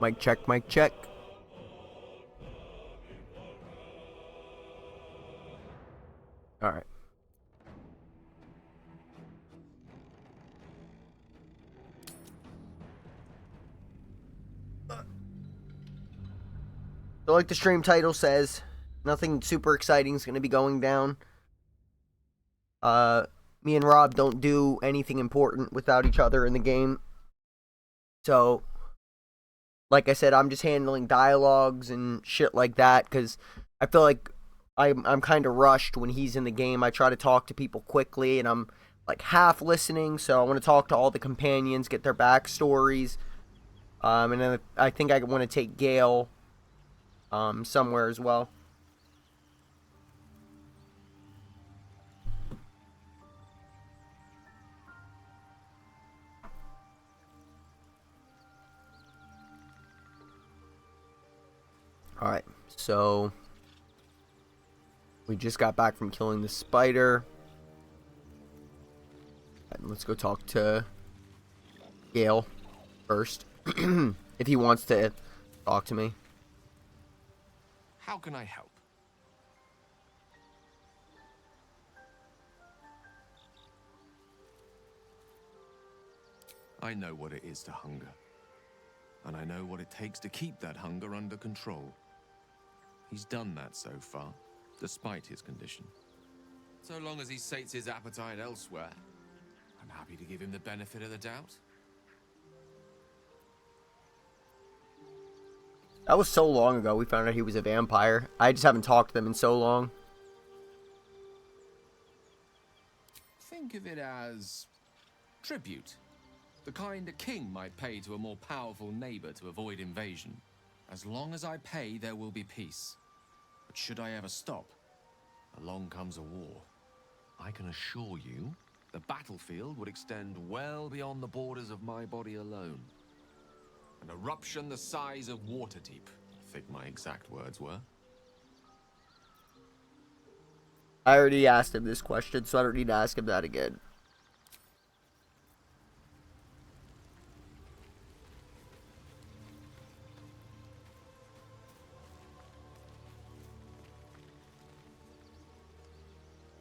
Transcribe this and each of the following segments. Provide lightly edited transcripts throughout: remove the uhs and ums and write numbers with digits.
Mic check, mic check. All right. So like the stream title says, nothing super exciting is going to be going down. Me and Rob don't do anything important without each other in the game. So, like I said, I'm just handling dialogues and shit like that because I feel like I'm kind of rushed when he's in the game. I try to talk to people quickly and I'm like half listening, so I want to talk to all the companions, get their backstories. And then I think I want to take Gale somewhere as well. Alright, so we just got back from killing the spider. Let's go talk to Gale first. If he wants to talk to me. How can I help? I know what it is to hunger. And I know what it takes to keep that hunger under control. He's done that so far, despite his condition. So long as he sates his appetite elsewhere, I'm happy to give him the benefit of the doubt. That was so long ago we found out he was a vampire. I just haven't talked to them in so long. Think of it as tribute. The kind a king might pay to a more powerful neighbor to avoid invasion. As long as I pay, there will be peace. But should I ever stop, along comes a war. I can assure you, the battlefield would extend well beyond the borders of my body alone. An eruption the size of Waterdeep, I think my exact words were. I already asked him this question, so I don't need to ask him that again.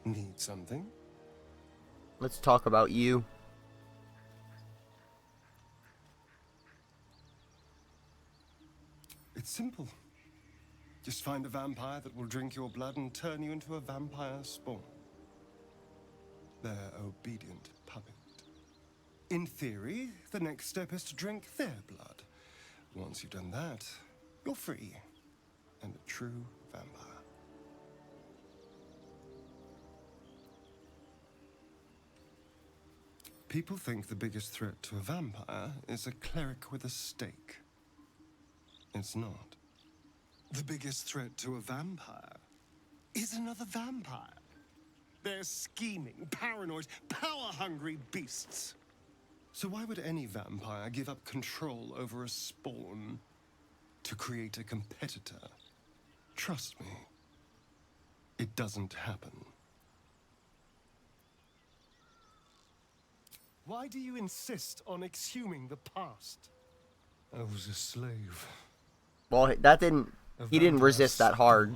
Need something? Let's talk about you. It's simple. Just find a vampire that will drink your blood and turn you into a vampire spawn. Their obedient puppet. In theory, the next step is to drink their blood. Once you've done that, you're free and a true vampire. People think the biggest threat to a vampire is a cleric with a stake. It's not. The biggest threat to a vampire is another vampire. They're scheming, paranoid, power-hungry beasts. So why would any vampire give up control over a spawn to create a competitor? Trust me, it doesn't happen. Why do you insist on exhuming the past? I was a slave. Well, that didn't... He didn't resist that hard.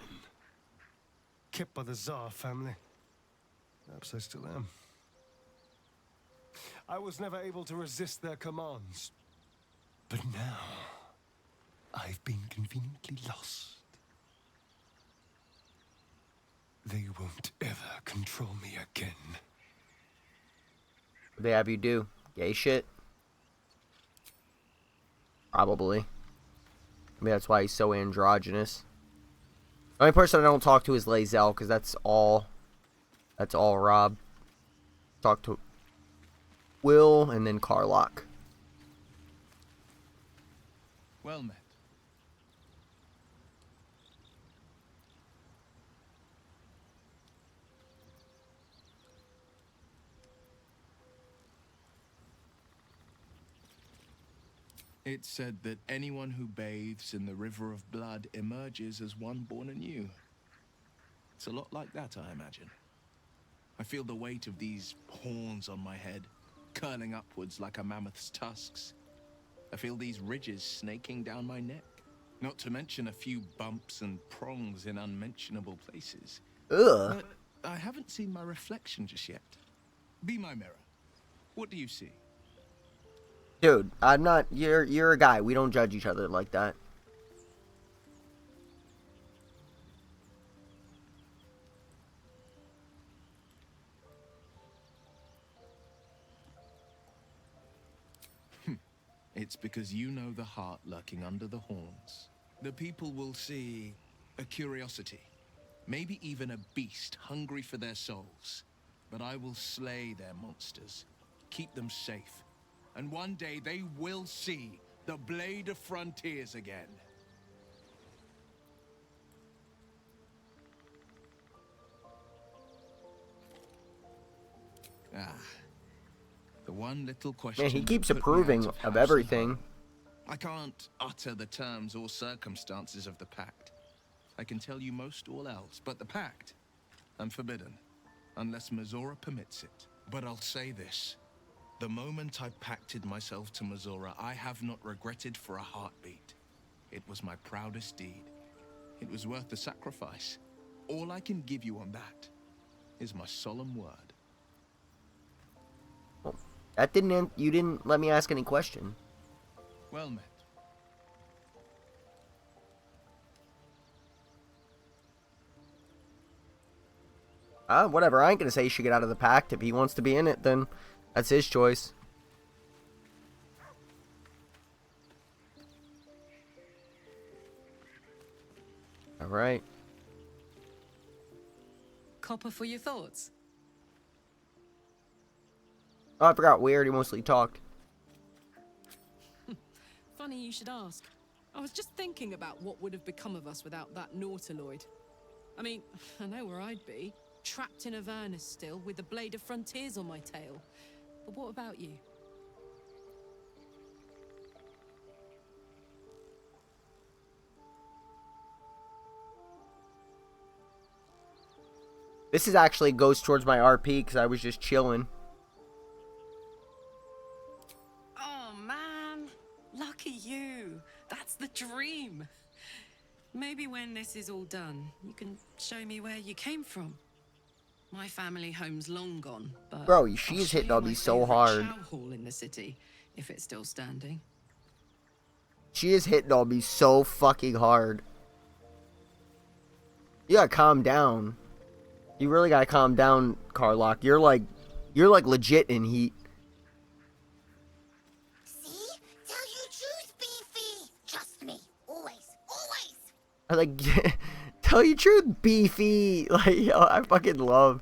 Kept by the Tsar family. Perhaps I still am. I was never able to resist their commands. But now, I've been conveniently lost. They won't ever control me again. What they have you do? Gay shit? Probably. Maybe that's why he's so androgynous. The only person I don't talk to is Lae'zel, because that's all Rob. Talk to Will and then Carlock. Well met. It's said that anyone who bathes in the river of blood emerges as one born anew. It's a lot like that, I imagine. I feel the weight of these horns on my head, curling upwards like a mammoth's tusks. I feel these ridges snaking down my neck. Not to mention a few bumps and prongs in unmentionable places. Ugh. But I haven't seen my reflection just yet. Be my mirror. What do you see? Dude, I'm not. You're a guy. We don't judge each other like that. It's because you know the heart lurking under the horns. The people will see a curiosity, maybe even a beast hungry for their souls. But I will slay their monsters, keep them safe, and one day they will see the Blade of Frontiers again. Ah, the one little question. Man, he keeps that put me approving out of house and everything. home. I can't utter the terms or circumstances of the pact. I can tell you most all else, but the pact, I'm forbidden, unless Mizora permits it. But I'll say this. The moment I pacted myself to Mizora, I have not regretted for a heartbeat. It was my proudest deed. It was worth the sacrifice. All I can give you on that is my solemn word. That didn't. You didn't let me ask any question. Well met. Whatever. I ain't gonna say he should get out of the pact. If he wants to be in it, then that's his choice. All right. Copper for your thoughts. Oh, I forgot. We already mostly talked. Funny you should ask. I was just thinking about what would have become of us without that Nautiloid. I mean, I know where I'd be. Trapped in Avernus still, with the Blade of Frontiers on my tail. But what about you? This is actually goes towards my RP because I was just chilling. Oh man, lucky you. That's the dream. Maybe when this is all done, you can show me where you came from. My family home's long gone, but Bro, she's I'll hitting show you on me my so favorite hard. chow hall in the city, if it's still standing. She is hitting on me so fucking hard. You gotta calm down. You really gotta calm down, Carlock. You're like legit in heat. See? Tell you truth, Beefy. Trust me. Always. Always. I like tell you truth, Beefy. Like, yo, I fucking love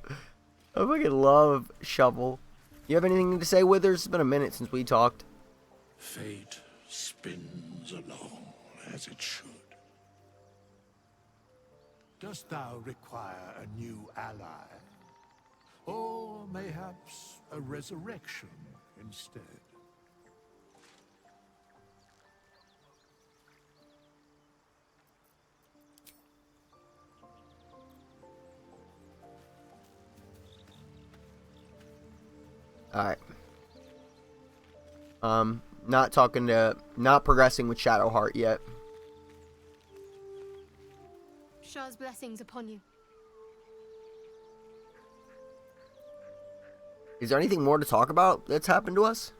Shovel. You have anything to say, Withers? It's been a minute since we talked. Fate spins along as it should. Dost thou require a new ally? Or mayhaps a resurrection instead? Alright. Not progressing with Shadowheart yet. Shah's blessings upon you. Is there anything more to talk about that's happened to us?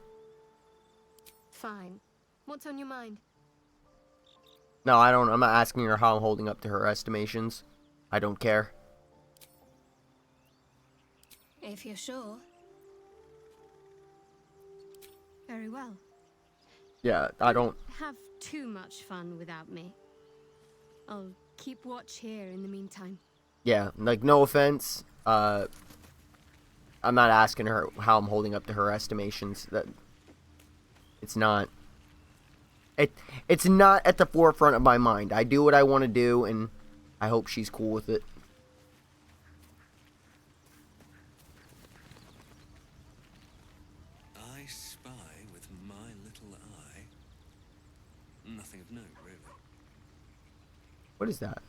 Fine. What's on your mind? No, I don't. I'm not asking her how I'm holding up to her estimations. I don't care. If you're sure. Very well. Yeah, I don't. Have too much fun without me. I'll keep watch here in the meantime. Yeah, like, no offense. I'm not asking her how I'm holding up to her estimations. That it's not. It's not at the forefront of my mind. I do what I want to do, and I hope she's cool with it. I spy with my little eye. Nothing of note, really. What is that?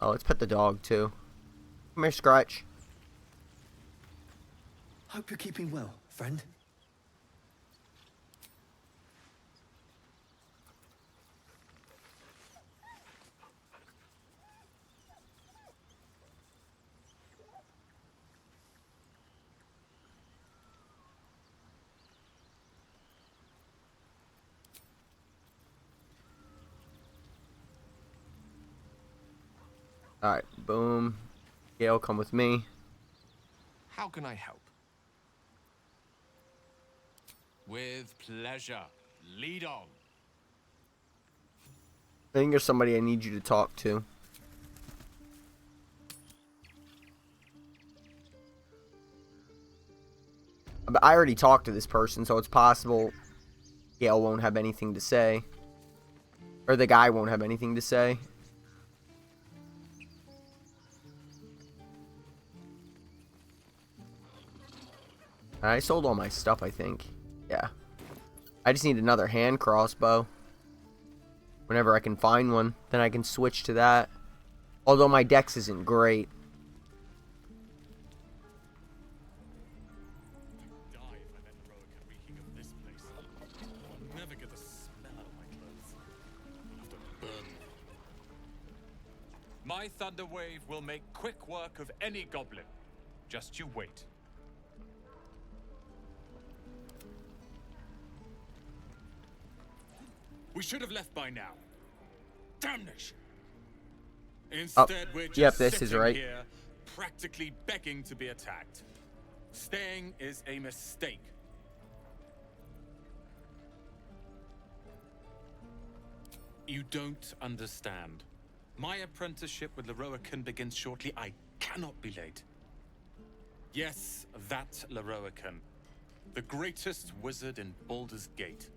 Oh, let's pet the dog, too. Come here, Scratch. Hope you're keeping well, friend. Alright, boom. Gale, come with me. How can I help? With pleasure. Lead on. I think there's somebody I need you to talk to. But I already talked to this person, so it's possible Gale won't have anything to say. Or the guy won't have anything to say. I sold all my stuff, I think. Yeah. I just need another hand crossbow. Whenever I can find one, then I can switch to that. Although my dex isn't great. My thunder wave will make quick work of any goblin. Just you wait. We should have left by now. Damnation! Instead, we're just this is sitting right. here, practically begging to be attacked. Staying is a mistake. You don't understand. My apprenticeship with Leroican begins shortly. I cannot be late. Yes, that Leroican. The greatest wizard in Baldur's Gate.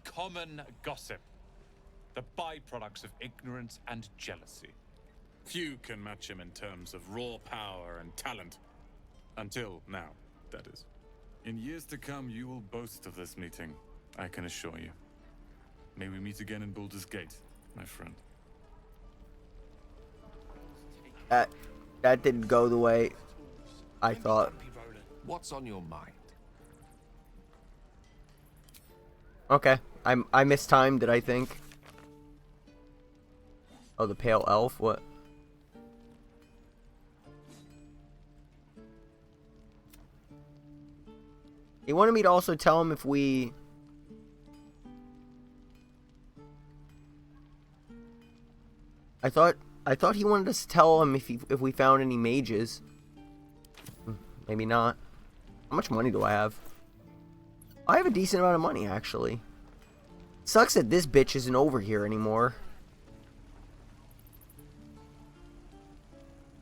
Common gossip. The byproducts of ignorance and jealousy. Few can match him in terms of raw power and talent. Until now, that is. In years to come, you will boast of this meeting, I can assure you. May we meet again in Baldur's Gate, my friend. That didn't go the way I thought. What's on your mind? Okay. I mistimed it, I think. Oh, the pale elf? What? He wanted me to also tell him if we... I thought he wanted us to tell him if we found any mages. Maybe not. How much money do I have? I have a decent amount of money, actually. Sucks that this bitch isn't over here anymore.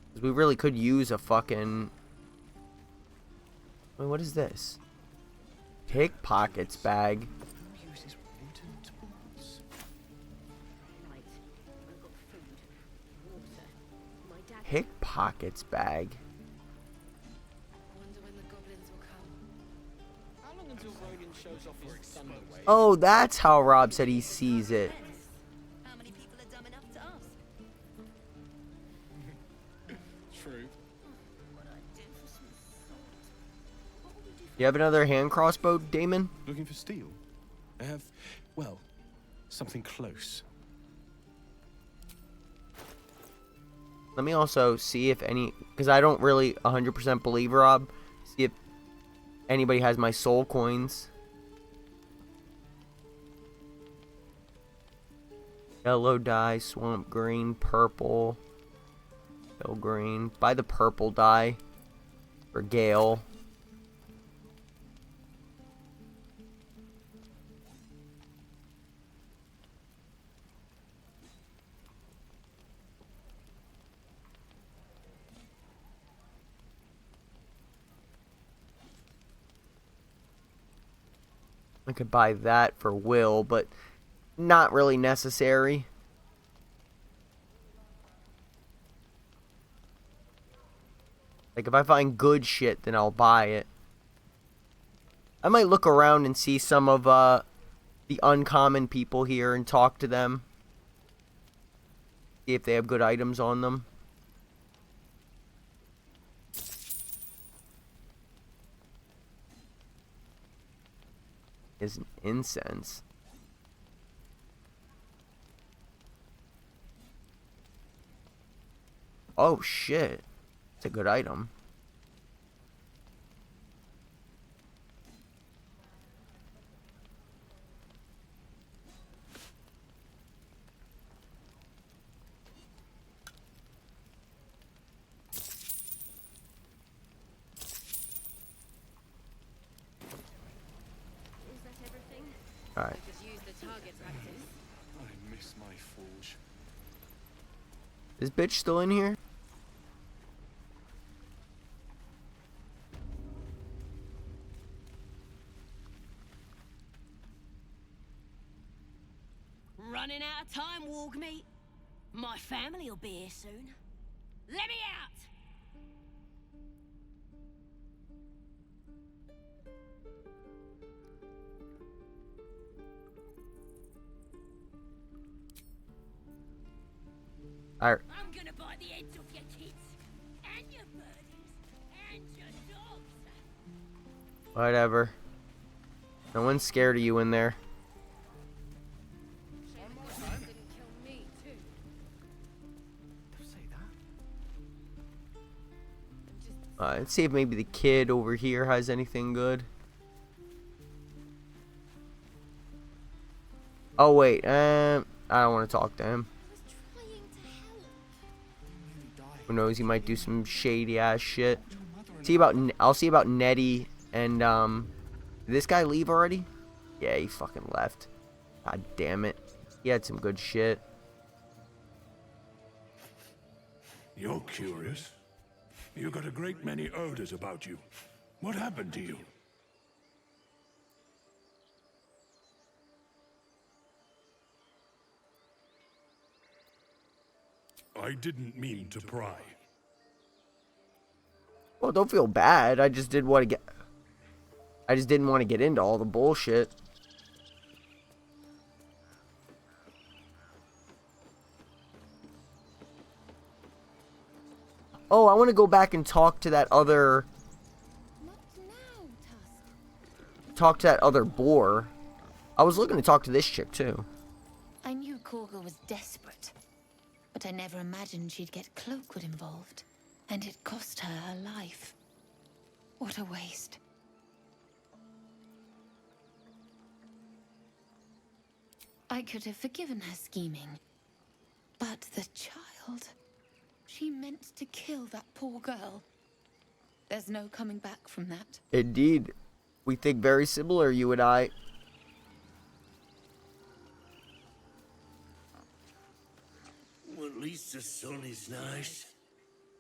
Because we really could use a fucking... Wait, what is this? Pickpockets bag. Pickpockets bag. Wonder when the goblins will come. How long until Rogan shows off his thunder wave? Oh, that's how Rob said he sees it. How many people are dumb enough to ask? True. What I'd do for some salt. What would we do for You have another hand crossbow, Damon? Looking for steel? I have, well, something close. Let me also see if any... Because I don't really 100% believe Rob. See if anybody has my soul coins. Yellow dye, swamp green, purple. Pale green. Buy the purple dye. For Gale. I could buy that for Will, but not really necessary. Like, if I find good shit, then I'll buy it. I might look around and see some of the uncommon people here and talk to them. See if they have good items on them. Is an incense. Oh shit. It's a good item. Alright. Just use the target practice. I miss my forge. Is bitch still in here? Running out of time, Wargmeat. My family will be here soon. Let me out! Alright. I'm gonna bite the heads off your kids, and your birdies, and your dogs. Whatever. No one's scared of you in there. Didn't kill me too. Let's see if maybe the kid over here has anything good. Oh wait, I don't want to talk to him. Who knows? He might do some shady ass shit. I'll see about Nettie and did this guy leave already? Yeah, he fucking left. God damn it. He had some good shit. You're curious. You got a great many odors about you. What happened to you? I didn't mean to pry. Well, don't feel bad. I just didn't want to get into all the bullshit. Oh, I want to go back and talk to that other... Talk to that other boar. I was looking to talk to this chick, too. I knew Korga was desperate, but I never imagined she'd get Cloakwood involved. And it cost her her life. What a waste. I could have forgiven her scheming. But the child... She meant to kill that poor girl. There's no coming back from that. Indeed. We think very similar, you and I. Well, at least the sun is nice.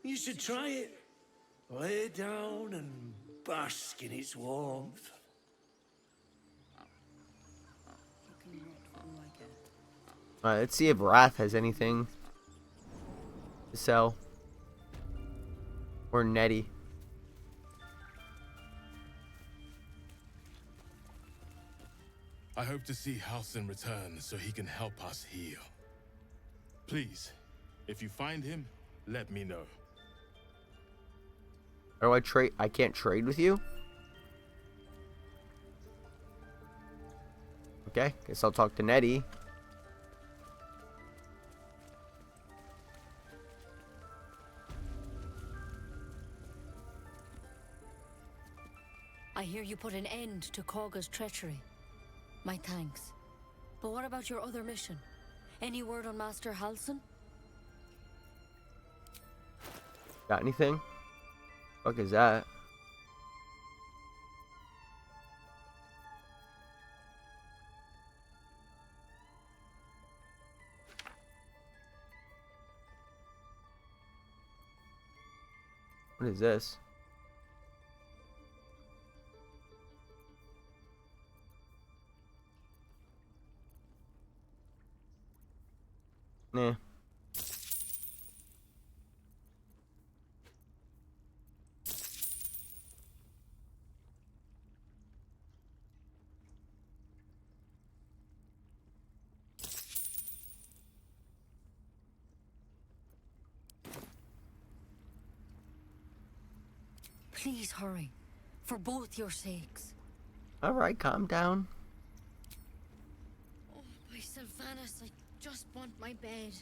You should try it. Lay down and bask in its warmth. Alright, let's see if Wrath has anything to sell. Or Nettie. I hope to see Halsin return so he can help us heal. Please, if you find him, let me know. How do I trade? I can't trade with you? Okay, guess I'll talk to Nettie. I hear you put an end to Korga's treachery. My thanks. But what about your other mission? Any word on Master Halsin? Got anything? Fuck is that? What is this? Nah. Please hurry. For both your sakes. Alright, calm down. Oh, my Sylvanas, I just want my bed.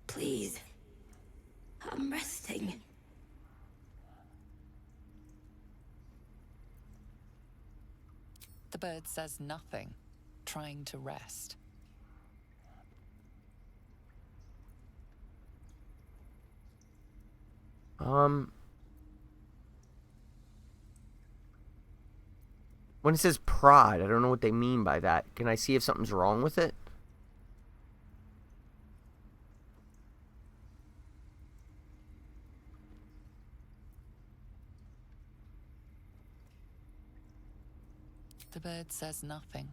Please. I'm resting. The bird says nothing, trying to rest. When it says prod, I don't know what they mean by that. Can I see if something's wrong with it? The bird says nothing.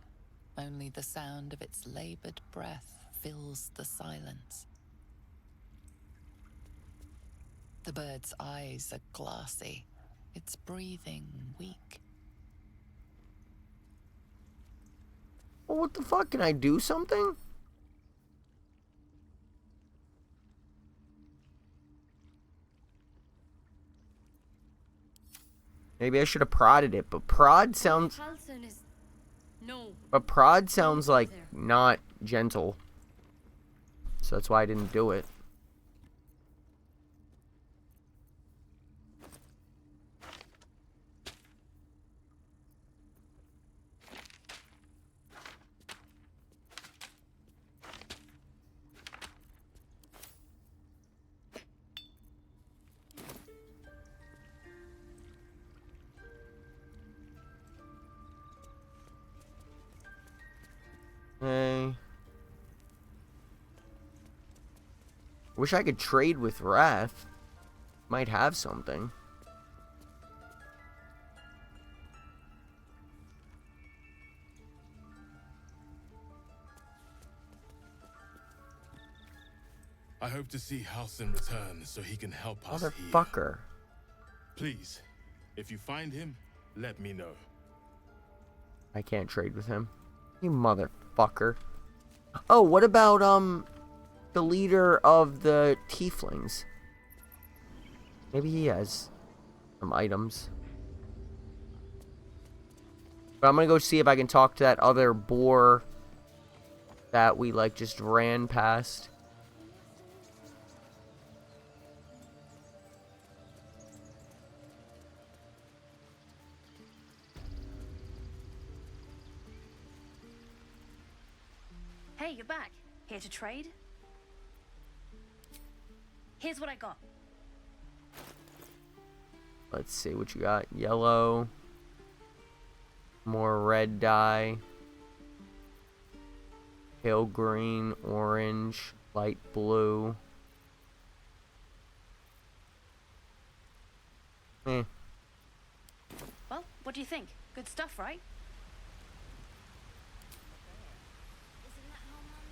Only the sound of its labored breath fills the silence. The bird's eyes are glassy, its breathing weak. Well, what the fuck? Can I do something? Maybe I should have prodded it, but prod sounds... Halson is... No. But prod sounds like not gentle. So that's why I didn't do it. Hey. Wish I could trade with Wrath. Might have something. I hope to see Halson return so he can help us here. Motherfucker. Please, if you find him, let me know. I can't trade with him. You motherfucker. Oh, what about, the leader of the tieflings? Maybe he has some items. But I'm gonna go see if I can talk to that other boar that we, like, just ran past. Hey, you're back. Here to trade? Here's what I got. Let's see what you got. Yellow. More red dye. Pale green, orange, light blue. Eh. Well, what do you think? Good stuff, right?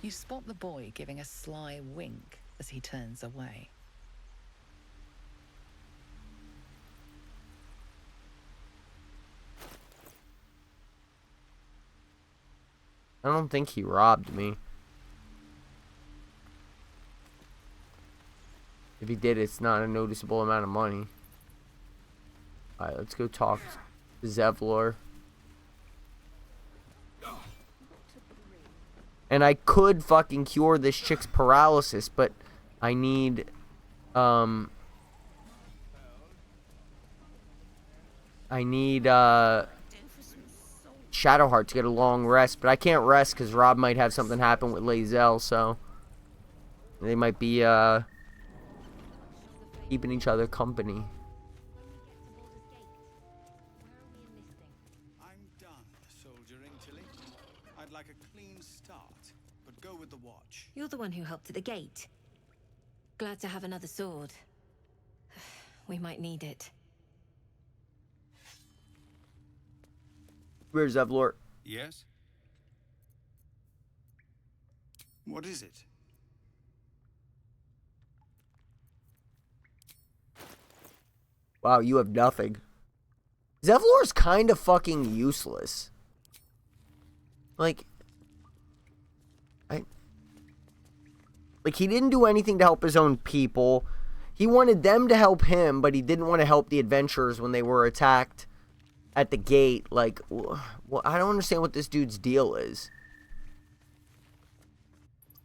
You spot the boy giving a sly wink as he turns away. I don't think he robbed me. If he did, it's not a noticeable amount of money. Alright, let's go talk to Zevlor. And I could fucking cure this chick's paralysis, but I need, Shadowheart to get a long rest, but I can't rest because Rob might have something happen with Lae'zel, so they might be, keeping each other company. I'm done soldiering, Tilly. I'd like a clean start, but go with the watch. You're the one who helped at the gate. Glad to have another sword. We might need it. Where's Zevlor? Yes? What is it? Wow, you have nothing. Zevlor's kind of fucking useless. Like, he didn't do anything to help his own people. He wanted them to help him, but he didn't want to help the adventurers when they were attacked at the gate. Like, well, I don't understand what this dude's deal is.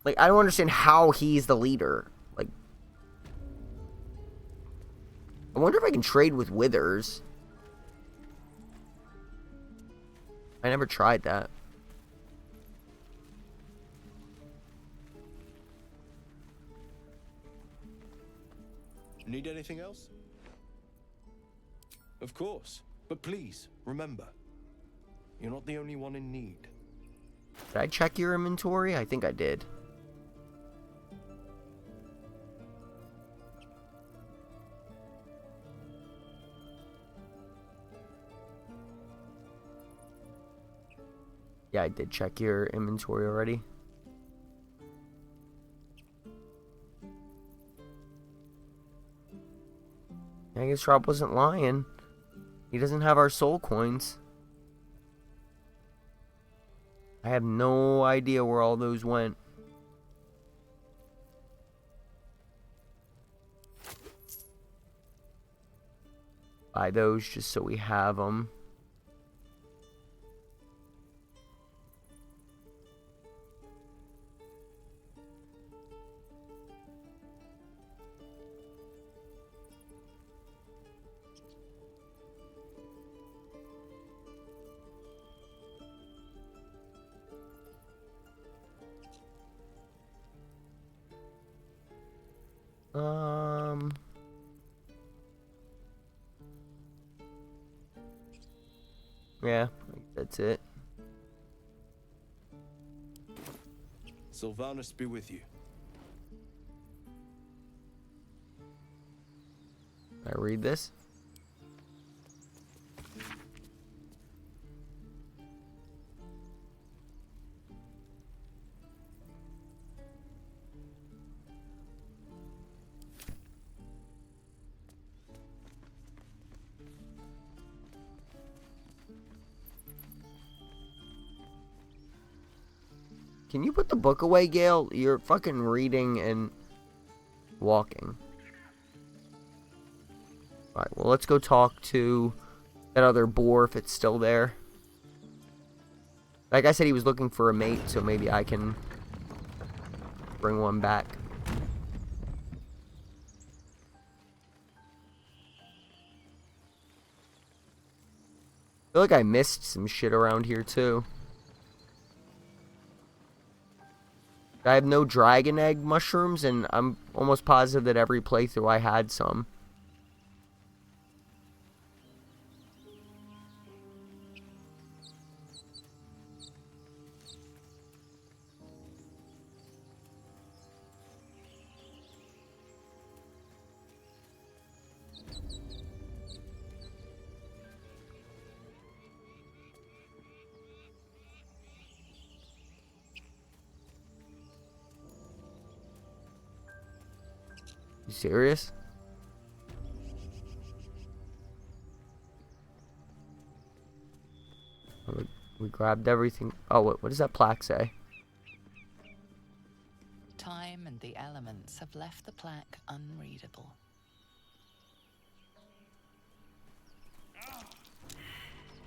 Like, I don't understand how he's the leader. Like, I wonder if I can trade with Withers. I never tried that. Need anything else? Of course. But please, remember, You're not the only one in need. Did I check your inventory? I think I did. Yeah, I did check your inventory already. I guess Rob wasn't lying. He doesn't have our soul coins. I have no idea where all those went. Buy those just so we have them. Yeah, that's it. Sylvanus be with you. I read this. Can you put the book away, Gale? You're fucking reading and walking. Alright, well, let's go talk to that other boar if it's still there. Like I said, he was looking for a mate, so maybe I can bring one back. I feel like I missed some shit around here, too. I have no dragon egg mushrooms, and I'm almost positive that every playthrough I had some. You serious? We grabbed everything. Oh, what does that plaque say? Time and the elements have left the plaque unreadable.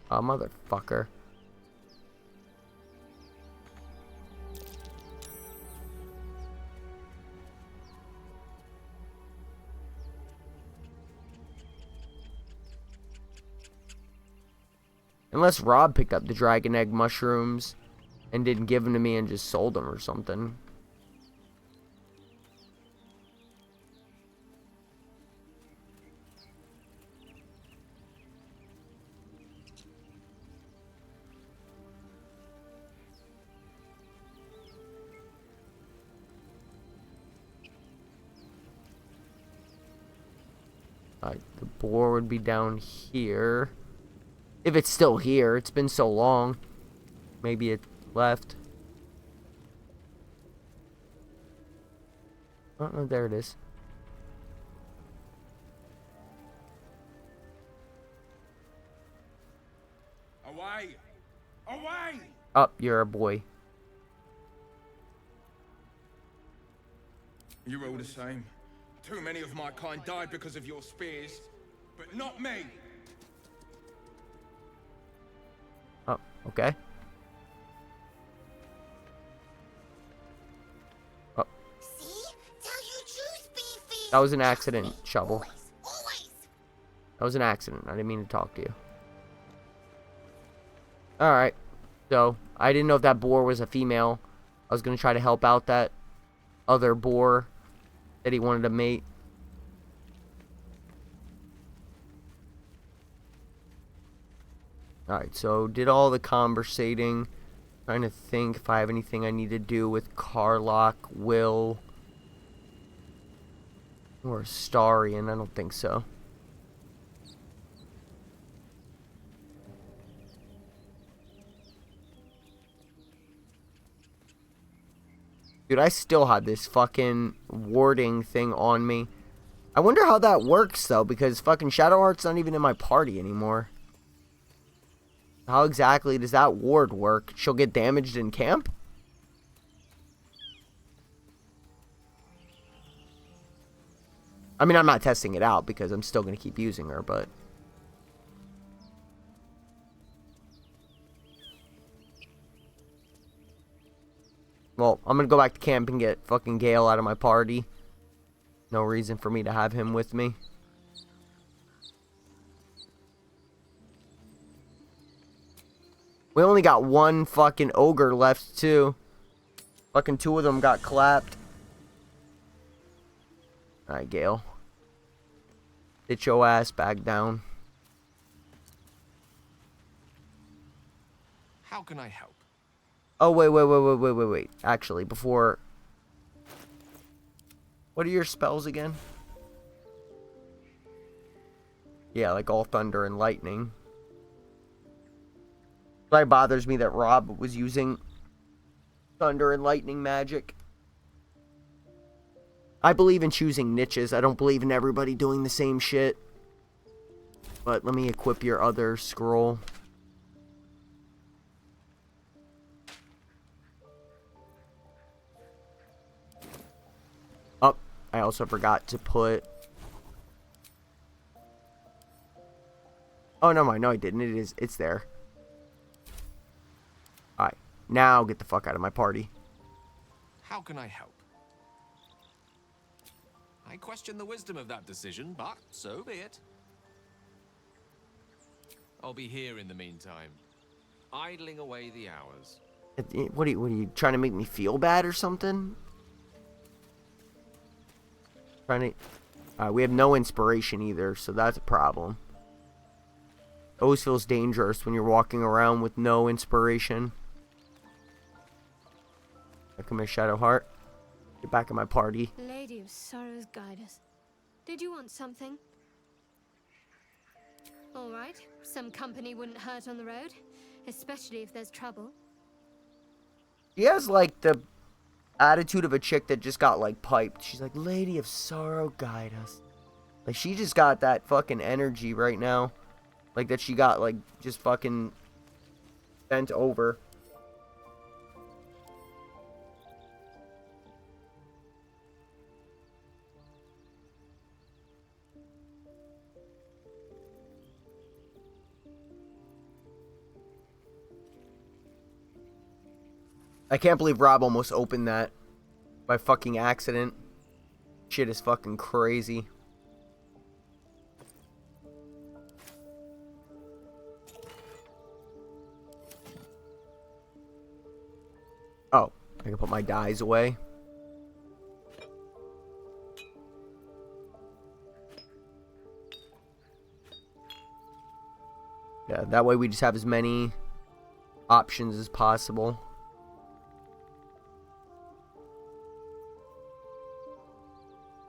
Oh, motherfucker. Unless Rob picked up the dragon egg mushrooms and didn't give them to me and just sold them or something. Alright, the boar would be down here. If it's still here, it's been so long. Maybe it left. Oh, no, there it is. Away! Away! Up, you're a boy. You're all the same. Too many of my kind died because of your spears, but not me! Oh, okay. Oh. See? Tell you truth, Beefy! That was an accident, Shovel. Always! That was an accident. I didn't mean to talk to you. Alright. So, I didn't know if that boar was a female. I was going to try to help out that other boar that he wanted to mate. Alright, so did all the conversating. Trying to think if I have anything I need to do with Carlock, Will, or Starion. I don't think so. Dude, I still have this fucking warding thing on me. I wonder how that works, though, because fucking Shadowheart's not even in my party anymore. How exactly does that ward work? She'll get damaged in camp? I mean, I'm not testing it out because I'm still going to keep using her, but... Well, I'm going to go back to camp and get fucking Gale out of my party. No reason for me to have him with me. We only got one fucking ogre left, too. Fucking two of them got clapped. Alright, Gale. Get your ass back down. How can I help? Oh, wait. Actually, before... What are your spells again? Yeah, like all thunder and lightning. It bothers me that Rob was using thunder and lightning magic. I believe in choosing niches. I don't believe in everybody doing the same shit. But let me equip your other scroll. Oh, I also forgot to put... Oh, no, I didn't. It's there. Alright, now get the fuck out of my party. How can I help? I question the wisdom of that decision, but so be it. I'll be here in the meantime, idling away the hours. What are you trying to make me feel bad or something? We have no inspiration either, so that's a problem. It always feels dangerous when you're walking around with no inspiration. Come here, Shadowheart. Get back in my party. Lady of Sorrows, guide us. Did you want something? All right. Some company wouldn't hurt on the road, especially if there's trouble. She has, like, the attitude of a chick that just got, like, piped. She's like, Lady of Sorrow, guide us. Like, she just got that fucking energy right now. Like, that she got, like, just fucking bent over. I can't believe Rob almost opened that by fucking accident. Shit is fucking crazy. Oh, I can put my dyes away. Yeah, that way we just have as many options as possible.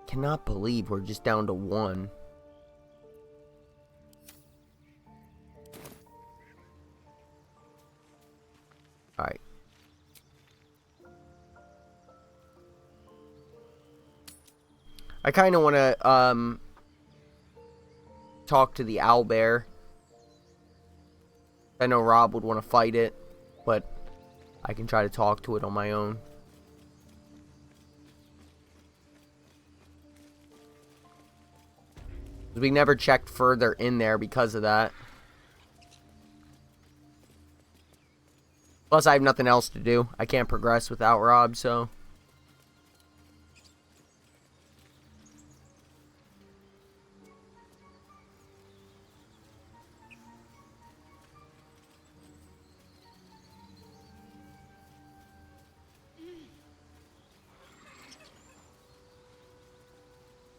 Cannot believe we're just down to one. Alright. I kind of want to talk to the owlbear. I know Rob would want to fight it, but I can try to talk to it on my own. We never checked further in there because of that. Plus, I have nothing else to do. I can't progress without Rob, so...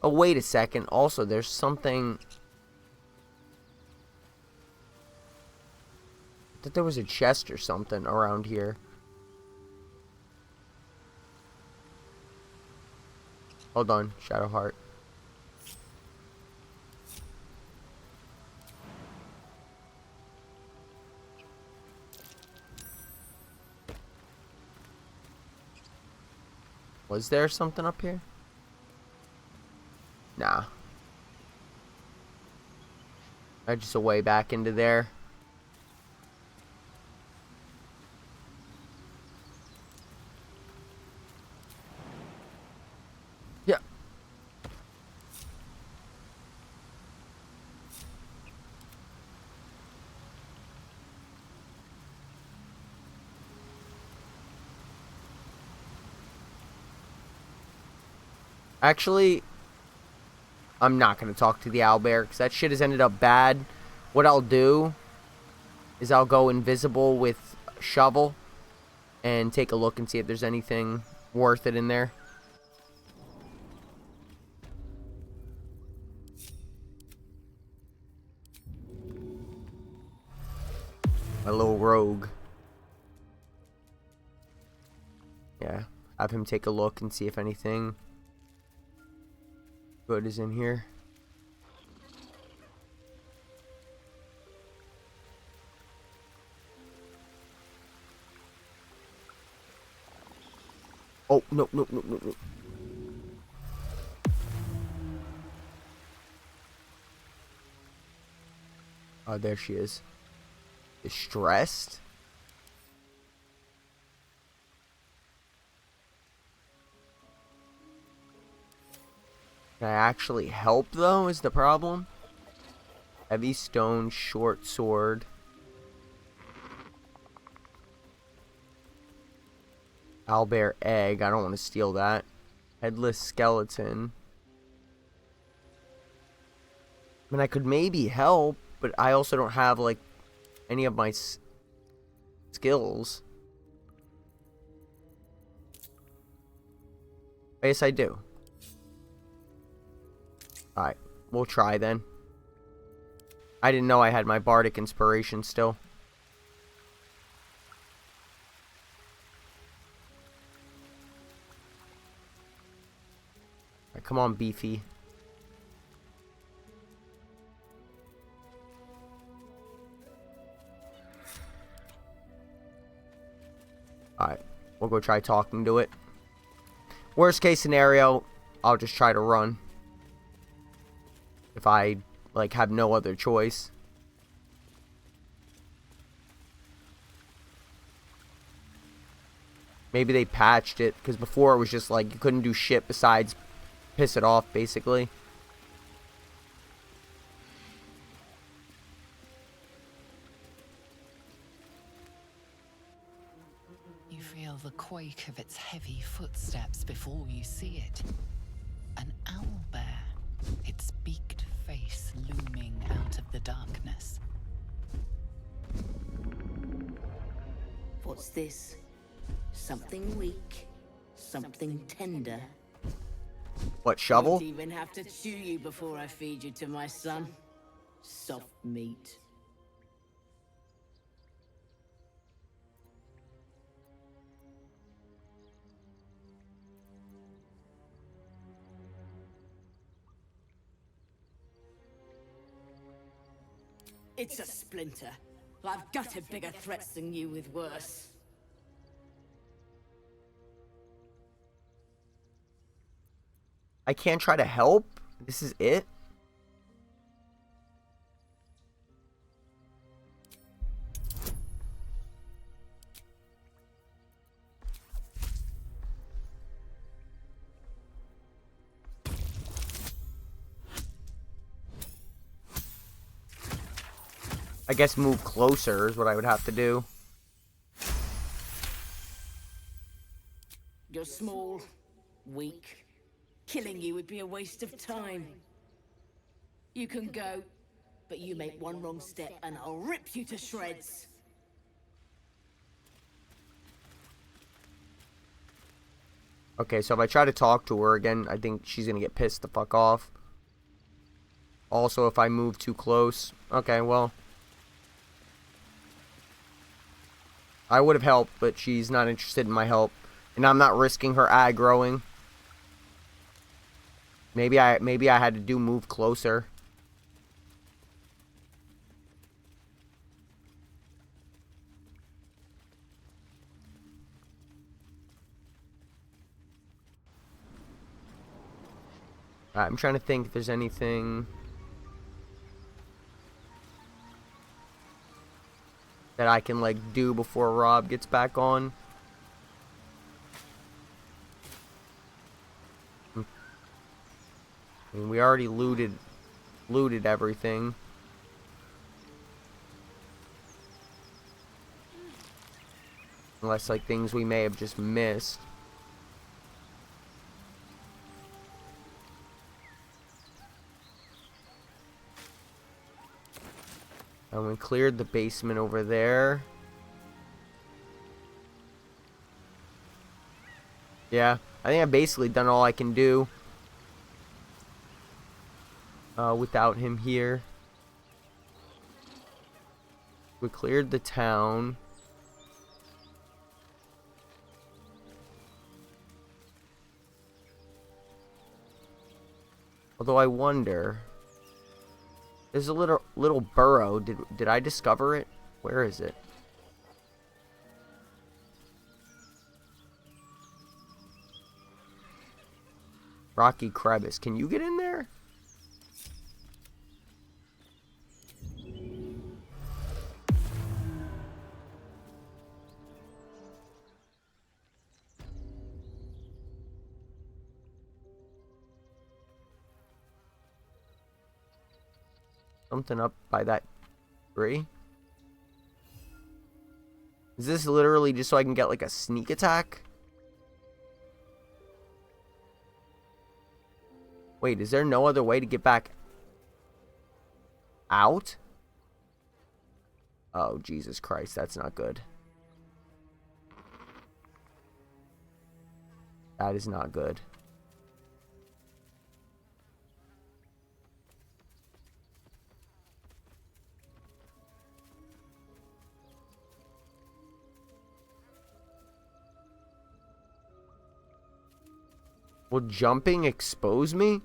Oh, wait a second. Also, there's something... thought there was a chest or something around here. Hold on, Shadowheart. Was there something up here? Nah. Just a way back into there. Yeah. Actually, I'm not going to talk to the owlbear because that shit has ended up bad. What I'll do is I'll go invisible with shovel and take a look and see if there's anything worth it in there. My little rogue. Yeah, have him take a look and see if anything good is in here. Oh, no. Oh, there she is. Distressed? Can I actually help, though, is the problem? Heavy stone, short sword. Owlbear egg. I don't want to steal that. Headless skeleton. I mean, I could maybe help, but I also don't have, like, any of my skills. Yes, I do. Alright, we'll try then. I didn't know I had my bardic inspiration still. Alright, come on, Beefy. Alright, we'll go try talking to it. Worst case scenario, I'll just try to run. If I, like, have no other choice. Maybe they patched it, because before it was just like, you couldn't do shit besides piss it off, basically. You feel the quake of its heavy footsteps before you see it. An owlbear, its beaked face looming out of the darkness. What's this? Something weak, something tender. What, shovel? Won't even have to chew you before I feed you to my son. Soft meat. It's a splinter. I've gutted bigger threats than you with worse. I can't try to help? This is it? I guess move closer is what I would have to do. You're small, weak. Killing you would be a waste of time. You can go, but you make one wrong step and I'll rip you to shreds. Okay, so if I try to talk to her again, I think she's gonna get pissed the fuck off. Also, if I move too close... Okay, well... I would have helped, but she's not interested in my help. And I'm not risking her aggroing. Maybe I had to move closer. I'm trying to think if there's anything that I can, like, do before Rob gets back on. I mean, we already looted everything. Unless, like, things we may have just missed. And we cleared the basement over there. Yeah, I think I've basically done all I can do. Without him here. We cleared the town. Although I wonder, there's a little burrow. Did I discover it? Where is it? Rocky crevice. Can you get in there? Something up by that tree. Is this literally just so I can get like a sneak attack? Wait, is there no other way to get back out? Oh, Jesus Christ, that's not good. That is not good. Will jumping expose me?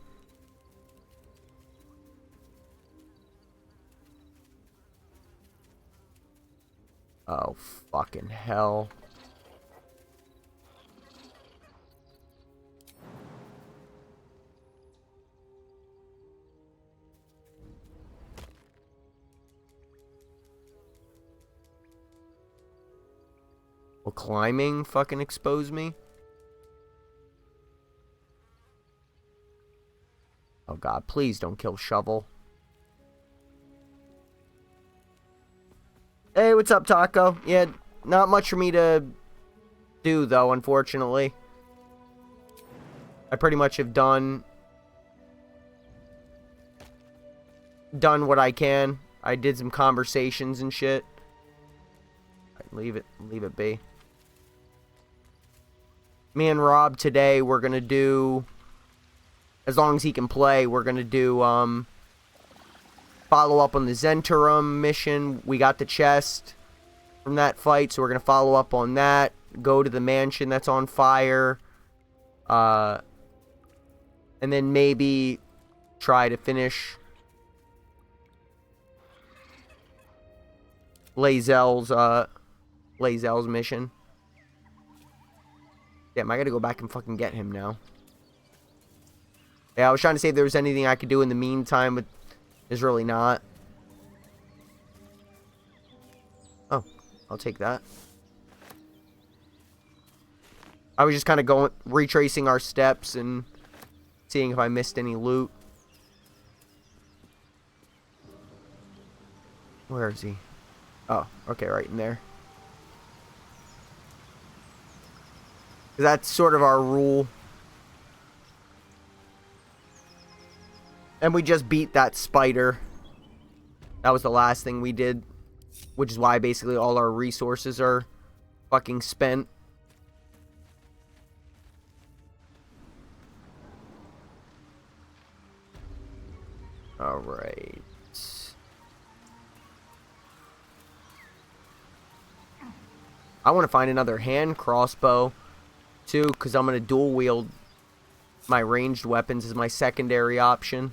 Oh, fucking hell. Will climbing fucking expose me? Oh god, please don't kill Shovel. Hey, what's up, Taco? Yeah, not much for me to do, though, unfortunately. I pretty much have done what I can. I did some conversations and shit. Leave it be. Me and Rob today, we're gonna do, as long as he can play, we're gonna do follow up on the Zentarum mission. We got the chest from that fight, so we're gonna follow up on that. Go to the mansion that's on fire. And then maybe try to finish Lae'zel's mission. Damn, I gotta go back and fucking get him now. Yeah, I was trying to see if there was anything I could do in the meantime, but there's really not. Oh, I'll take that. I was just kind of retracing our steps and seeing if I missed any loot. Where is he? Oh, okay, right in there. That's sort of our rule. And we just beat that spider. That was the last thing we did. Which is why basically all our resources are fucking spent. Alright. I want to find another hand crossbow, too, because I'm going to dual wield my ranged weapons as my secondary option.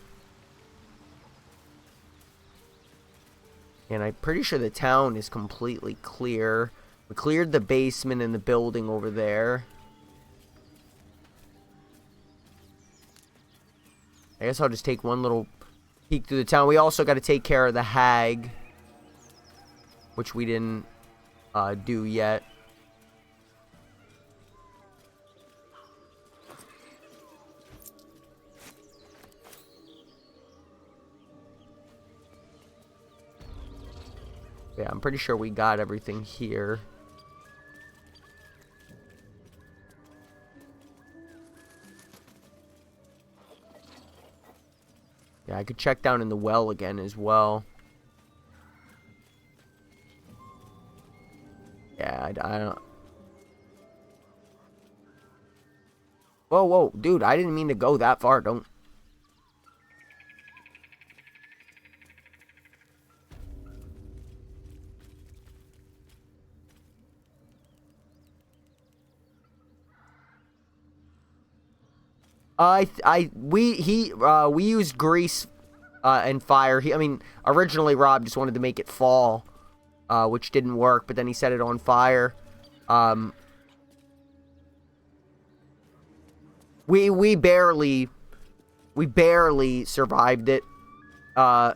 And I'm pretty sure the town is completely clear. We cleared the basement and the building over there. I guess I'll just take one little peek through the town. We also got to take care of the hag, which we didn't do yet. Yeah, I'm pretty sure we got everything here. Yeah, I could check down in the well again as well. Yeah, I don't... Whoa, whoa, dude, I didn't mean to go that far. Don't... We used grease and fire. I mean, originally Rob just wanted to make it fall, which didn't work, but then he set it on fire. We barely survived it, but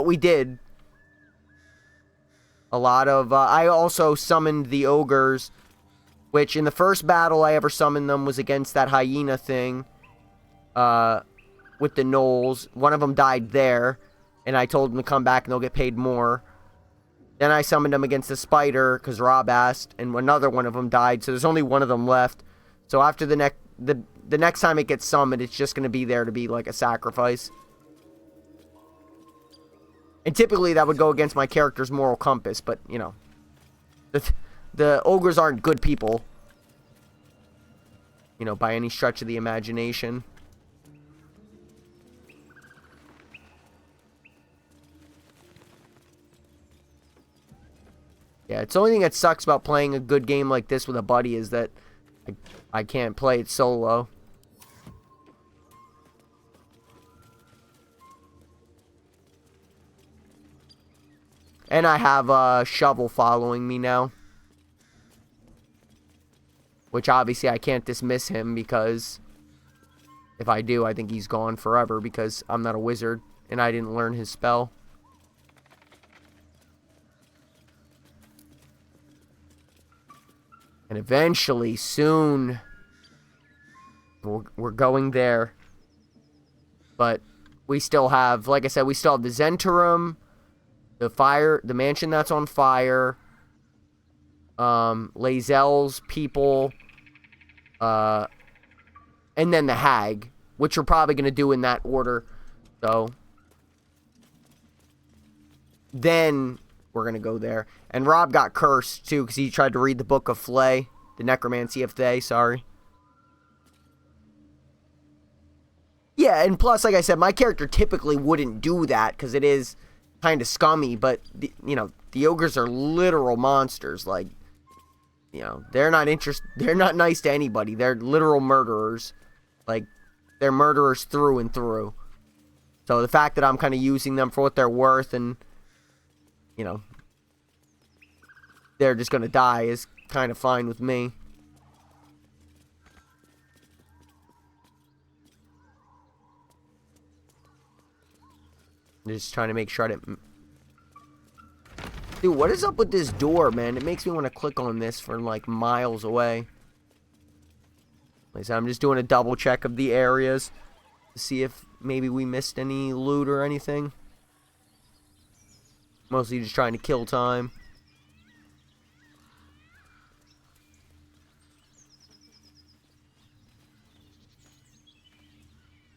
we did. A lot of I also summoned the ogres, which in the first battle I ever summoned them was against that hyena thing, with the gnolls. One of them died there, and I told them to come back and they'll get paid more. Then I summoned them against the spider, because Rob asked, and another one of them died, so there's only one of them left. So after the next time it gets summoned, it's just going to be there to be like a sacrifice. And typically that would go against my character's moral compass, but, you know, the ogres aren't good people, you know, by any stretch of the imagination. Yeah, it's the only thing that sucks about playing a good game like this with a buddy is that I can't play it solo. And I have a shovel following me now. Which obviously I can't dismiss him, because if I do, I think he's gone forever, because I'm not a wizard and I didn't learn his spell. And eventually, soon, we're going there. But we still have, like I said, we still have the Zentarum, the mansion that's on fire, Lae'zel's people, and then the hag, which we're probably going to do in that order. So then we're going to go there. And Rob got cursed, too, because he tried to read the Book of Flay. The Necromancy of Thay, sorry. Yeah, and plus, like I said, my character typically wouldn't do that, because it is kind of scummy, but, you know, the ogres are literal monsters. Like, you know, they're not nice to anybody. They're literal murderers. Like, they're murderers through and through. So the fact that I'm kind of using them for what they're worth and, you know, they're just going to die is kind of fine with me. I'm just trying to make sure I didn't... Dude, what is up with this door, man? It makes me want to click on this from, like, miles away. Like I said, I'm just doing a double check of the areas to see if maybe we missed any loot or anything. Mostly just trying to kill time.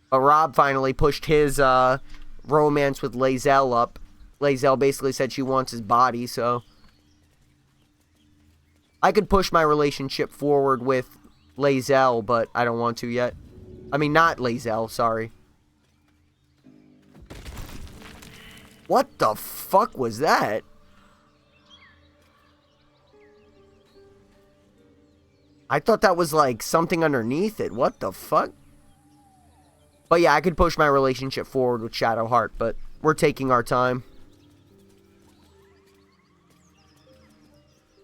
But Rob finally pushed his romance with Lae'zel up. Lae'zel basically said she wants his body, so I could push my relationship forward with Lae'zel, but I don't want to yet. I mean, not Lae'zel, sorry. What the fuck was that? I thought that was like something underneath it. What the fuck? But yeah, I could push my relationship forward with Shadowheart, but we're taking our time.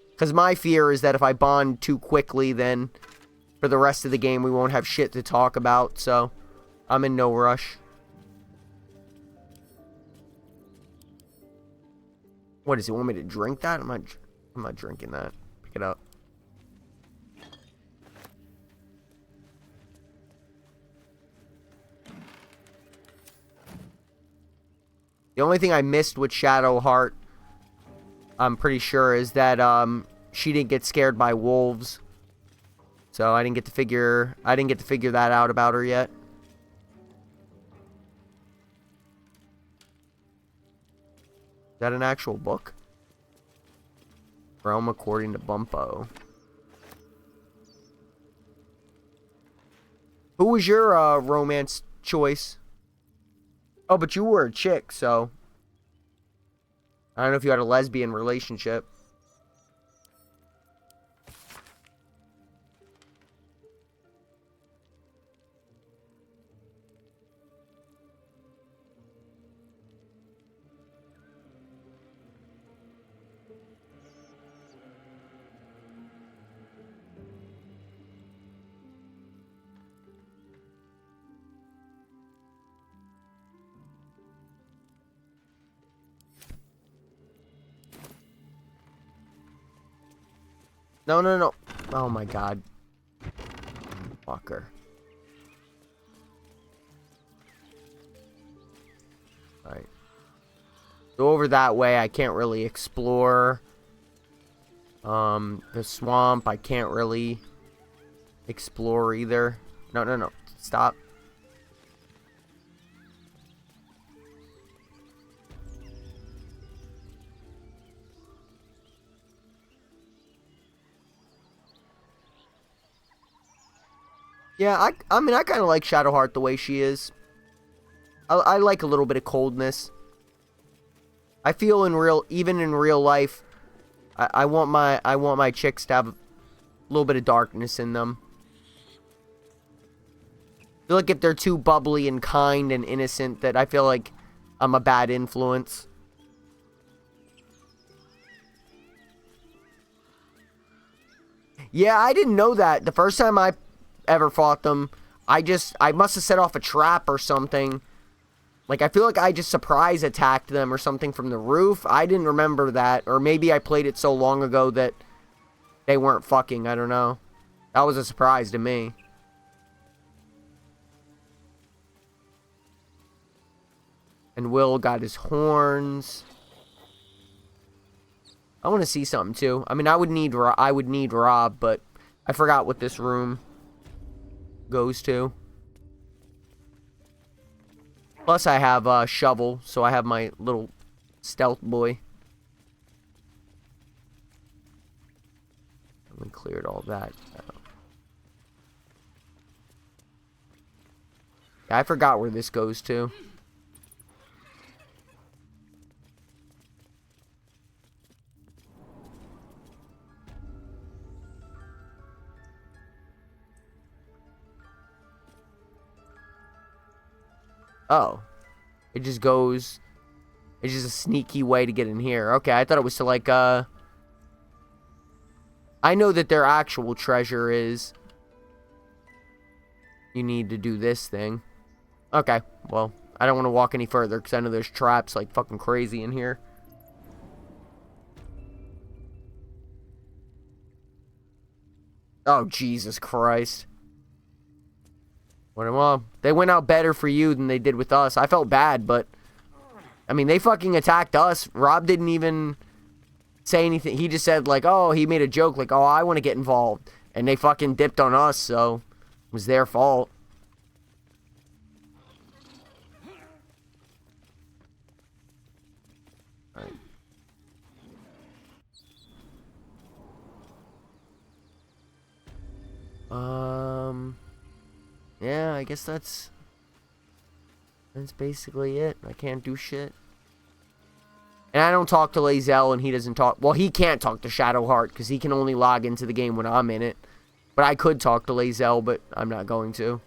Because my fear is that if I bond too quickly, then for the rest of the game we won't have shit to talk about, so I'm in no rush. What does he want me to drink that? I'm not drinking that. Pick it up. The only thing I missed with Shadowheart, I'm pretty sure, is that she didn't get scared by wolves. So I didn't get to figure that out about her yet. Is that an actual book? Realm according to Bumpo. Who was your romance choice? Oh, but you were a chick, so I don't know if you had a lesbian relationship. No, no, no. Oh my god. Fucker. Alright. Go over that way. I can't really explore. The swamp, I can't really explore either. No, no, no. Stop. Yeah, I mean, I kind of like Shadowheart the way she is. I like a little bit of coldness. I feel even in real life, I want my chicks to have a little bit of darkness in them. I feel like if they're too bubbly and kind and innocent, that I feel like I'm a bad influence. Yeah, I didn't know that. The first time I ever fought them, I must have set off a trap or something. Like, I feel like I just surprise attacked them or something from the roof. I didn't remember that. Or maybe I played it so long ago that they weren't fucking. I don't know. That was a surprise to me. And Will got his horns. I want to see something too. I mean, I would need Rob, but I forgot what this room goes to. Plus, I have a shovel, so I have my little stealth boy. We cleared all that. I forgot where this goes to. Oh. It just goes... It's just a sneaky way to get in here. Okay, I thought it was to, like, I know that their actual treasure is... You need to do this thing. Okay, well, I don't want to walk any further, because I know there's traps like fucking crazy in here. Oh, Jesus Christ. Well, they went out better for you than they did with us. I felt bad, but... I mean, they fucking attacked us. Rob didn't even say anything. He just said, like, oh, he made a joke, like, oh, I want to get involved. And they fucking dipped on us, so... It was their fault. Alright. Yeah, I guess that's basically it. I can't do shit. And I don't talk to Lae'zel, and he doesn't talk... Well, he can't talk to Shadowheart, because he can only log into the game when I'm in it. But I could talk to Lae'zel, but I'm not going to.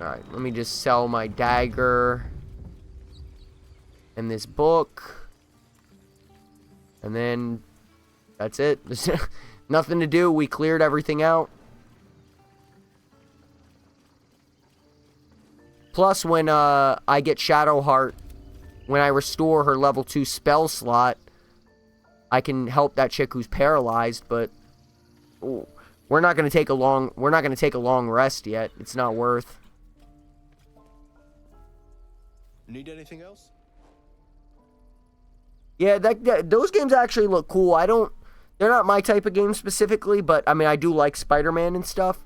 Alright, let me just sell my dagger. And this book. And then that's it. There's nothing to do. We cleared everything out. Plus, when I get Shadowheart, when I restore her level 2 spell slot, I can help that chick who's paralyzed, but we're not going to take a long rest yet. It's not worth. Need anything else? Yeah, those games actually look cool. They're not my type of game specifically, but I mean, I do like Spider-Man and stuff.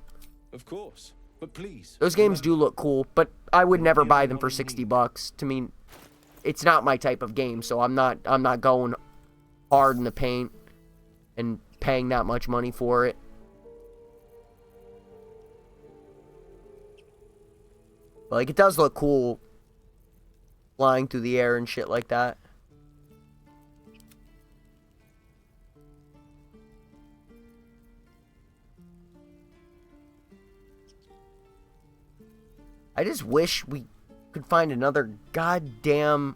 Of course, but please. Those games do look cool, but I would never buy them for $60. To me, it's not my type of game, so I'm not going hard in the paint and paying that much money for it. But, like, it does look cool flying through the air and shit like that. I just wish we could find another goddamn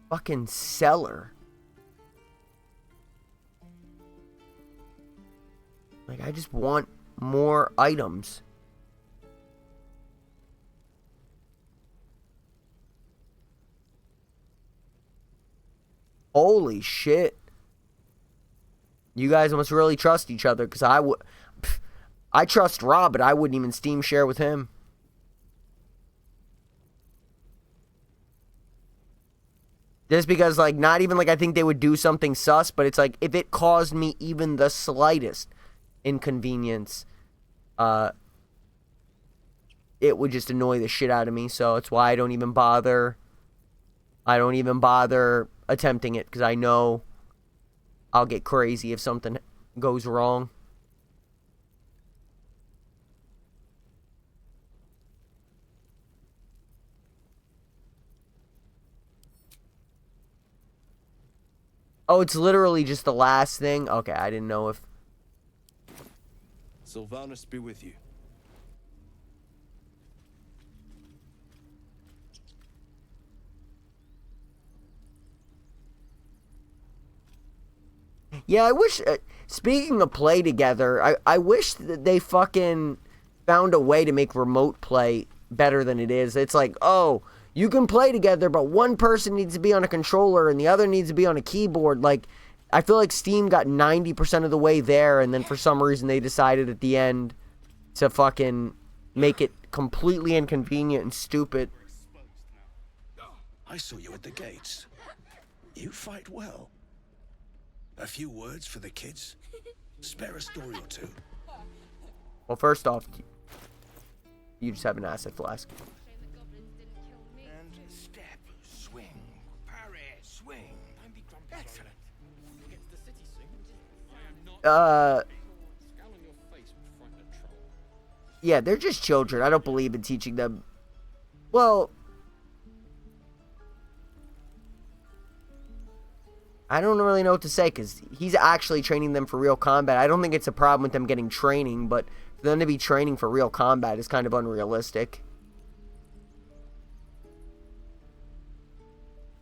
fucking cellar. Like, I just want more items. Holy shit. You guys must really trust each other, because I trust Rob, but I wouldn't even Steam share with him. Just because, like, not even, like, I think they would do something sus, but it's like, if it caused me even the slightest inconvenience, it would just annoy the shit out of me, so it's why I don't even bother attempting it, because I know I'll get crazy if something goes wrong. Oh, it's literally just the last thing? Okay, I didn't know if... Sylvanas be with you. Yeah, I wish... speaking of play together, I wish that they fucking found a way to make remote play better than it is. It's like, oh... You can play together, but one person needs to be on a controller and the other needs to be on a keyboard. Like, I feel like Steam got 90% of the way there, and then for some reason they decided at the end to fucking make it completely inconvenient and stupid. I saw you at the gates. You fight well. A few words for the kids? Spare a story or two. Well, first off, you just have an acid flask. Yeah, they're just children. I don't believe in teaching them. Well, I don't really know what to say, because he's actually training them for real combat. I don't think it's a problem with them getting training, but for them to be training for real combat is kind of unrealistic.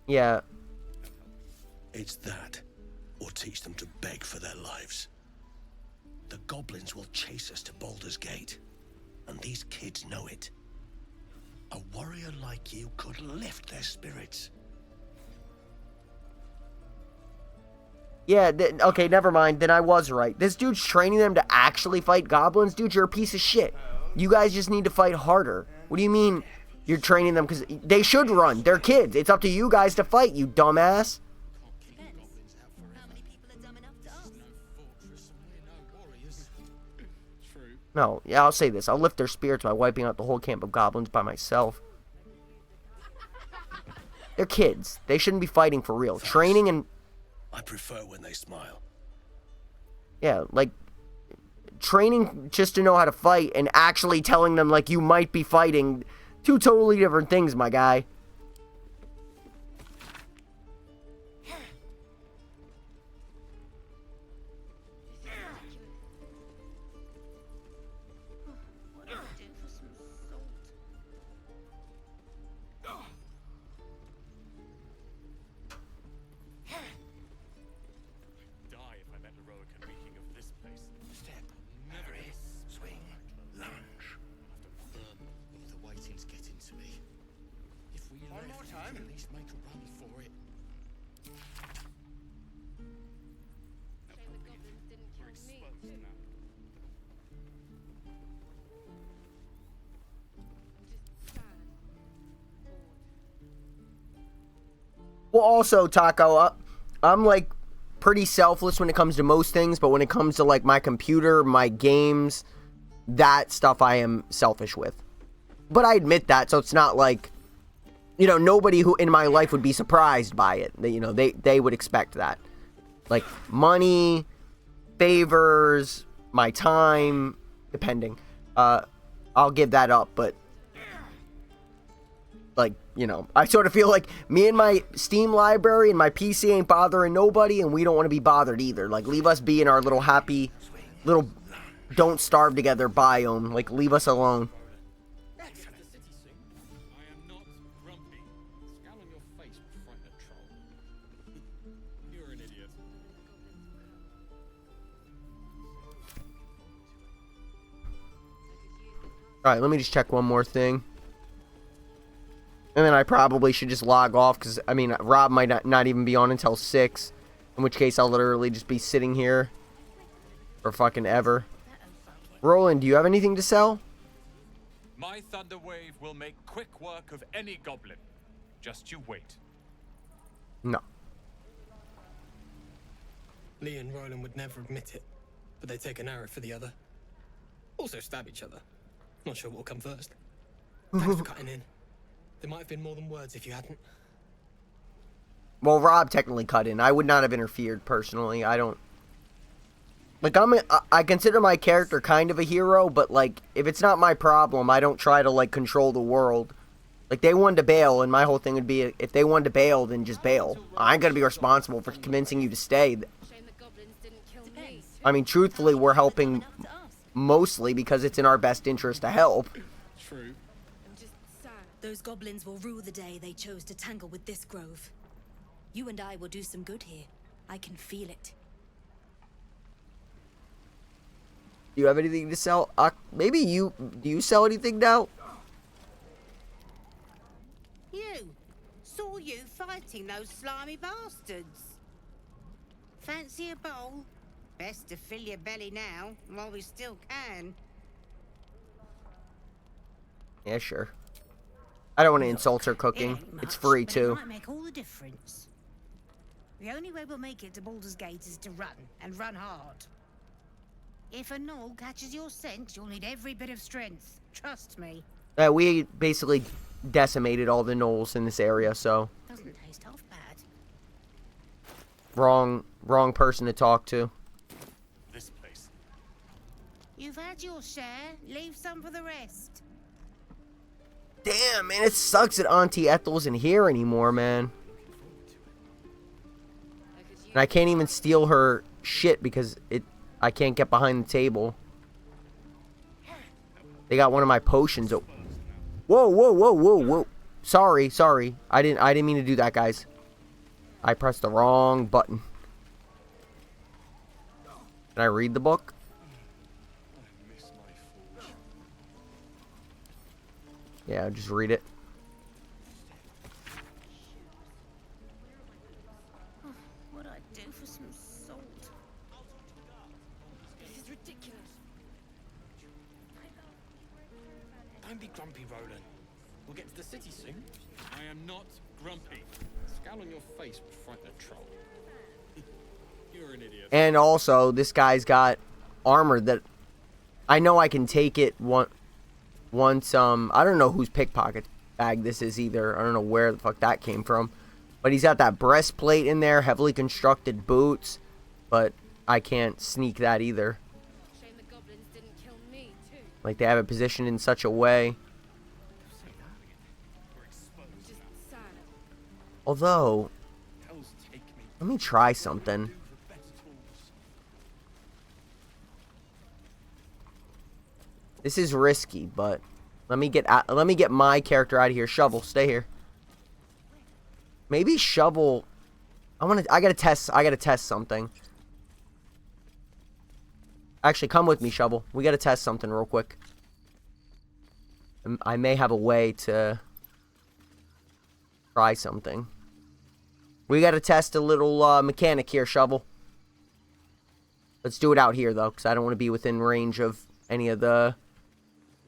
Yeah. It's that, or teach them to beg for their lives. The goblins will chase us to Baldur's Gate, and these kids know it. A warrior like you could lift their spirits. Yeah, okay, never mind. Then I was right. This dude's training them to actually fight goblins? Dude, you're a piece of shit. You guys just need to fight harder. What do you mean you're training them? Because they should run. They're kids. It's up to you guys to fight, you dumbass. No, yeah, I'll say this. I'll lift their spirits by wiping out the whole camp of goblins by myself. They're kids. They shouldn't be fighting for real. Training and... I prefer when they smile. Yeah, like, training just to know how to fight and actually telling them, like, you might be fighting. Two totally different things, my guy. can at least make a run for it. We're exposed now. Well, also, Taco, I'm like pretty selfless when it comes to most things, but when it comes to like my computer, my games, that stuff I am selfish with. But I admit that, so it's not like, you know, nobody who in my life would be surprised by it. You know, they would expect that. Like money, favors, my time, depending. I'll give that up, but like, you know, I sort of feel like me and my Steam library and my PC ain't bothering nobody, and we don't want to be bothered either. Like, leave us be in our little happy, little don't starve together biome. Like, leave us alone. Alright, let me just check one more thing. And then I probably should just log off, because, I mean, Rob might not even be on until 6. In which case, I'll literally just be sitting here for fucking ever. Roland, do you have anything to sell? My thunder wave will make quick work of any goblin. Just you wait. No. Lee and Roland would never admit it, but they take an arrow for the other. Also stab each other. Not sure what will come first. Thanks for cutting in. There might have been more than words if you hadn't. Well, Rob technically cut in. I would not have interfered personally. I don't... Like, I consider my character kind of a hero, but, like, if it's not my problem, I don't try to, like, control the world. Like, they wanted to bail, and my whole thing would be, if they wanted to bail, then just bail. I ain't gonna be responsible for convincing you to stay. I mean, truthfully, we're helping mostly because it's in our best interest to help. True. Those goblins will rue the day they chose to tangle with this grove. You and I will do some good here. I can feel it. Do you have anything to sell? Maybe you... Do you sell anything now? You! Saw you fighting those slimy bastards. Fancy a bowl? Best to fill your belly now, while we still can. Yeah, sure. I don't want to insult her cooking. It's free, too. It might make all the difference. The only way we'll make it to Baldur's Gate is to run, and run hard. If a gnoll catches your scent, you'll need every bit of strength. Trust me. We basically decimated all the gnolls in this area, so... Doesn't taste half bad. Wrong person to talk to. This place. You've had your share. Leave some for the rest. Damn, man, it sucks that Auntie Ethel isn't here anymore, man. And I can't even steal her shit because I can't get behind the table. They got one of my potions. Oh. Whoa. Sorry. I didn't mean to do that, guys. I pressed the wrong button. Can I read the book? Yeah, just read it. What'd I do for some salt? This is ridiculous. Don't be grumpy, Roland. We'll get to the city soon. I am not grumpy. Scowl on your face would frighten a troll. You're an idiot. And also, this guy's got armor that I know I can take it once. I don't know whose pickpocket bag this is either. I don't know where the fuck that came from. But he's got that breastplate in there, heavily constructed boots. But I can't sneak that either. Shame the goblins didn't kill me, too. Like, they have it positioned in such a way. Although, let me try something. This is risky, but let me get my character out of here. Shovel, stay here. Maybe Shovel. I gotta test something. Actually, come with me, Shovel. We gotta test something real quick. I may have a way to try something. We gotta test a little mechanic here, Shovel. Let's do it out here, though, because I don't want to be within range of any of the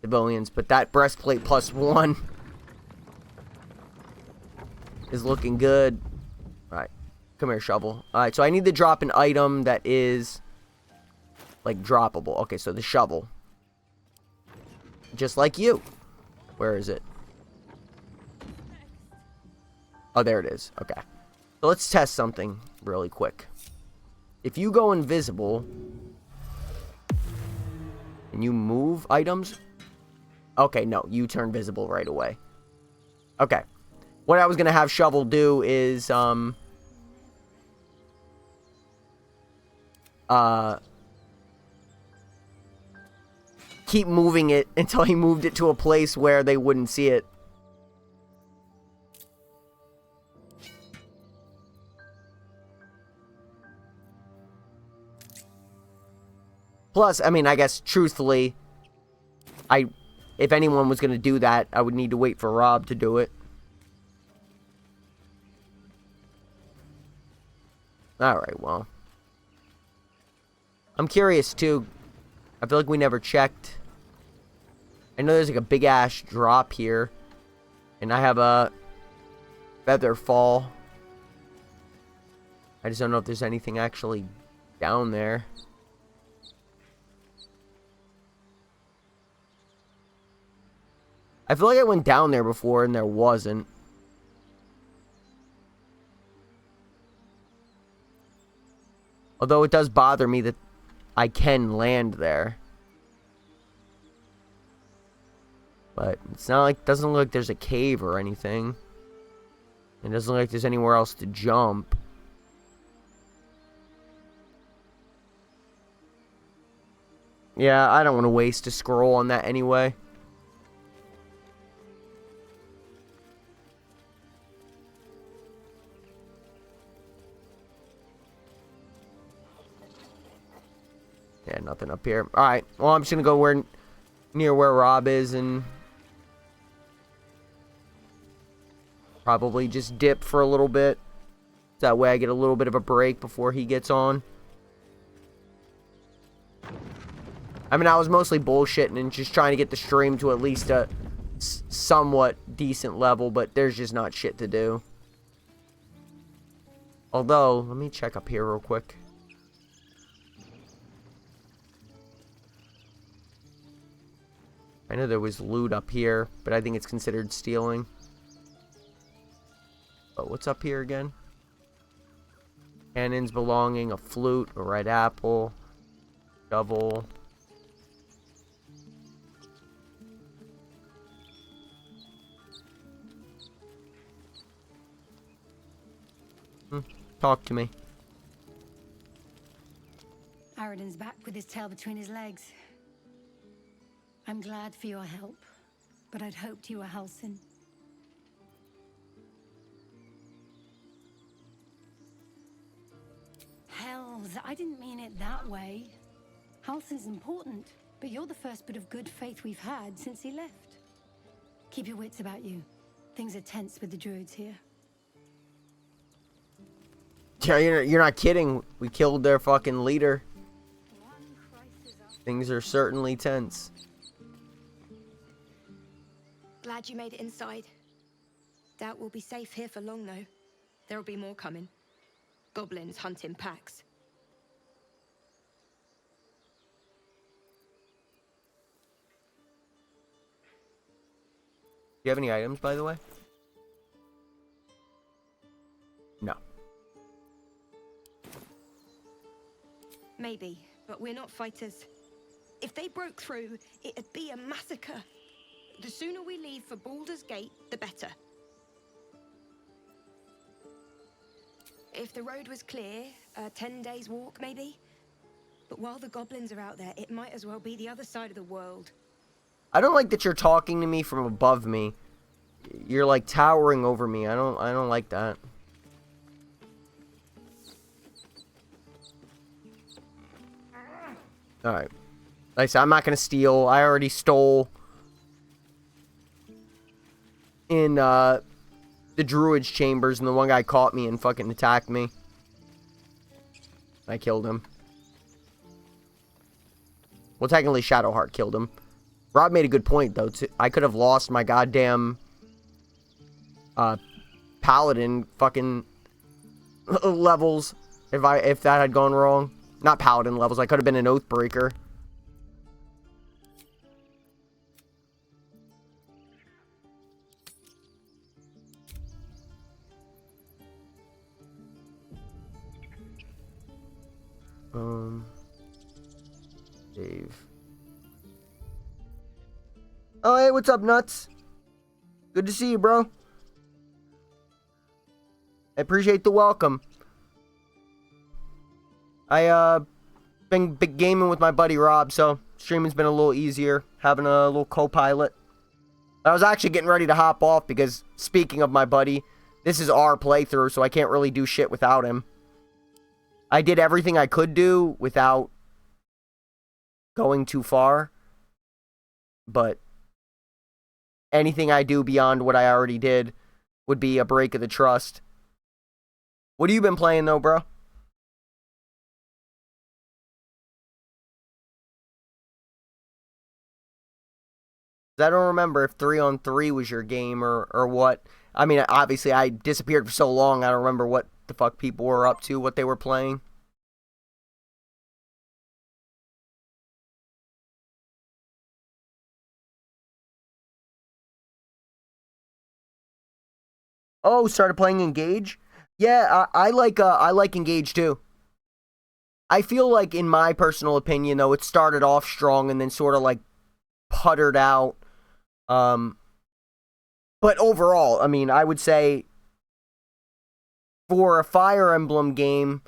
civilians. But that breastplate +1 is looking good. Alright, come here, Shovel. Alright, so I need to drop an item that is, like, droppable. Okay, so the shovel. Just like you. Where is it? Oh, there it is. Okay. So let's test something really quick. If you go invisible and you move items, okay, no, you turn visible right away. Okay. What I was going to have Shovel do is, keep moving it until he moved it to a place where they wouldn't see it. Plus, I mean, I guess, truthfully, if anyone was going to do that, I would need to wait for Rob to do it. Alright, well. I'm curious, too. I feel like we never checked. I know there's like a big-ass drop here. And I have a feather fall. I just don't know if there's anything actually down there. I feel like I went down there before and there wasn't. Although it does bother me that I can land there. But it's not like, doesn't look like there's a cave or anything. It doesn't look like there's anywhere else to jump. Yeah, I don't want to waste a scroll on that anyway. Yeah, nothing up here. Alright, well, I'm just gonna go near where Rob is and probably just dip for a little bit. That way I get a little bit of a break before he gets on. I mean, I was mostly bullshitting and just trying to get the stream to at least a somewhat decent level, but there's just not shit to do. Although, let me check up here real quick. I know there was loot up here, but I think it's considered stealing. But what's up here again? Cannons belonging, a flute, a red apple, shovel. Talk to me. Aradin's back with his tail between his legs. I'm glad for your help, but I'd hoped you were Halsin. Hells, I didn't mean it that way. Halsin's important, but you're the first bit of good faith we've had since he left. Keep your wits about you. Things are tense with the druids here. Yeah, you're not kidding. We killed their fucking leader. Things are certainly tense. Glad you made it inside. Doubt we'll be safe here for long, though. There'll be more coming. Goblins hunt in packs. Do you have any items, by the way? No. Maybe, but we're not fighters. If they broke through, it'd be a massacre. The sooner we leave for Baldur's Gate, the better. If the road was clear, 10 days walk maybe? But while the goblins are out there, it might as well be the other side of the world. I don't like that you're talking to me from above me. You're like towering over me. I don't like that. Alright. Like I said, I'm not gonna steal. I already stole in the druid's chambers, and the one guy caught me and fucking attacked me. I killed him. Well, technically Shadowheart killed him. Rob made a good point, though. I could have lost my goddamn paladin fucking levels if that had gone wrong. Not paladin levels. I could have been an Oathbreaker. Dave. Oh, hey, what's up, Nuts? Good to see you, bro. I appreciate the welcome. I, been gaming with my buddy Rob, so streaming's been a little easier. Having a little co-pilot. I was actually getting ready to hop off because, speaking of my buddy, this is our playthrough, so I can't really do shit without him. I did everything I could do without going too far, but anything I do beyond what I already did would be a break of the trust. What have you been playing, though, bro? I don't remember if 3-on-3 was your game or what. I mean, obviously, I disappeared for so long, I don't remember what the fuck people were up to, what they were playing. Oh, started playing Engage? Yeah, I like Engage too. I feel like, in my personal opinion, though, it started off strong and then sort of like puttered out. But overall, I mean, I would say for a Fire Emblem game,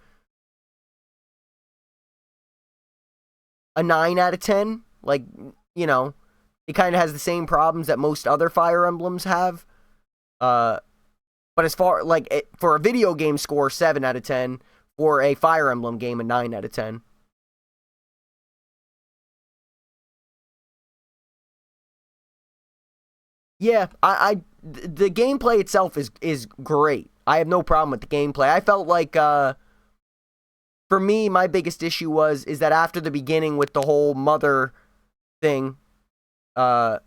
a 9 out of 10. Like, you know, it kind of has the same problems that most other Fire Emblems have. But as far, like, for a video game score, 7 out of 10. For a Fire Emblem game, a 9 out of 10. Yeah, the gameplay itself is great. I have no problem with the gameplay. I felt like, for me, my biggest issue is that after the beginning with the whole mother thing, I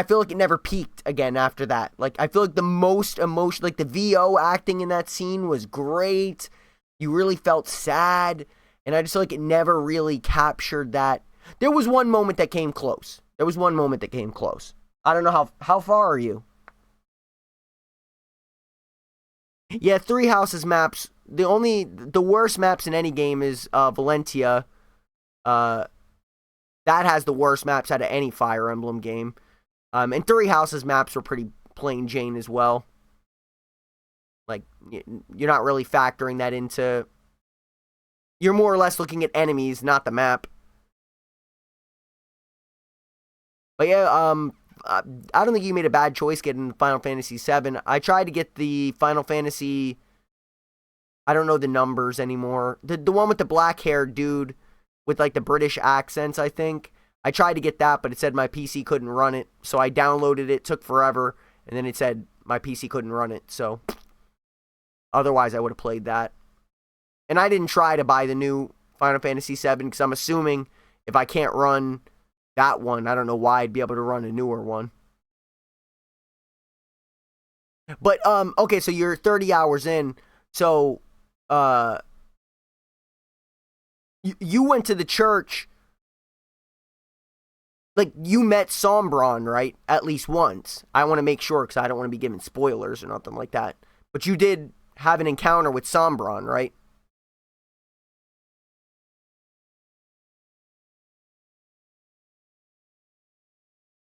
feel like it never peaked again after that. Like, I feel like the most emotion, like the VO acting in that scene was great. You really felt sad, and I just feel like it never really captured that. There was one moment that came close. I don't know how far are you? Yeah, Three Houses maps. The worst maps in any game is Valentia. That has the worst maps out of any Fire Emblem game. And Three Houses maps were pretty plain Jane as well. Like, you're not really factoring that into. You're more or less looking at enemies, not the map. But yeah, I don't think you made a bad choice getting Final Fantasy VII. I tried to get the Final Fantasy. I don't know the numbers anymore. The one with the black-haired dude with like the British accents, I think. I tried to get that, but it said my PC couldn't run it. So I downloaded it, took forever, and then it said my PC couldn't run it. So otherwise, I would have played that. And I didn't try to buy the new Final Fantasy VII because I'm assuming if I can't run that one, I don't know why I'd be able to run a newer one. But okay, so you're 30 hours in. So you went to the church. Like, you met Sombron, right? At least once. I want to make sure because I don't want to be giving spoilers or nothing like that. But you did have an encounter with Sombron, right?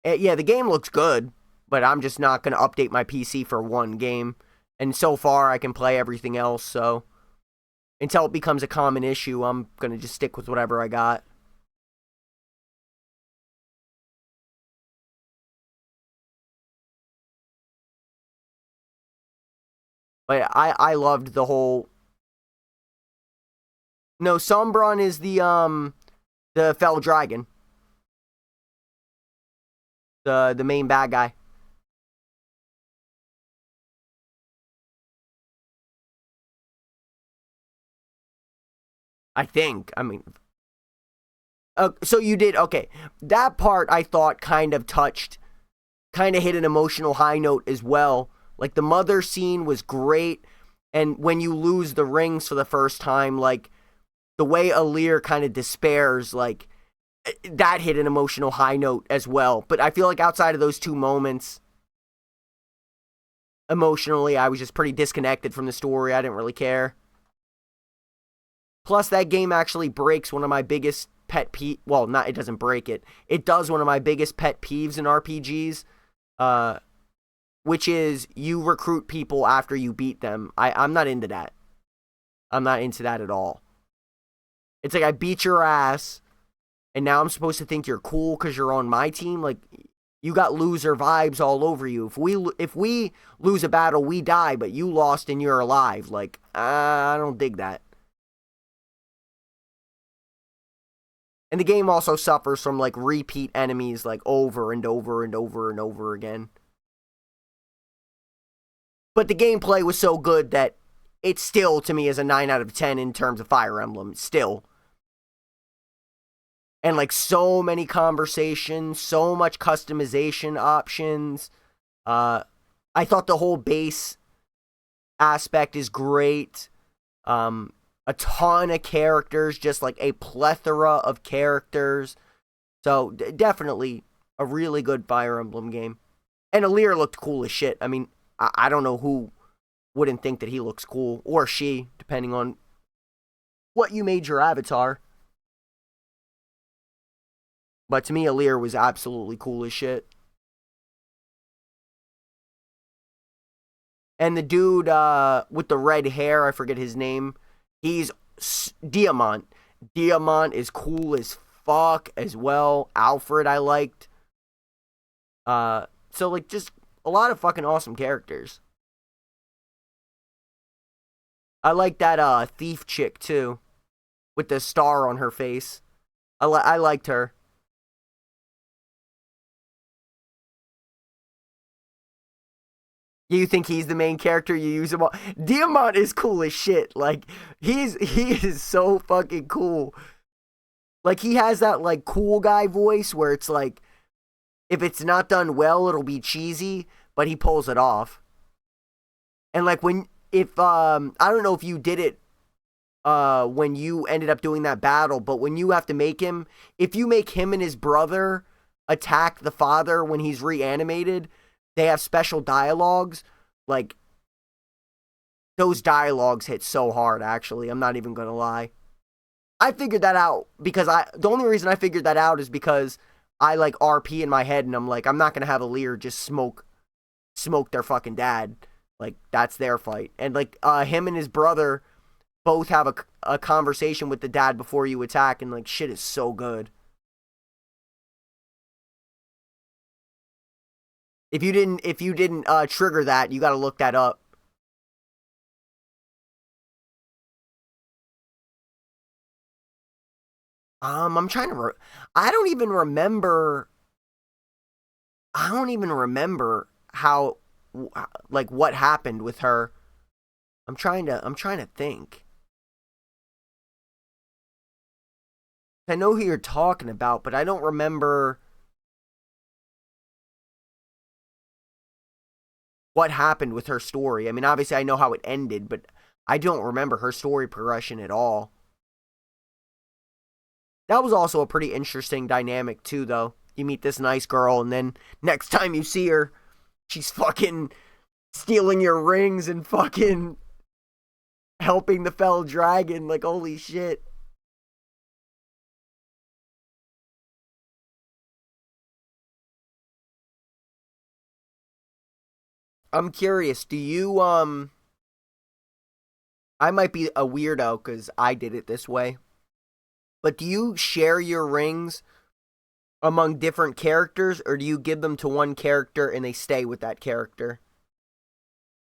Yeah, the game looks good, but I'm just not going to update my PC for one game. And so far, I can play everything else, so until it becomes a common issue, I'm going to just stick with whatever I got. But I loved the whole. No, Sombron is the fell dragon. The main bad guy. I think. I mean, so you did, okay. That part I thought kind of hit an emotional high note as well. Like, the mother scene was great, and when you lose the rings for the first time, like, the way Alir kind of despairs, like, that hit an emotional high note as well. But I feel like outside of those two moments, emotionally, I was just pretty disconnected from the story. I didn't really care. Plus, that game actually breaks one of my biggest pet peeves. Well, not, it doesn't break it. It does one of my biggest pet peeves in RPGs, which is you recruit people after you beat them. I'm not into that. I'm not into that at all. It's like, I beat your ass, and now I'm supposed to think you're cool because you're on my team? Like, you got loser vibes all over you. If we lose a battle, we die, but you lost and you're alive. Like, I don't dig that. And the game also suffers from, like, repeat enemies, like, over and over and over and over again. But the gameplay was so good that it still, to me, is a 9 out of 10 in terms of Fire Emblem. Still. And, like, so many conversations, so much customization options. I thought the whole base aspect is great. A ton of characters, just like a plethora of characters. So, definitely a really good Fire Emblem game. And Alir looked cool as shit. I mean, I don't know who wouldn't think that he looks cool. Or she, depending on what you made your avatar. But to me, Alir was absolutely cool as shit. And the dude with the red hair, I forget his name. He's Diamant. Diamant is cool as fuck as well. Alfred I liked. So, like, just a lot of fucking awesome characters. I like that thief chick too, with the star on her face. I liked her. You think he's the main character? You use him all. Diamant is cool as shit. Like, he is so fucking cool. Like, he has that, like, cool guy voice where it's like, if it's not done well, it'll be cheesy, but he pulls it off. And, like, I don't know if you did it when you ended up doing that battle, but when you have to if you make him and his brother attack the father when he's reanimated, they have special dialogues. Like, those dialogues hit so hard, actually. I'm not even gonna lie. I figured that out because the only reason I figured that out is because I, like, RP in my head, and I'm like, I'm not gonna have Alir just smoke their fucking dad. Like, that's their fight. And, like, him and his brother both have a conversation with the dad before you attack, and, like, shit is so good. If you didn't trigger that, you got to look that up. I'm trying to. I don't even remember. I don't even remember how, like, what happened with her. I'm trying to think. I know who you're talking about, but I don't remember what happened with her story. I mean, obviously I know how it ended, but I don't remember her story progression at all. That was also a pretty interesting dynamic too, though. You meet this nice girl, and then next time you see her, she's fucking stealing your rings and fucking helping the fell dragon. Like, holy shit. I'm curious, do you, I might be a weirdo because I did it this way, but do you share your rings among different characters, or do you give them to one character and they stay with that character?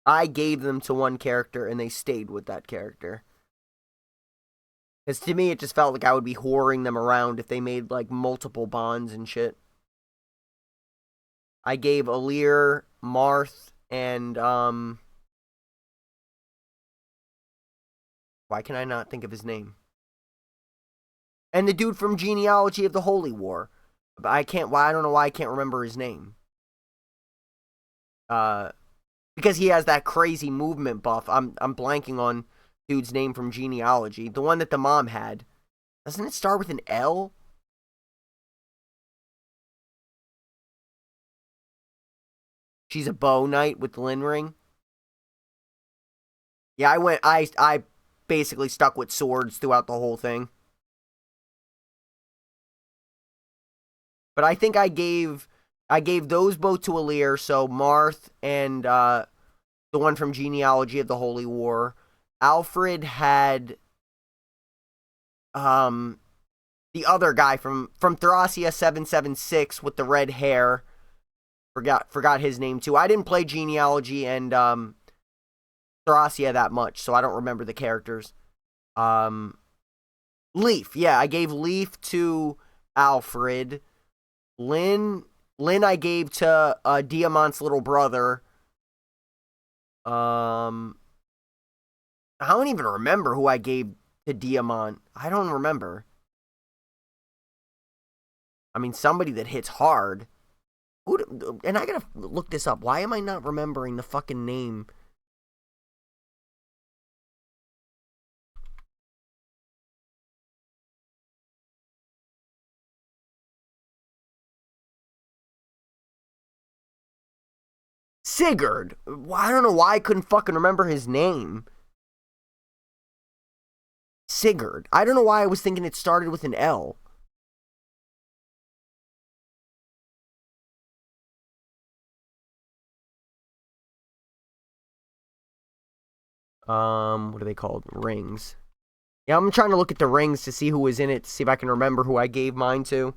I gave them to one character and they stayed with that character. Because to me, it just felt like I would be whoring them around if they made, like, multiple bonds and shit. I gave Alir, Marth, and why can I not think of his name? And the dude from Genealogy of the Holy War. But I don't know why I can't remember his name. Because he has that crazy movement buff. I'm blanking on dude's name from Genealogy. The one that the mom had. Doesn't it start with an L? She's a bow knight with the Lin ring. Yeah, I basically stuck with swords throughout the whole thing. But I think I gave those both to Alir, so Marth and the one from Genealogy of the Holy War. Alfred had the other guy from Thracia 776 with the red hair. Forgot his name too. I didn't play Genealogy and Thracia that much, so I don't remember the characters. Leaf, yeah, I gave Leaf to Alfred. Lynn I gave to Diamant's little brother. I don't even remember who I gave to Diamant. I don't remember. I mean, somebody that hits hard. And I gotta look this up. Why am I not remembering the fucking name? Sigurd. I don't know why I couldn't fucking remember his name. Sigurd. I don't know why I was thinking it started with an L. What are they called? Rings. Yeah, I'm trying to look at the rings to see who was in it, to see if I can remember who I gave mine to.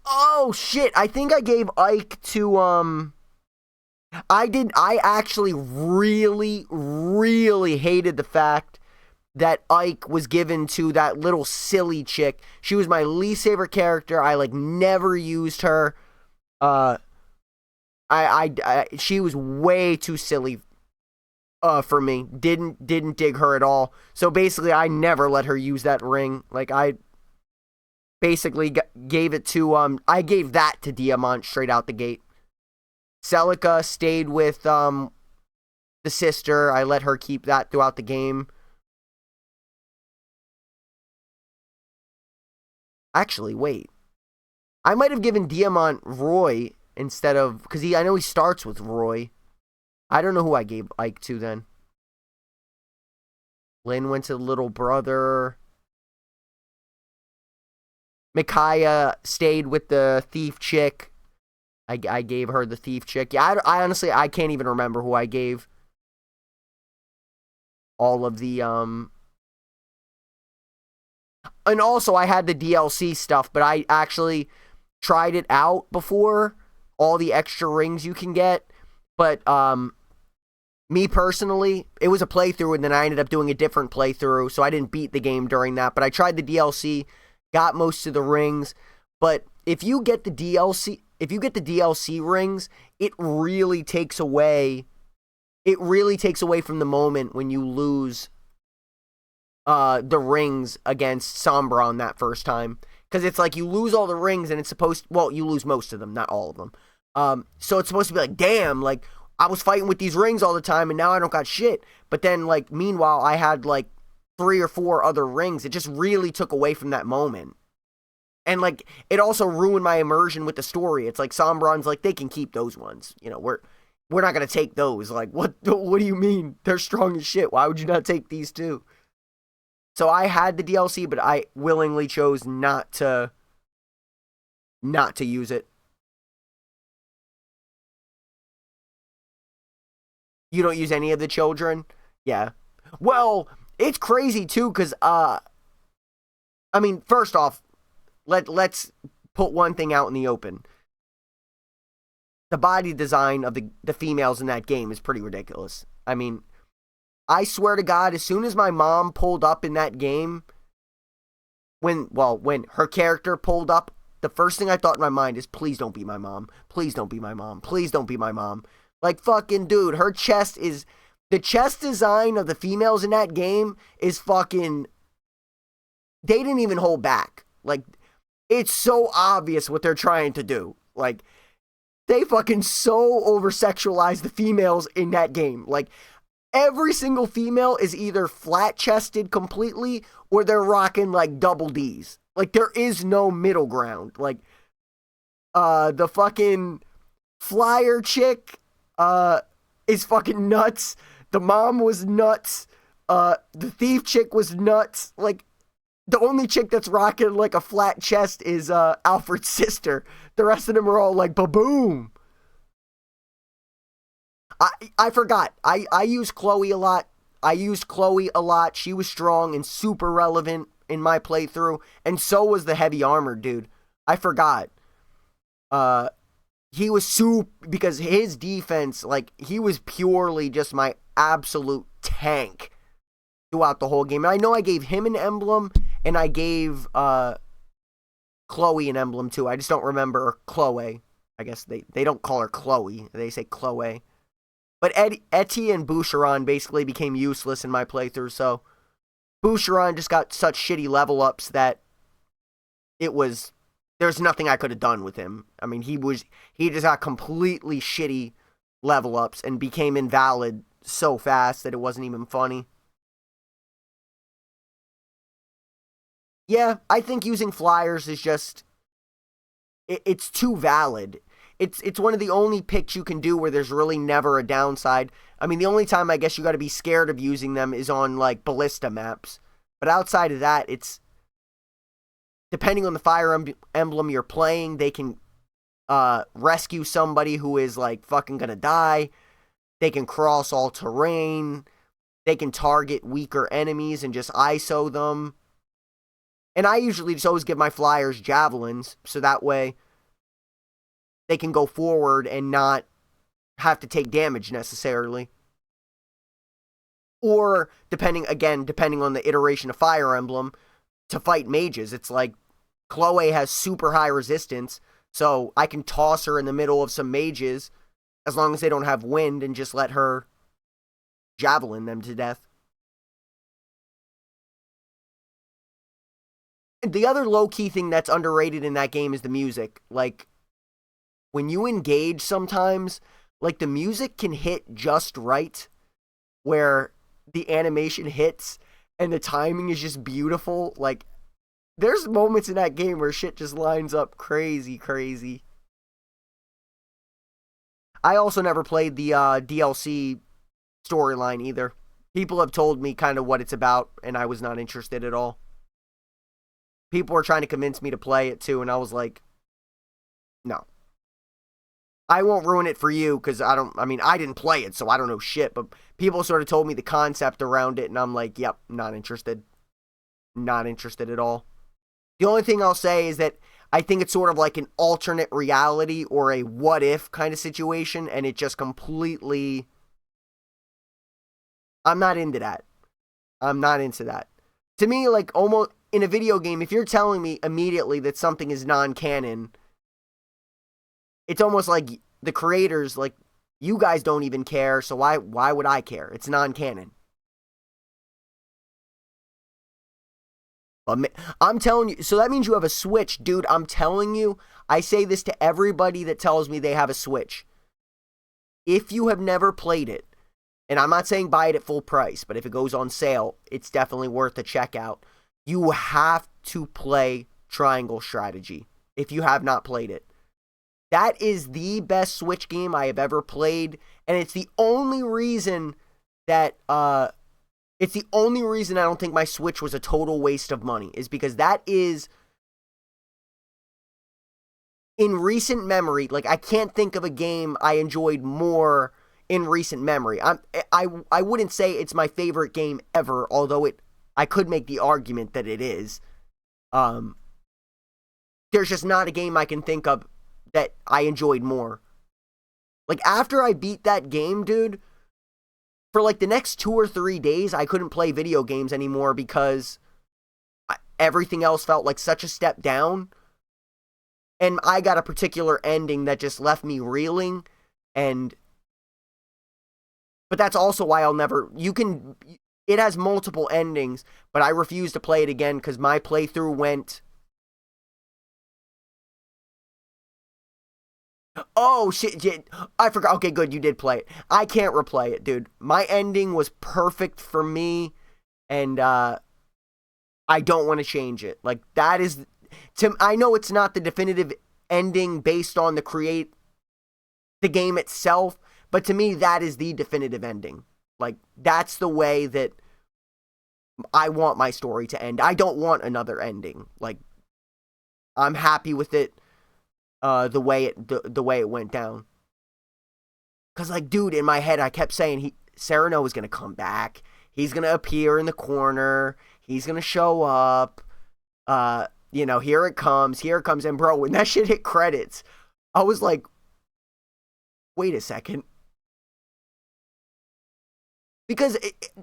Oh, shit. I think I gave Ike to, I actually really, really hated the fact that Ike was given to that little silly chick. She was my least favorite character. I, never used her. She was way too silly for me. Didn't dig her at all. So basically, I never let her use that ring. I basically gave it to I gave that to Diamant straight out the gate. Celica stayed with the sister. I let her keep that throughout the game. Actually, wait. I might have given Diamant Roy instead of, because I know he starts with Roy. I don't know who I gave Ike to then. Lynn went to the little brother. Micaiah stayed with the thief chick. I gave her the thief chick. Yeah, I honestly, I can't even remember who I gave all of the, And also, I had the DLC stuff, but I actually tried it out before. All the extra rings you can get. But, me personally, it was a playthrough, and then I ended up doing a different playthrough, so I didn't beat the game during that. But I tried the DLC, got most of the rings. But if you get the DLC rings, it really takes away from the moment when you lose the rings against Sombra on that first time. Because it's like you lose all the rings and it's you lose most of them, not all of them. So it's supposed to be like, damn, I was fighting with these rings all the time and now I don't got shit. But then, meanwhile, I had 3 or 4 other rings. It just really took away from that moment. And, it also ruined my immersion with the story. It's like, Sombron's they can keep those ones. We're not going to take those. What do you mean? They're strong as shit. Why would you not take these too? So I had the DLC, but I willingly chose not to use it. You don't use any of the children? Yeah. Well, it's crazy too, because, first off, let's put one thing out in the open. The body design of the females in that game is pretty ridiculous. I swear to God, as soon as my mom pulled up in that game, when her character pulled up, the first thing I thought in my mind is, please don't be my mom. Please don't be my mom. Please don't be my mom. Like, fucking dude, her chest is... The chest design of the females in that game is fucking... They didn't even hold back. Like, it's so obvious what they're trying to do. Like, they fucking so over-sexualize the females in that game. Like, every single female is either flat-chested completely or they're rocking, like, double Ds. Like, there is no middle ground. Like, the fucking flyer chick is fucking nuts. The mom was nuts. The thief chick was nuts. Like, the only chick that's rocking, like, a flat chest is Alfred's sister. The rest of them are all like, ba-boom. I forgot. I used Chloe a lot. She was strong and super relevant in my playthrough. And so was the heavy armor dude. I forgot. He was because his defense, like, he was purely just my absolute tank throughout the whole game. And I know I gave him an emblem, and I gave Chloe an emblem too. I just don't remember Chloe. I guess they don't call her Chloe. They say Chloe. But Etty and Boucheron basically became useless in my playthrough, so Boucheron just got such shitty level ups that there's nothing I could have done with him. I mean, he just got completely shitty level ups and became invalid so fast that it wasn't even funny. Yeah, I think using flyers is just... It's too valid. It's one of the only picks you can do where there's really never a downside. I mean, the only time I guess you got to be scared of using them is on, like, ballista maps. But outside of that, it's... Depending on the fire emblem you're playing, they can rescue somebody who is, like, fucking gonna die. They can cross all terrain. They can target weaker enemies and just ISO them. And I usually just always give my flyers javelins, so that way they can go forward and not have to take damage necessarily. Or, depending on the iteration of Fire Emblem, to fight mages, it's like Chloe has super high resistance, so I can toss her in the middle of some mages as long as they don't have wind and just let her javelin them to death. The other low-key thing that's underrated in that game is the music. Like, when you engage sometimes, like, the music can hit just right, where the animation hits and the timing is just beautiful. Like, there's moments in that game where shit just lines up crazy. I also never played the DLC storyline either. People have told me kind of what it's about, and I was not interested at all. People were trying to convince me to play it too, and I was like, no. I won't ruin it for you, because I didn't play it, so I don't know shit, but people sort of told me the concept around it, and I'm like, yep, not interested. Not interested at all. The only thing I'll say is that I think it's sort of like an alternate reality or a what-if kind of situation, and it just completely... I'm not into that. I'm not into that. To me, like, almost... In a video game, if you're telling me immediately that something is non-canon, it's almost like the creators, like, you guys don't even care, so why would I care? It's non-canon. I'm telling you, so that means you have a Switch. Dude, I'm telling you, I say this to everybody that tells me they have a Switch. If you have never played it, and I'm not saying buy it at full price, but if it goes on sale, it's definitely worth a check out. You have to play Triangle Strategy if you have not played it. That is the best Switch game I have ever played, and it's the only reason that I don't think my Switch was a total waste of money, is because that is, in recent memory, like, I can't think of a game I enjoyed more in recent memory. I wouldn't say it's my favorite game ever, although I could make the argument that it is. There's just not a game I can think of that I enjoyed more. Like, after I beat that game, dude, for like the next 2 or 3 days, I couldn't play video games anymore because everything else felt like such a step down. And I got a particular ending that just left me reeling. But that's also why I'll never, it has multiple endings, but I refuse to play it again because my playthrough went, oh shit, I forgot. Okay, good, you did play it. I can't replay it, dude. My ending was perfect for me, and I don't want to change it. Like, that is, I know it's not the definitive ending based on the game itself, but to me, that is the definitive ending. Like, that's the way that I want my story to end. I don't want another ending. Like, I'm happy with it. The way it went down. Cause like, dude, in my head I kept saying Sereno is gonna come back. He's gonna appear in the corner. He's gonna show up. Here it comes. And bro, when that shit hit credits, I was like, wait a second. Because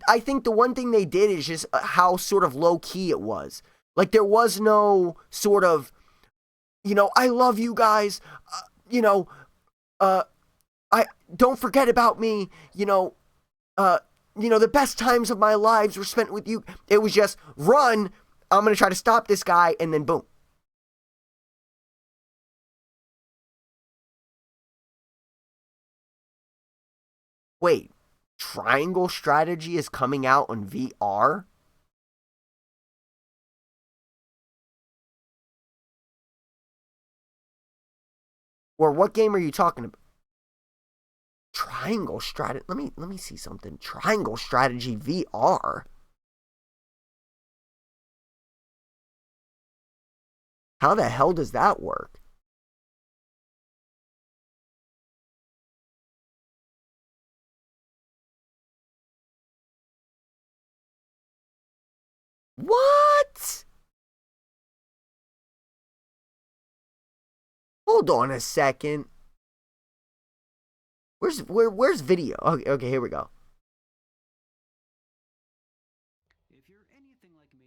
I think the one thing they did is just how sort of low key it was. Like, there was no sort of, I love you guys, I don't forget about me, the best times of my lives were spent with you. It was just, run, I'm going to try to stop this guy, and then boom. Wait, Triangle Strategy is coming out on VR? Or what game are you talking about? Triangle Strategy. Let me see something. Triangle Strategy VR. How the hell does that work? What? Hold on a second. Where's video? Okay, here we go.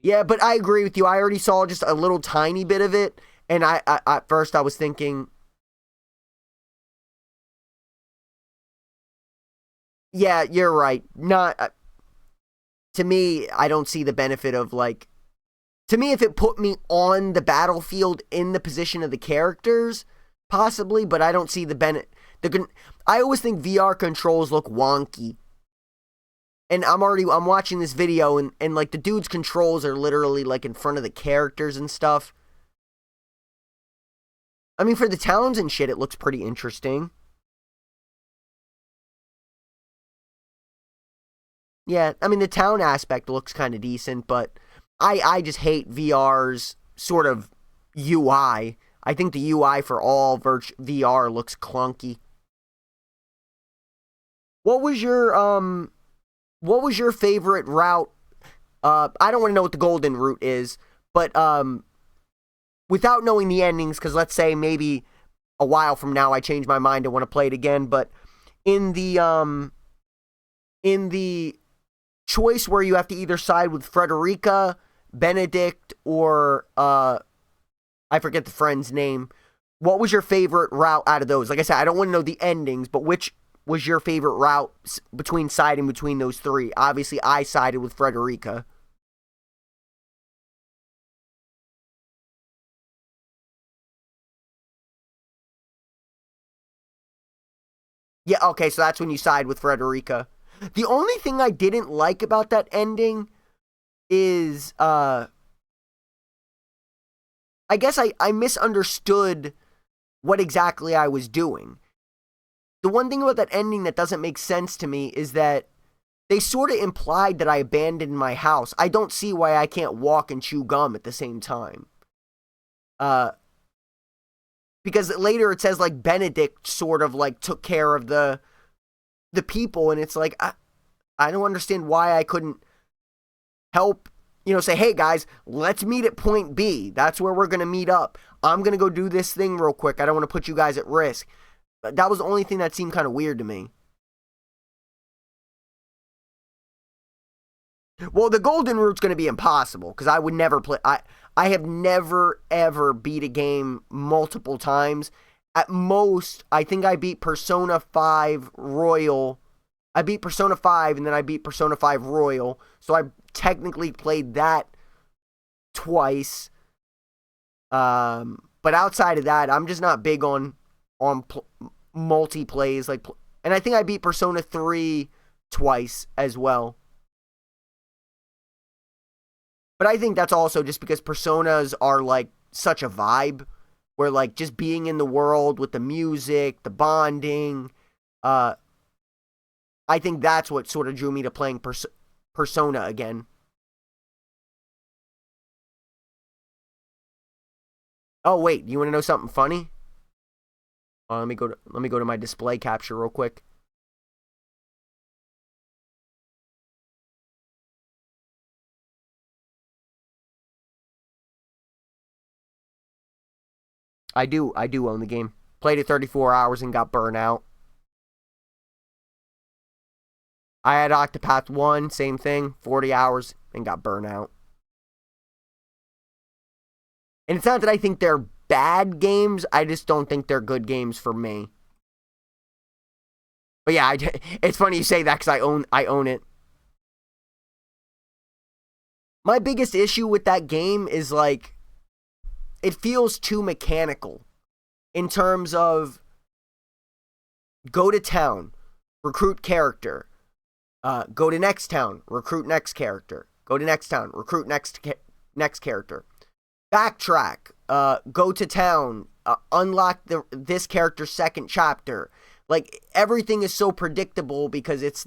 Yeah, but I agree with you. I already saw just a little tiny bit of it, and I at first I was thinking, yeah, you're right. Not to me, I don't see the benefit of, like, to me, if it put me on the battlefield in the position of the characters, possibly, but I don't see the benefit. I always think VR controls look wonky. And I'm watching this video, and like, the dude's controls are literally like in front of the characters and stuff. I mean, for the towns and shit, it looks pretty interesting. Yeah, I mean, the town aspect looks kind of decent, but I just hate VR's sort of UI. I think the UI for all VR looks clunky. What was your favorite route? I don't want to know what the golden route is, but without knowing the endings, because let's say maybe a while from now I change my mind and want to play it again, but in the choice where you have to either side with Frederica, Benedict, or I forget the friend's name, what was your favorite route out of those? Like I said, I don't want to know the endings, but which was your favorite route siding between those three? Obviously, I sided with Frederica. Yeah, okay, so that's when you side with Frederica. The only thing I didn't like about that ending is, I guess I misunderstood what exactly I was doing. The one thing about that ending that doesn't make sense to me is that they sort of implied that I abandoned my house. I don't see why I can't walk and chew gum at the same time. Because later it says, like, Benedict sort of, like, took care of the people, and it's like, I don't understand why I couldn't help, say, hey guys, let's meet at point B. That's where we're going to meet up. I'm going to go do this thing real quick. I don't want to put you guys at risk. That was the only thing that seemed kind of weird to me. Well, the golden route's going to be impossible because I would never play. I have never ever beat a game multiple times. At most, I think I beat Persona 5 Royal. I beat Persona 5 and then I beat Persona 5 Royal. So I technically played that twice. But outside of that, I'm just not big on multi-plays. And I think I beat Persona 3 twice as well. But I think that's also just because Personas are like such a vibe where like just being in the world with the music, the bonding, I think that's what sort of drew me to playing Persona again. Oh wait, you want to know something funny? Let me go to my display capture real quick. I do own the game. Played it 34 hours and got burnt out. I had Octopath 1, same thing, 40 hours and got burnt out. And it's not that I think they're bad games, I just don't think they're good games for me. But yeah, it's funny you say that because I own it. My biggest issue with that game is like, it feels too mechanical in terms of go to town, recruit character, go to next town, recruit next character, go to next town, recruit next character, backtrack, go to town, unlock this character's second chapter. Like, everything is so predictable because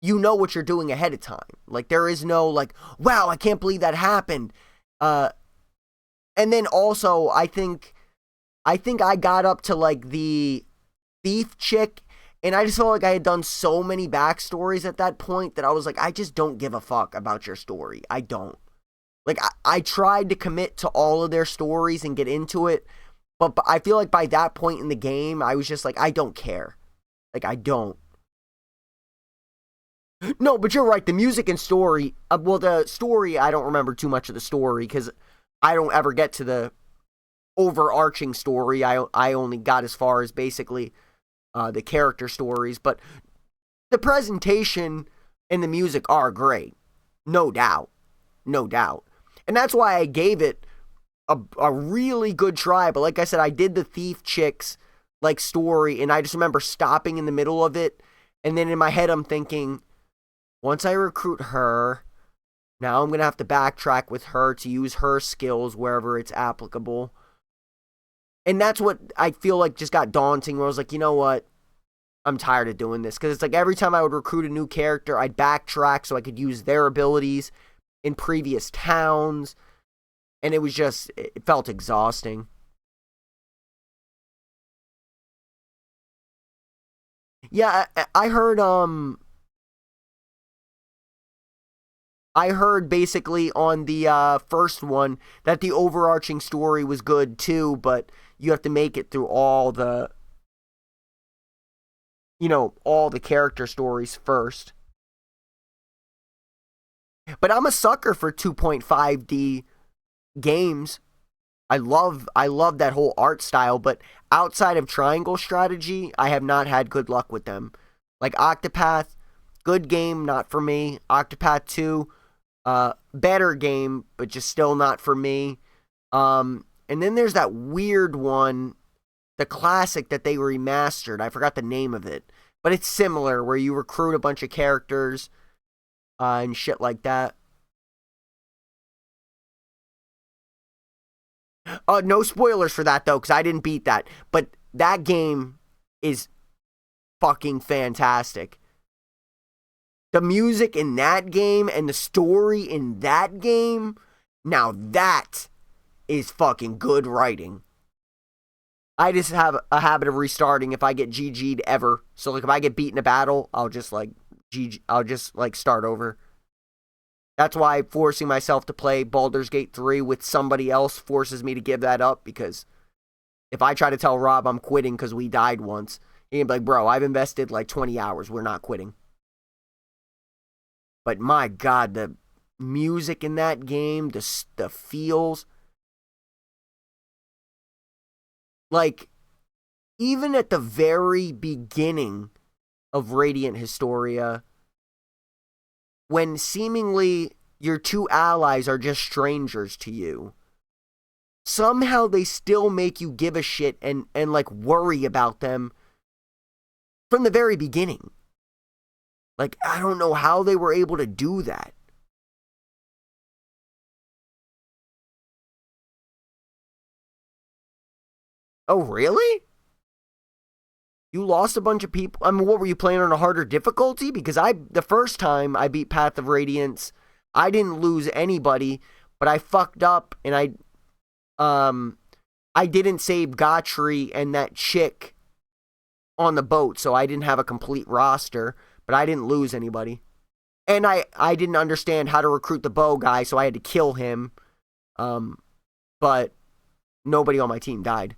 you know what you're doing ahead of time. Like, there is no like, wow, I can't believe that happened. And then also, I think I got up to like the thief chick, and I just felt like I had done so many backstories at that point that I was like, I just don't give a fuck about your story. I don't. Like, I tried to commit to all of their stories and get into it, but I feel like by that point in the game, I was just like, I don't care. Like, I don't. No, but you're right. The music and story, well, the story, I don't remember too much of the story because I don't ever get to the overarching story. I only got as far as basically the character stories, but the presentation and the music are great. No doubt. No doubt. And that's why I gave it a really good try. But like I said, I did the thief chicks like story, and I just remember stopping in the middle of it. And then in my head, I'm thinking, once I recruit her, now I'm going to have to backtrack with her to use her skills wherever it's applicable. And that's what I feel like just got daunting, where I was like, you know what? I'm tired of doing this. Because it's like every time I would recruit a new character, I'd backtrack so I could use their abilities in previous towns. And it was just, it felt exhausting. Yeah, I heard basically on the first one that the overarching story was good too, but you have to make it through all the character stories first. But I'm a sucker for 2.5D games. I love that whole art style, but outside of triangle strategy, I have not had good luck with them. Like Octopath, good game, not for me. Octopath 2, better game, but just still not for me. And then there's that weird one, the classic that they remastered. I forgot the name of it, but it's similar where you recruit a bunch of characters and shit like that. No spoilers for that though, because I didn't beat that. But that game is fucking fantastic. The music in that game and the story in that game, now that is fucking good writing. I just have a habit of restarting if I get GG'd ever. So like if I get beat in a battle, I'll just start over. That's why forcing myself to play Baldur's Gate 3 with somebody else forces me to give that up, because if I try to tell Rob I'm quitting because we died once, he'd be like, bro, I've invested like 20 hours. We're not quitting. But my God, the music in that game, the feels. Like, even at the very beginning of Radiant Historia, when seemingly your two allies are just strangers to you, somehow they still make you give a shit and like worry about them from the very beginning. Like, I don't know how they were able to do that. Oh, really? You lost a bunch of people? I mean, what, were you playing on a harder difficulty? Because the first time I beat Path of Radiance, I didn't lose anybody, but I fucked up and I didn't save Gotri and that chick on the boat, so I didn't have a complete roster, but I didn't lose anybody. And I didn't understand how to recruit the bow guy, so I had to kill him. But nobody on my team died.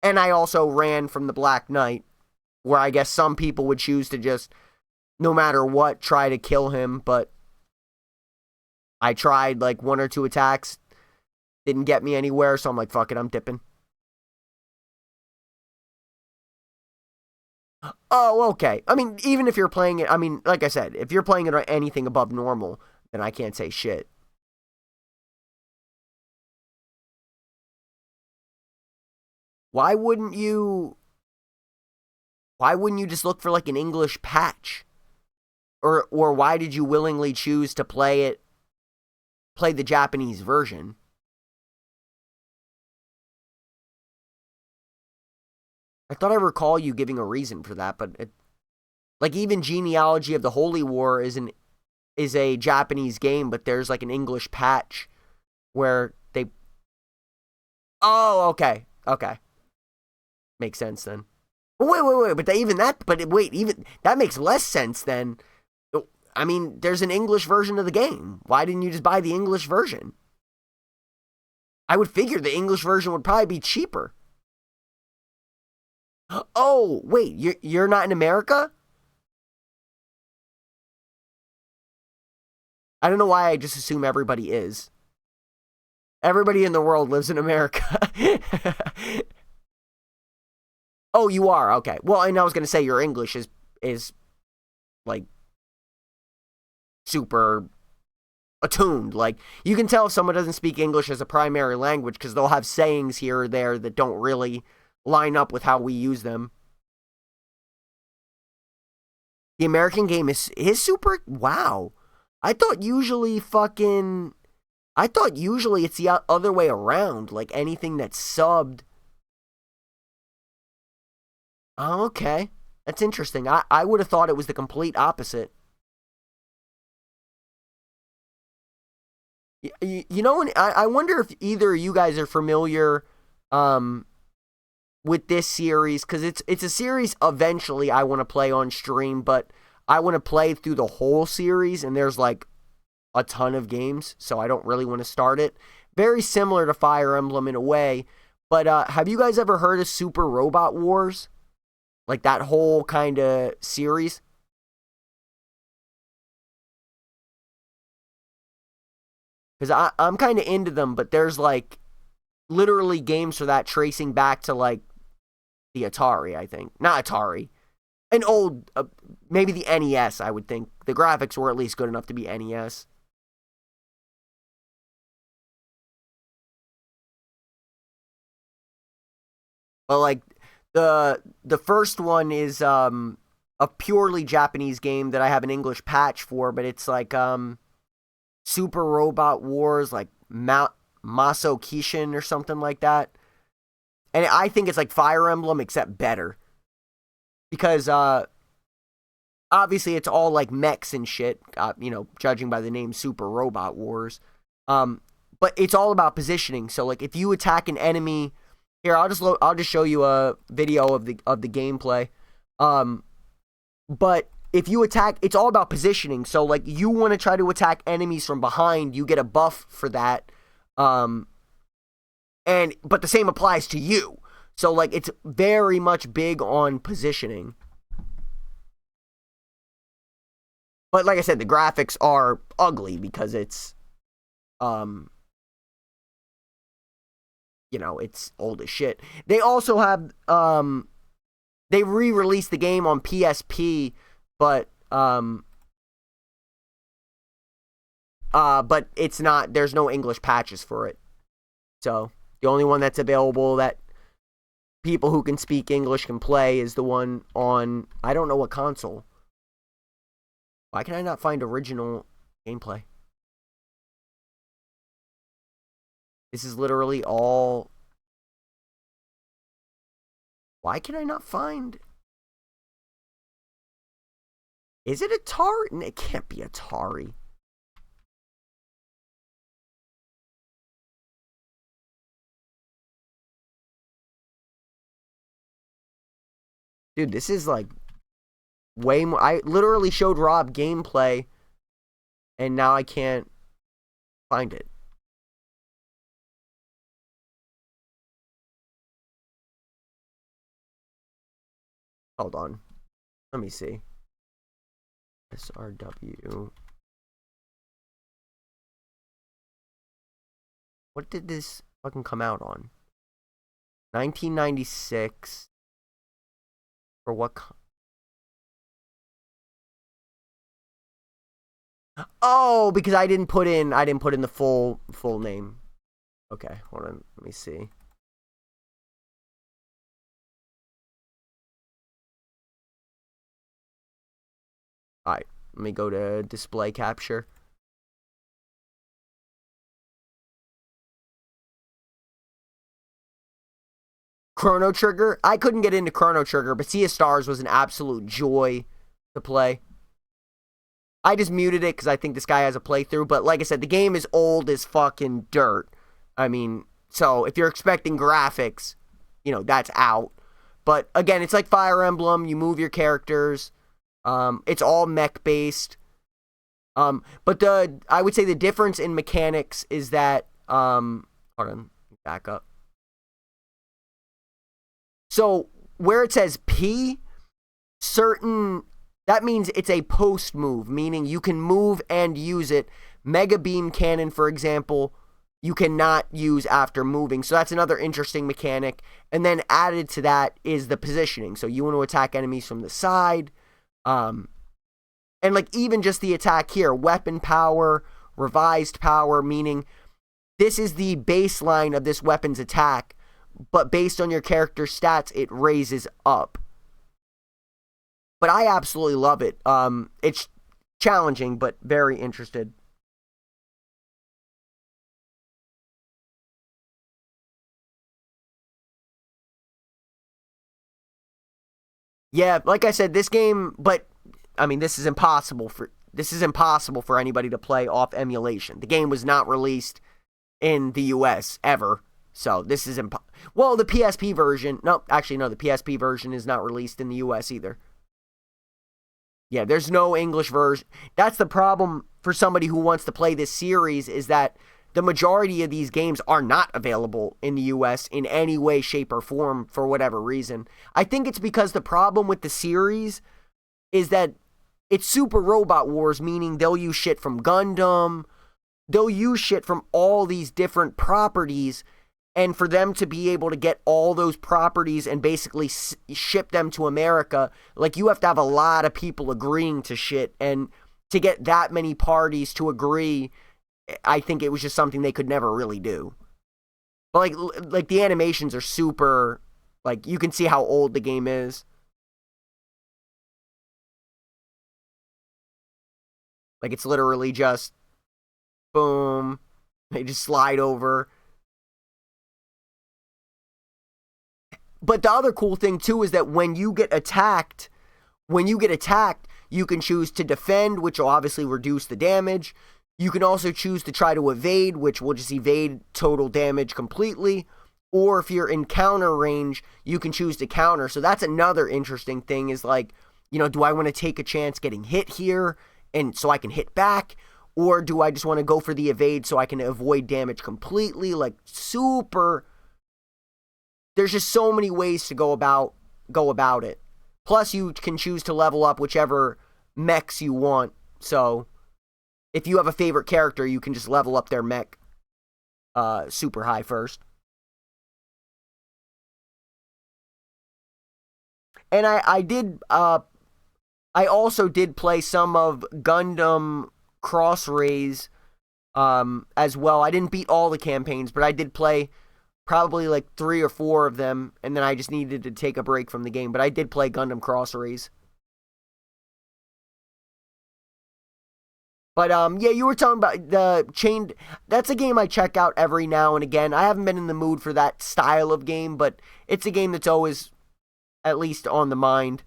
And I also ran from the Black Knight, where I guess some people would choose to just, no matter what, try to kill him, but I tried like 1 or 2 attacks, didn't get me anywhere, so I'm like, fuck it, I'm dipping. Oh, okay. I mean, even if you're playing it, I mean, like I said, if you're playing it on anything above normal, then I can't say shit. Why wouldn't you just look for like an English patch? Or why did you willingly choose to play the Japanese version? I thought I recall you giving a reason for that, but like even Genealogy of the Holy War is a Japanese game, but there's like an English patch where they. Oh, okay, makes sense then. Wait, but even that makes less sense then. I mean, there's an English version of the game. Why didn't you just buy the English version? I would figure the English version would probably be cheaper. Oh, wait, you're not in America? I don't know why I just assume everybody is. Everybody in the world lives in America. Oh, you are? Okay. Well, and I was going to say your English is like super attuned. Like, you can tell if someone doesn't speak English as a primary language because they'll have sayings here or there that don't really line up with how we use them. The American game is super. Wow. I thought usually it's the other way around. Like anything that's subbed. Oh, okay. That's interesting. I would have thought it was the complete opposite. You know, I wonder if either of you guys are familiar with this series, because it's a series eventually I want to play on stream, but I want to play through the whole series, and there's like a ton of games, so I don't really want to start it. Very similar to Fire Emblem in a way, but have you guys ever heard of Super Robot Wars? Like that whole kind of series? Because I'm kind of into them, but there's like literally games for that tracing back to like the Atari, I think. Not Atari. An old, maybe the NES, I would think. The graphics were at least good enough to be NES. But like the first one is a purely Japanese game that I have an English patch for, but it's like Super Robot Wars, like Maso Kishin or something like that. And I think it's like Fire Emblem except better. Because obviously it's all like mechs and shit, judging by the name Super Robot Wars. But it's all about positioning. So like if you attack an enemy, here I'll just show you a video of the gameplay. But if you attack, it's all about positioning. So like you want to try to attack enemies from behind, you get a buff for that. But the same applies to you. So like it's very much big on positioning. But like I said, the graphics are ugly because it's, it's old as shit. They also have, they re-released the game on PSP, but it's not, there's no English patches for it. So the only one that's available that people who can speak English can play is the one on, I don't know what console. Why can I not find original gameplay? This is literally all... Why can I not find... Is it Atari? It can't be Atari. Dude, this is like way more. I literally showed Rob gameplay and now I can't find it. Hold on. Let me see. SRW. What did this fucking come out on? 1996. For what? Oh, because I didn't put in the full name. Okay, hold on. Let me see. All right, let me go to display capture. Chrono Trigger. I couldn't get into Chrono Trigger, but Sea of Stars was an absolute joy to play. I just muted it because I think this guy has a playthrough. But like I said, the game is old as fucking dirt. I mean, so if you're expecting graphics, that's out. But again, it's like Fire Emblem. You move your characters. It's all mech based. But I would say the difference in mechanics is that hold on, back up. So where it says P, that means it's a post move, meaning you can move and use it. Mega Beam Cannon, for example, you cannot use after moving. So that's another interesting mechanic. And then added to that is the positioning. So you want to attack enemies from the side. And like even just the attack here, weapon power, revised power, meaning this is the baseline of this weapon's attack. But based on your character's stats, it raises up. But I absolutely love it. It's challenging, but very interested. Yeah, like I said, this game, but I mean, this is impossible for anybody to play off emulation. The game was not released in the US ever. So this is well, the PSP version. No, actually, no. The PSP version is not released in the US either. Yeah, there's no English version. That's the problem for somebody who wants to play this series is that the majority of these games are not available in the US in any way, shape, or form for whatever reason. I think it's because the problem with the series is that it's Super Robot Wars, meaning they'll use shit from Gundam. They'll use shit from all these different properties. And for them to be able to get all those properties and basically ship them to America, like you have to have a lot of people agreeing to shit. And to get that many parties to agree, I think it was just something they could never really do. But like the animations are super, like you can see how old the game is. Like it's literally just, boom, they just slide over. But the other cool thing, too, is that when you get attacked, you can choose to defend, which will obviously reduce the damage. You can also choose to try to evade, which will just evade total damage completely. Or if you're in counter range, you can choose to counter. So that's another interesting thing is like, do I want to take a chance getting hit here and so I can hit back? Or do I just want to go for the evade so I can avoid damage completely? Like super... There's just so many ways to go about it. Plus, you can choose to level up whichever mechs you want. So if you have a favorite character, you can just level up their mech super high first. And I also did play some of Gundam Cross Rays as well. I didn't beat all the campaigns, but I did play probably like 3 or 4 of them, and then I just needed to take a break from the game. But I did play Gundam Cross Rays. But yeah, you were talking about the Chained. That's a game I check out every now and again. I haven't been in the mood for that style of game, but it's a game that's always at least on the mind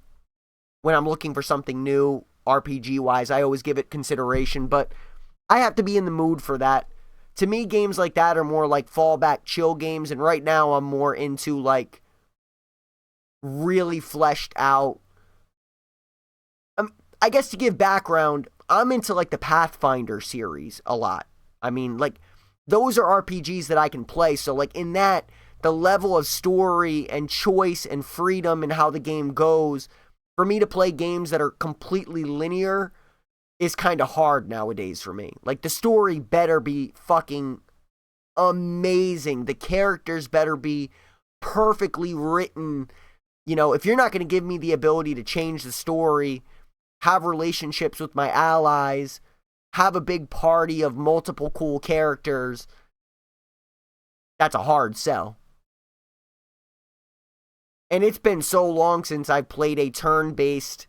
when I'm looking for something new, RPG-wise. I always give it consideration, but I have to be in the mood for that. To me, games like that are more like fallback chill games, and right now I'm more into like really fleshed out. I guess to give background, I'm into like the Pathfinder series a lot. I mean, like, those are RPGs that I can play, so like in that, the level of story and choice and freedom and how the game goes, for me to play games that are completely linear is kind of hard nowadays for me. Like, the story better be fucking amazing. The characters better be perfectly written. You know, if you're not going to give me the ability to change the story, have relationships with my allies, have a big party of multiple cool characters, that's a hard sell. And it's been so long since I've played a turn-based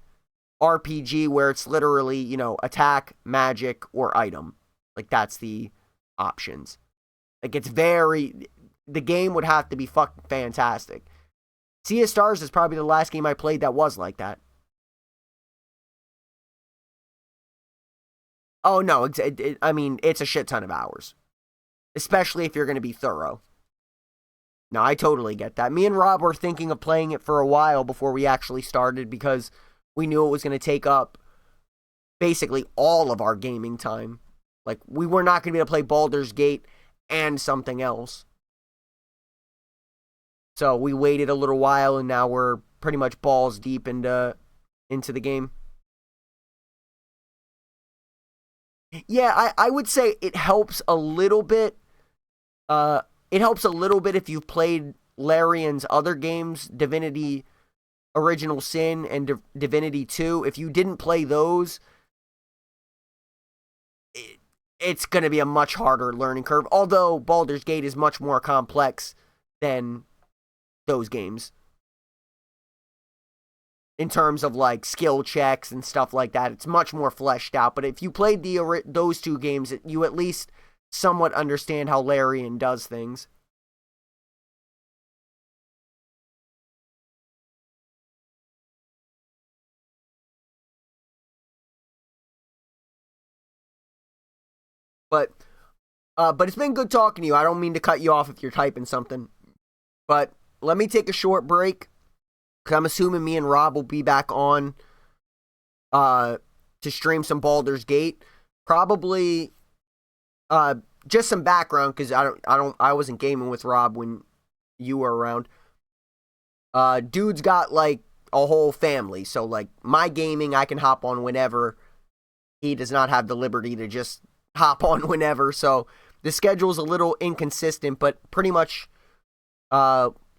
RPG where it's literally, you know, attack, magic, or item. Like, that's the options. Like, the game would have to be fucking fantastic. Sea of Stars is probably the last game I played that was like that. Oh, no, I mean, it's a shit ton of hours. Especially if you're going to be thorough. No, I totally get that. Me and Rob were thinking of playing it for a while before we actually started because we knew it was going to take up basically all of our gaming time. Like, we were not going to be able to play Baldur's Gate and something else. So we waited a little while, and now we're pretty much balls deep into the game. Yeah, I would say it helps a little bit. It helps a little bit if you've played Larian's other games, Divinity Original Sin and Divinity 2. If you didn't play those, it's going to be a much harder learning curve. Although Baldur's Gate is much more complex than those games. In terms of like skill checks and stuff like that, it's much more fleshed out. But if you played those 2 games, you at least somewhat understand how Larian does things. But it's been good talking to you. I don't mean to cut you off if you're typing something. But let me take a short break, because I'm assuming me and Rob will be back on to stream some Baldur's Gate. Probably just some background, because I wasn't gaming with Rob when you were around. Dude's got like a whole family, so like my gaming I can hop on whenever. He does not have the liberty to just hop on whenever, so the schedule's a little inconsistent, but pretty much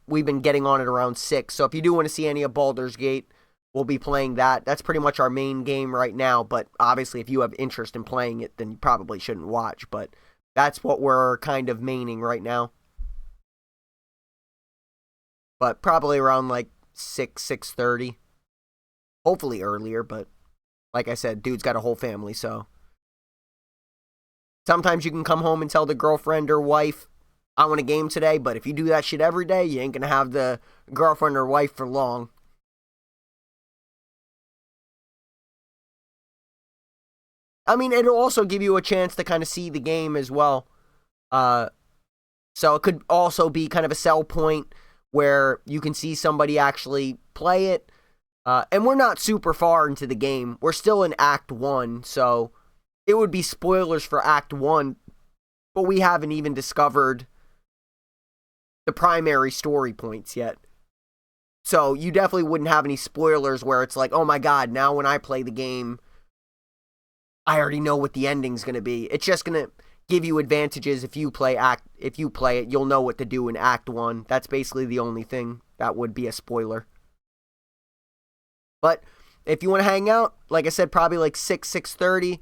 we've been getting on at around 6. So if you do want to see any of Baldur's Gate, we'll be playing that. That's pretty much our main game right now, but obviously if you have interest in playing it, then you probably shouldn't watch, but that's what we're kind of maining right now. But probably around like 6:30. Hopefully earlier, but like I said, dude's got a whole family, so sometimes you can come home and tell the girlfriend or wife, I want a game today, but if you do that shit every day, you ain't gonna have the girlfriend or wife for long. I mean, it'll also give you a chance to kind of see the game as well. So it could also be kind of a sell point where you can see somebody actually play it. And we're not super far into the game. We're still in Act 1, so it would be spoilers for Act 1, but we haven't even discovered the primary story points yet. So you definitely wouldn't have any spoilers where it's like, oh my god, now when I play the game, I already know what the ending's going to be. It's just going to give you advantages if you play it, you'll know what to do in Act 1. That's basically the only thing that would be a spoiler. But if you want to hang out, like I said, probably like 6:30.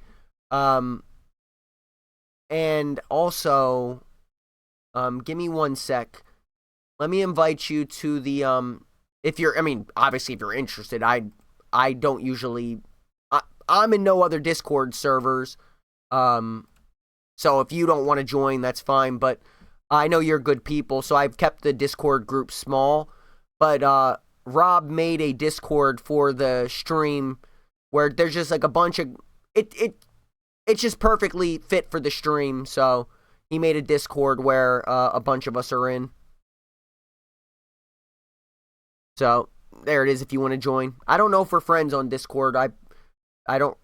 And also, give me one sec. Let me invite you to the obviously if you're interested, I don't usually, I'm in no other Discord servers. So if you don't want to join, that's fine. But I know you're good people, so I've kept the Discord group small. But Rob made a Discord for the stream where there's just like a bunch of it's just perfectly fit for the stream. So he made a Discord where a bunch of us are in. So there it is if you want to join. I don't know if we're friends on Discord. I don't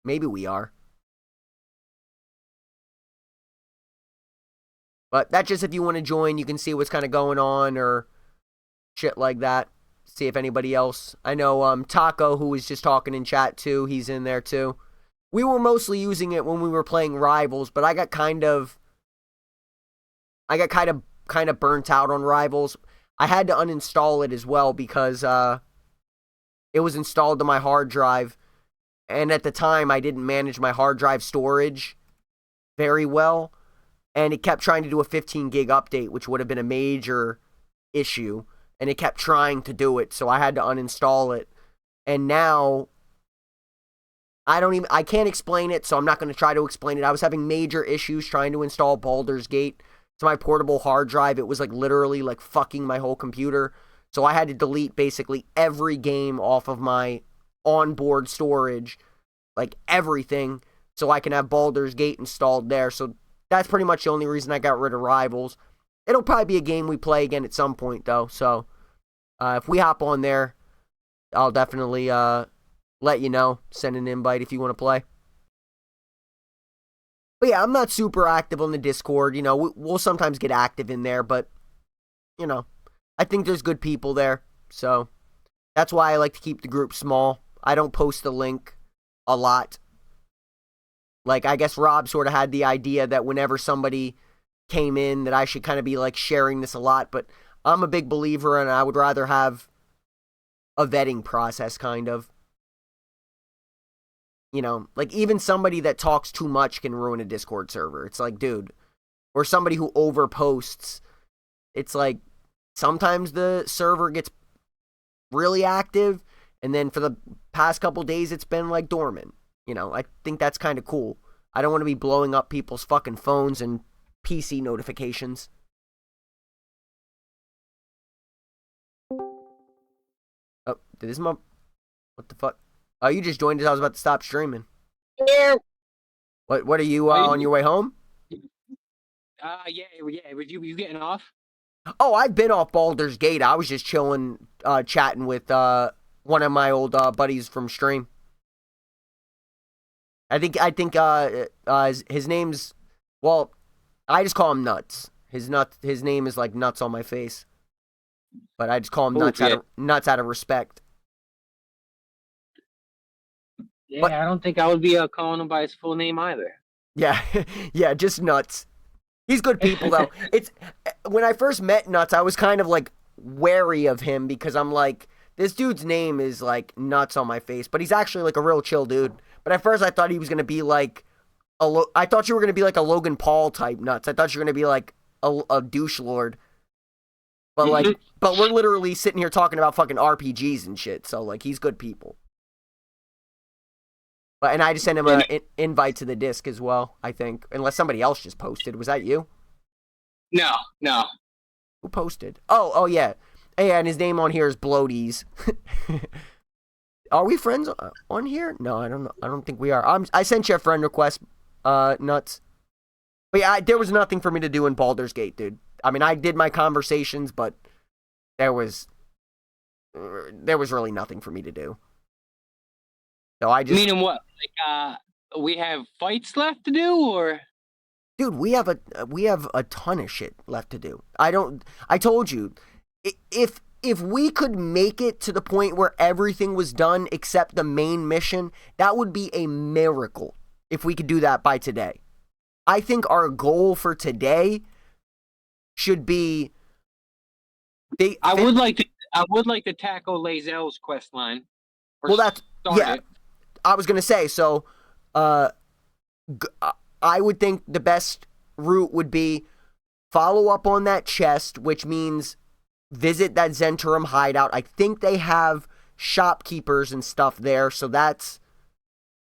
maybe we are. But that's just if you want to join, you can see what's kind of going on or shit like that. See if anybody else. I know Taco, who was just talking in chat too, he's in there too. We were mostly using it when we were playing Rivals, but I got kind of burnt out on Rivals. I had to uninstall it as well because it was installed to my hard drive, and at the time I didn't manage my hard drive storage very well. And it kept trying to do a 15 gig update, which would have been a major issue. And it kept trying to do it, so I had to uninstall it. And now, I can't explain it, so I'm not going to try to explain it. I was having major issues trying to install Baldur's Gate to my portable hard drive. It was like literally like fucking my whole computer. So I had to delete basically every game off of my onboard storage, like everything, so I can have Baldur's Gate installed there. So that's pretty much the only reason I got rid of Rivals. It'll probably be a game we play again at some point, though. So if we hop on there, I'll definitely let you know. Send an invite if you want to play. But yeah, I'm not super active on the Discord. You know, we'll sometimes get active in there, but, you know, I think there's good people there. So that's why I like to keep the group small. I don't post the link a lot. Like, I guess Rob sort of had the idea that whenever somebody came in that I should kind of be, like, sharing this a lot. But I'm a big believer, and I would rather have a vetting process, kind of. You know, like, even somebody that talks too much can ruin a Discord server. It's like, dude. Or somebody who overposts. It's like, sometimes the server gets really active, and then for the past couple days, it's been, like, dormant. You know, I think that's kind of cool. I don't want to be blowing up people's fucking phones and PC notifications. Oh, did this what the fuck? Oh, you just joined as I was about to stop streaming. Yeah. What are you on your way home? Yeah. You getting off? Oh, I've been off Baldur's Gate. I was just chilling, chatting with one of my old buddies from stream. I think his name's, well, I just call him Nuts. His name is like Nuts on my face, but I just call him Nuts out of respect. Yeah, but I don't think I would be calling him by his full name either. Yeah, yeah, just Nuts. He's good people though. It's when I first met Nuts, I was kind of like wary of him because I'm like, this dude's name is like Nuts on my face, but he's actually like a real chill dude. But at first I thought he was gonna be like I thought you were gonna be like a Logan Paul type Nuts. I thought you were gonna be like a douche lord. But like, but we're literally sitting here talking about fucking RPGs and shit. So like, he's good people. But and I just sent him an invite to the disc as well. I think, unless somebody else just posted. Was that you? No. Who posted? Oh yeah. Yeah, and his name on here is Bloaties. Are we friends on here? No, I don't know. I don't think we are. I sent you a friend request, Nuts. But yeah, there was nothing for me to do in Baldur's Gate, dude. I mean, I did my conversations, but there was really nothing for me to do. So I just meaning what? Like, we have fights left to do, or? Dude, we have a ton of shit left to do. I told you, if if we could make it to the point where everything was done except the main mission, that would be a miracle if we could do that by today. I think our goal for today should be I would like to tackle Lae'zel's quest line. Well, that's I was gonna say so. I would think the best route would be follow up on that chest, which means visit that Zentrum hideout. I think they have shopkeepers and stuff there, so that's.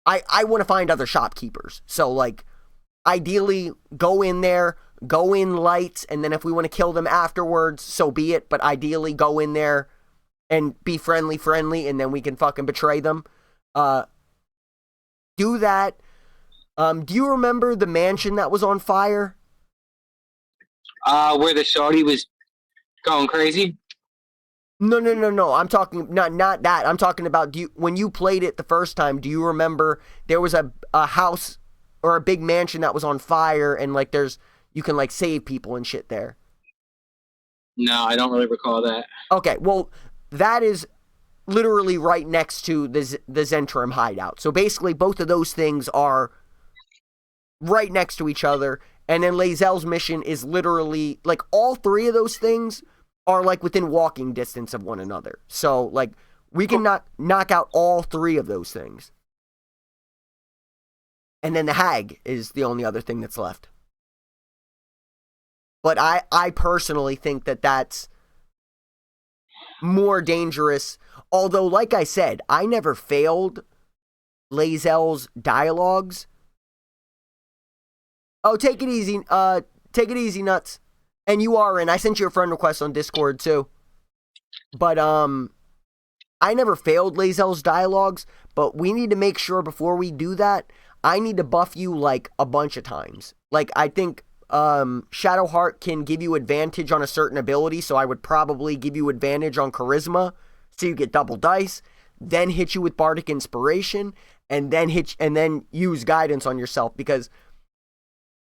I want to find other shopkeepers. So like, ideally, go in there. Go in light, and then if we want to kill them afterwards, so be it. But ideally, go in there and be friendly, and then we can fucking betray them. Do that. Do you remember the mansion that was on fire? Where the Saudi was going crazy? No. I'm talking not that. I'm talking about when you played it the first time. Do you remember there was a house or a big mansion that was on fire, and like you can like save people and shit there? No, I don't really recall that. Okay, well, that is literally right next to the Zentrum hideout. So basically, both of those things are right next to each other. And then Lae'zel's mission is literally, like, all three of those things are, like, within walking distance of one another. So, like, we can knock out all three of those things. And then the hag is the only other thing that's left. But I personally think that that's more dangerous. Although, like I said, I never failed Lae'zel's dialogues. Oh, take it easy. Take it easy, Nuts. And you are in. I sent you a friend request on Discord, too. But, I never failed Lae'zel's dialogues, but we need to make sure before we do that, I need to buff you, like, a bunch of times. Like, I think Shadowheart can give you advantage on a certain ability, so I would probably give you advantage on Charisma, so you get double dice, then hit you with Bardic Inspiration, and then use Guidance on yourself, because,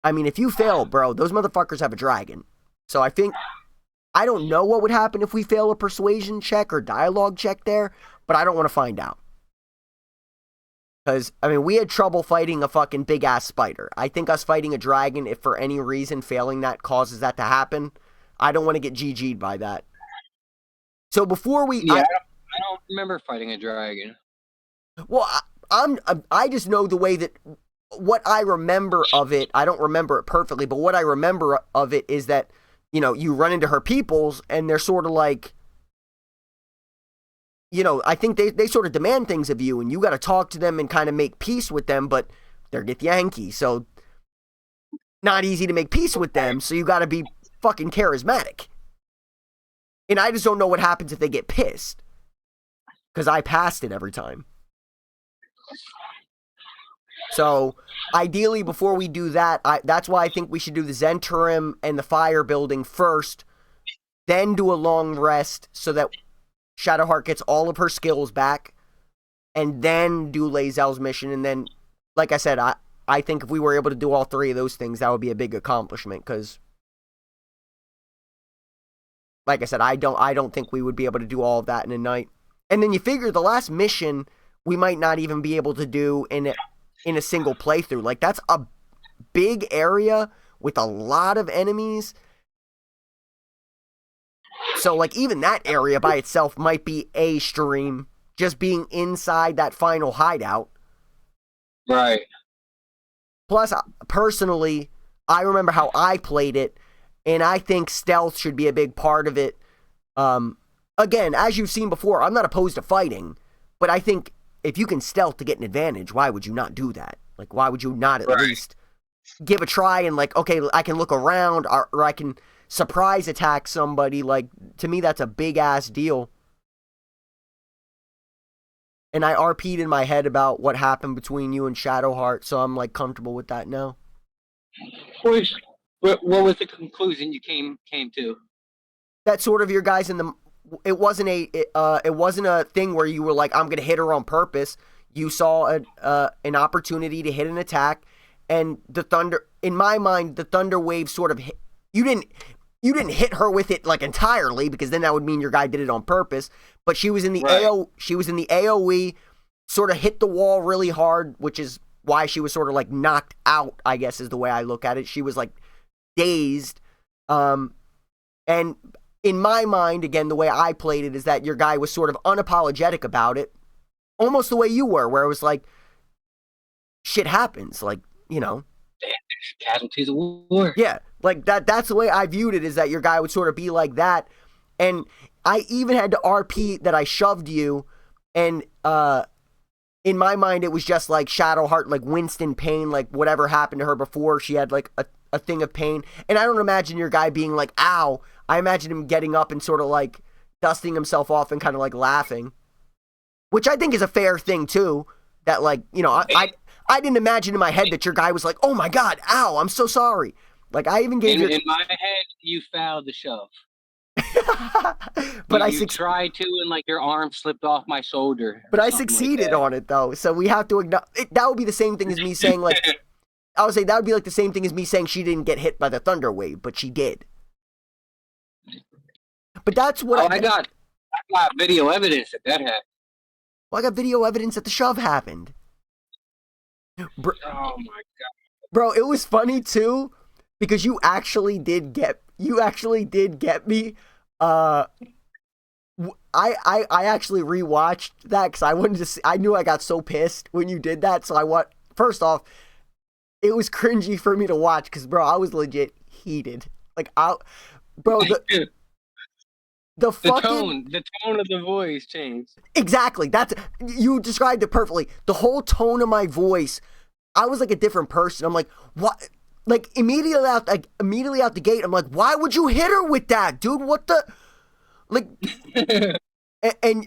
I mean, if you fail, bro, those motherfuckers have a dragon. So I think, I don't know what would happen if we fail a Persuasion check or Dialogue check there, but I don't want to find out. Because, I mean, we had trouble fighting a fucking big-ass spider. I think us fighting a dragon, if for any reason failing that causes that to happen, I don't want to get GG'd by that. So before we... Yeah, I don't remember fighting a dragon. Well, I just know the way that... What I remember of it, I don't remember it perfectly, but what I remember of it is that, you know, you run into her peoples, and they're sort of like... You know, I think they sort of demand things of you, and you got to talk to them and kind of make peace with them, but they're Githyanki, so not easy to make peace with them, so you got to be fucking charismatic. And I just don't know what happens if they get pissed, because I passed it every time. So, ideally, before we do that, that's why I think we should do the Zentrum and the fire building first, then do a long rest, so that Shadowheart gets all of her skills back, and then do Lae'zel's mission, and then, like I said, I think if we were able to do all three of those things, that would be a big accomplishment, because, like I said, I don't think we would be able to do all of that in a night. And then you figure the last mission, we might not even be able to do in a single playthrough. Like, that's a big area with a lot of enemies. So, like, even that area by itself might be a stream, just being inside that final hideout. Right. Plus, personally, I remember how I played it, and I think stealth should be a big part of it. Again, as you've seen before, I'm not opposed to fighting, but I think if you can stealth to get an advantage, why would you not do that? Like, why would you not at least give a try and, like, okay, I can look around, or I can surprise attack somebody? Like, to me, that's a big-ass deal. And I RP'd in my head about what happened between you and Shadowheart, so I'm, like, comfortable with that now. What was the conclusion you came to? That sort of your guys in the... It wasn't a thing where you were like, I'm going to hit her on purpose. You saw an opportunity to hit an attack, and the thunder... In my mind, the thunder wave sort of hit... You didn't... you didn't hit her with it like entirely, because then that would mean your guy did it on purpose. But she was in the she was in the AOE, sort of hit the wall really hard, which is why she was sort of like knocked out, I guess is the way I look at it. She was like dazed. And in my mind, again, the way I played it is that your guy was sort of unapologetic about it, almost the way you were, where it was like, shit happens, like, you know. Casualties of war. Yeah, like that's the way I viewed it, is that your guy would sort of be like that. And I even had to RP that I shoved you, and in my mind, it was just like Shadowheart, like Winston pain, like whatever happened to her before, she had like a thing of pain. And I don't imagine your guy being like, ow. I imagine him getting up and sort of like dusting himself off and kind of like laughing, which I think is a fair thing too. That like, you know, I didn't imagine in my head that your guy was like, oh my God, ow, I'm so sorry. Like I even gave in my head, you fouled the shove. But you tried to, and like your arm slipped off my shoulder. But I succeeded on it though, so we have to acknowledge that would be the same thing as me saying like, I would say that would be like the same thing as me saying she didn't get hit by the thunder wave, but she did. But that's what I got video evidence that happened. Well, I got video evidence that the shove happened. Oh my God, bro, it was funny too because you actually did get me. I actually rewatched that because I wanted to see. I knew I got so pissed when you did that, so first off, it was cringy for me to watch because, bro, I was legit heated. Like, the tone of the voice changed. Exactly. You described it perfectly. The whole tone of my voice, I was like a different person. I'm like, what? Like immediately out the gate, I'm like, why would you hit her with that, dude? What the? Like, and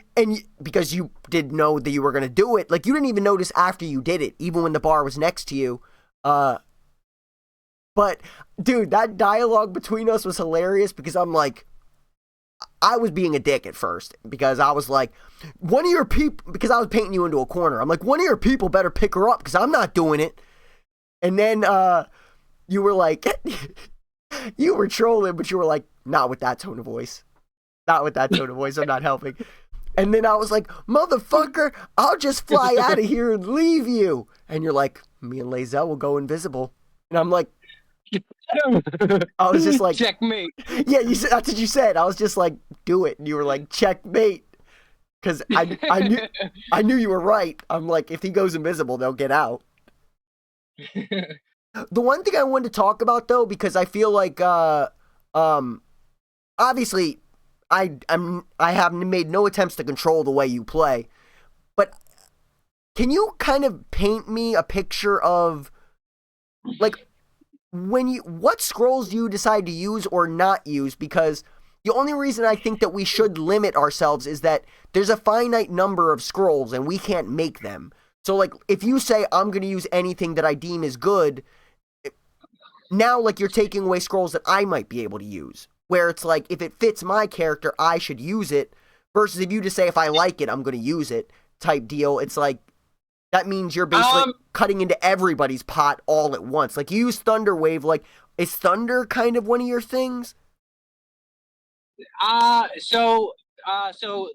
because you didn't know that you were gonna do it, like you didn't even notice after you did it, even when the bar was next to you. But dude, that dialogue between us was hilarious because I'm like, I was being a dick at first because I was like, one of your people, because I was painting you into a corner. I'm like, one of your people better pick her up because I'm not doing it. And then you were like, you were trolling, but you were like, not with that tone of voice. Not with that tone of voice. I'm not helping. And then I was like, motherfucker, I'll just fly out of here and leave you. And you're like, me and Lae'zel will go invisible. And I'm like, I was just like, checkmate. Yeah, that's what you said. I was just like, do it. And you were like, checkmate. Because I knew you were right. I'm like, if he goes invisible, they'll get out. The one thing I wanted to talk about though, because I feel like obviously I have made no attempts to control the way you play, but can you kind of paint me a picture of like what scrolls you decide to use or not use? Because the only reason I think that we should limit ourselves is that there's a finite number of scrolls and we can't make them. So like if you say I'm going to use anything that I deem is good, now like you're taking away scrolls that I might be able to use. Where it's like if it fits my character, I should use it, versus if you just say if I like it, I'm going to use it type deal. It's like that means you're basically cutting into everybody's pot all at once. Like you use Thunder Wave. Like is Thunder kind of one of your things? So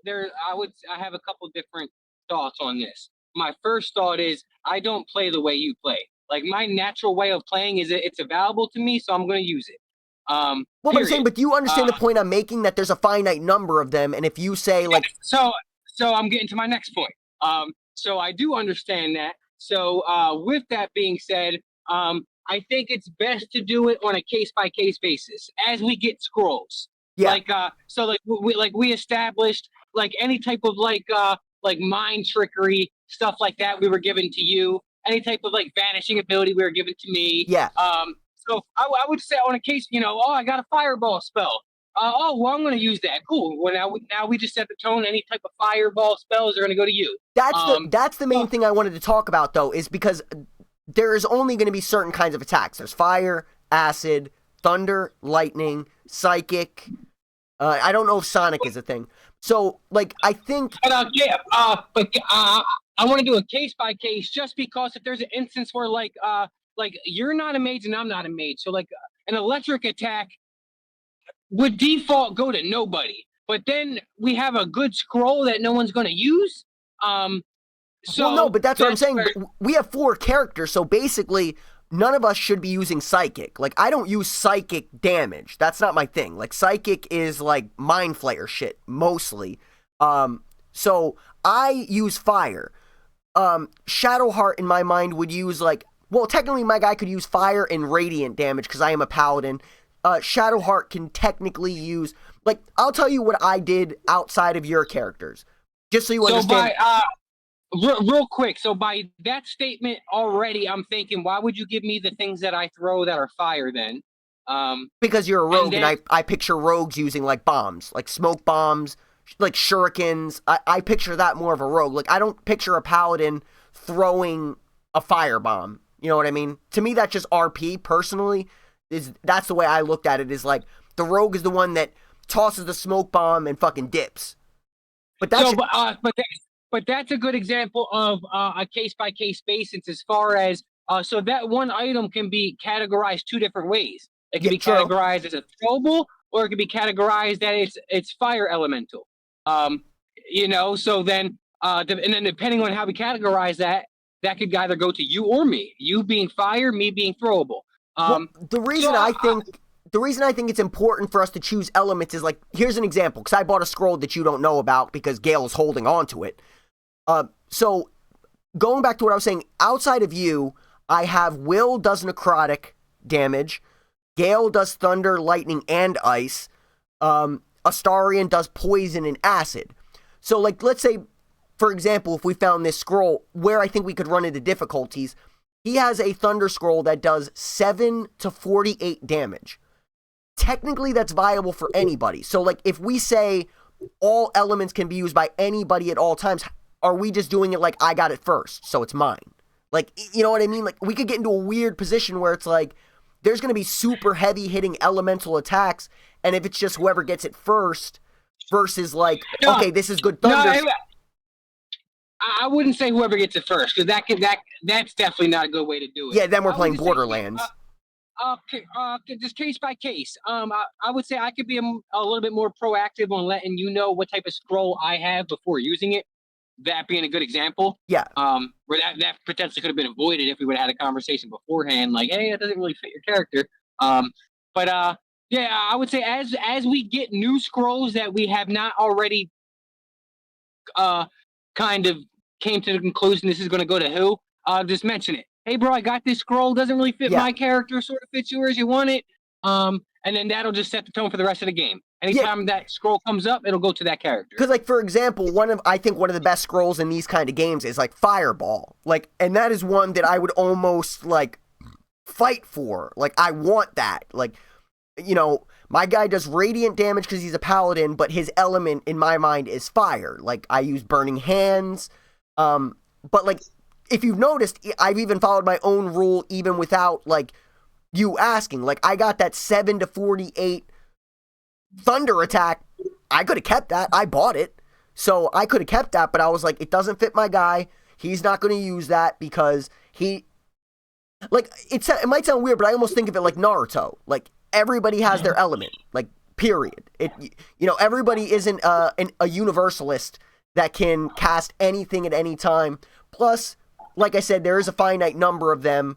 there I have a couple different thoughts on this. My first thought is I don't play the way you play. Like my natural way of playing is it's available to me, so I'm going to use it. Well, but I'm saying, but do you understand the point I'm making, that there's a finite number of them, and if you say like, so I'm getting to my next point. So I do understand that. So with that being said, I think it's best to do it on a case by case basis as we get scrolls. Yeah. Like we established like any type of like mind trickery stuff like that we were given to you. Any type of like vanishing ability we were given to me. Yeah. So I would say on a case, I got a fireball spell. Well, I'm going to use that. Cool. Well, now we just set the tone. Any type of fireball spells are going to go to you. That's the main thing I wanted to talk about, though, is because there is only going to be certain kinds of attacks. There's fire, acid, thunder, lightning, psychic. I don't know if sonic is a thing. So, like, I think. But I want to do a case by case, just because if there's an instance where like you're not a mage and I'm not a mage, so like an electric attack would default go to nobody. But then we have a good scroll that no one's going to use. So well, no, but that's what I'm saying. where- We have 4 characters, so basically, none of us should be using psychic. Like, I don't use psychic damage. That's not my thing. Like, psychic is like mind flayer shit mostly. So I use fire. Shadowheart in my mind would use like, well, technically my guy could use fire and radiant damage because I am a paladin. Shadowheart can technically use, like, I'll tell you what I did outside of your characters, just so you understand. Real quick, so by that statement already, I'm thinking, why would you give me the things that I throw that are fire then? Because you're a rogue, then- and I picture rogues using like bombs, like smoke bombs, like shurikens. I picture that more of a rogue. Like, I don't picture a paladin throwing a fire bomb. You know what I mean? To me, that's just RP personally. That's the way I looked at it, is like the rogue is the one that tosses the smoke bomb and fucking dips. But that's but that's a good example of a case by case basis as far as so that one item can be categorized 2 different ways. It can be categorized as a throwable, or it can be categorized that it's fire elemental. You know, so then and then depending on how we categorize that could either go to you or me. You being fire, me being throwable. The reason I think it's important for us to choose elements is like, here's an example, because I bought a scroll that you don't know about because Gale is holding on to it. So going back to what I was saying, outside of you, I have Will does necrotic damage, Gale does thunder, lightning, and ice, Astarion does poison and acid. So like, let's say, for example, if we found this scroll where I think we could run into difficulties, he has a thunder scroll that does 7 to 48 damage. Technically, that's viable for anybody. So like, if we say all elements can be used by anybody at all times, are we just doing it like I got it first, so it's mine? Like, you know what I mean? Like, we could get into a weird position where it's like, there's going to be super heavy hitting elemental attacks, and if it's just whoever gets it first versus like, okay, this is good thunder. No, I wouldn't say whoever gets it first, because that's definitely not a good way to do it. Yeah, then we're playing Borderlands. Just case by case. I would say I could be a little bit more proactive on letting you know what type of scroll I have before using it. That being a good example. Yeah. Where that potentially could have been avoided if we would have had a conversation beforehand, like, hey, that doesn't really fit your character. Yeah, I would say as we get new scrolls that we have not already kind of came to the conclusion this is going to go to who, just mention it. Hey, bro, I got this scroll. Doesn't really fit my character. Sort of fits yours. You want it? And then that'll just set the tone for the rest of the game. Anytime that scroll comes up, it'll go to that character. Because, like, for example, I think one of the best scrolls in these kind of games is like Fireball. Like, and that is one that I would almost like fight for. Like, I want that. Like, you know, my guy does radiant damage because he's a paladin, but his element in my mind is fire. Like, I use Burning Hands. But like, if you've noticed, I've even followed my own rule even without like you asking. Like, I got that 7 to 48 thunder attack. I could have kept that. I bought it. So I could have kept that, but I was like, it doesn't fit my guy. He's not going to use that because he, like, it might sound weird, but I almost think of it like Naruto. Like, everybody has their element, like, period. You know, everybody isn't a universalist that can cast anything at any time. Plus, like I said, there is a finite number of them.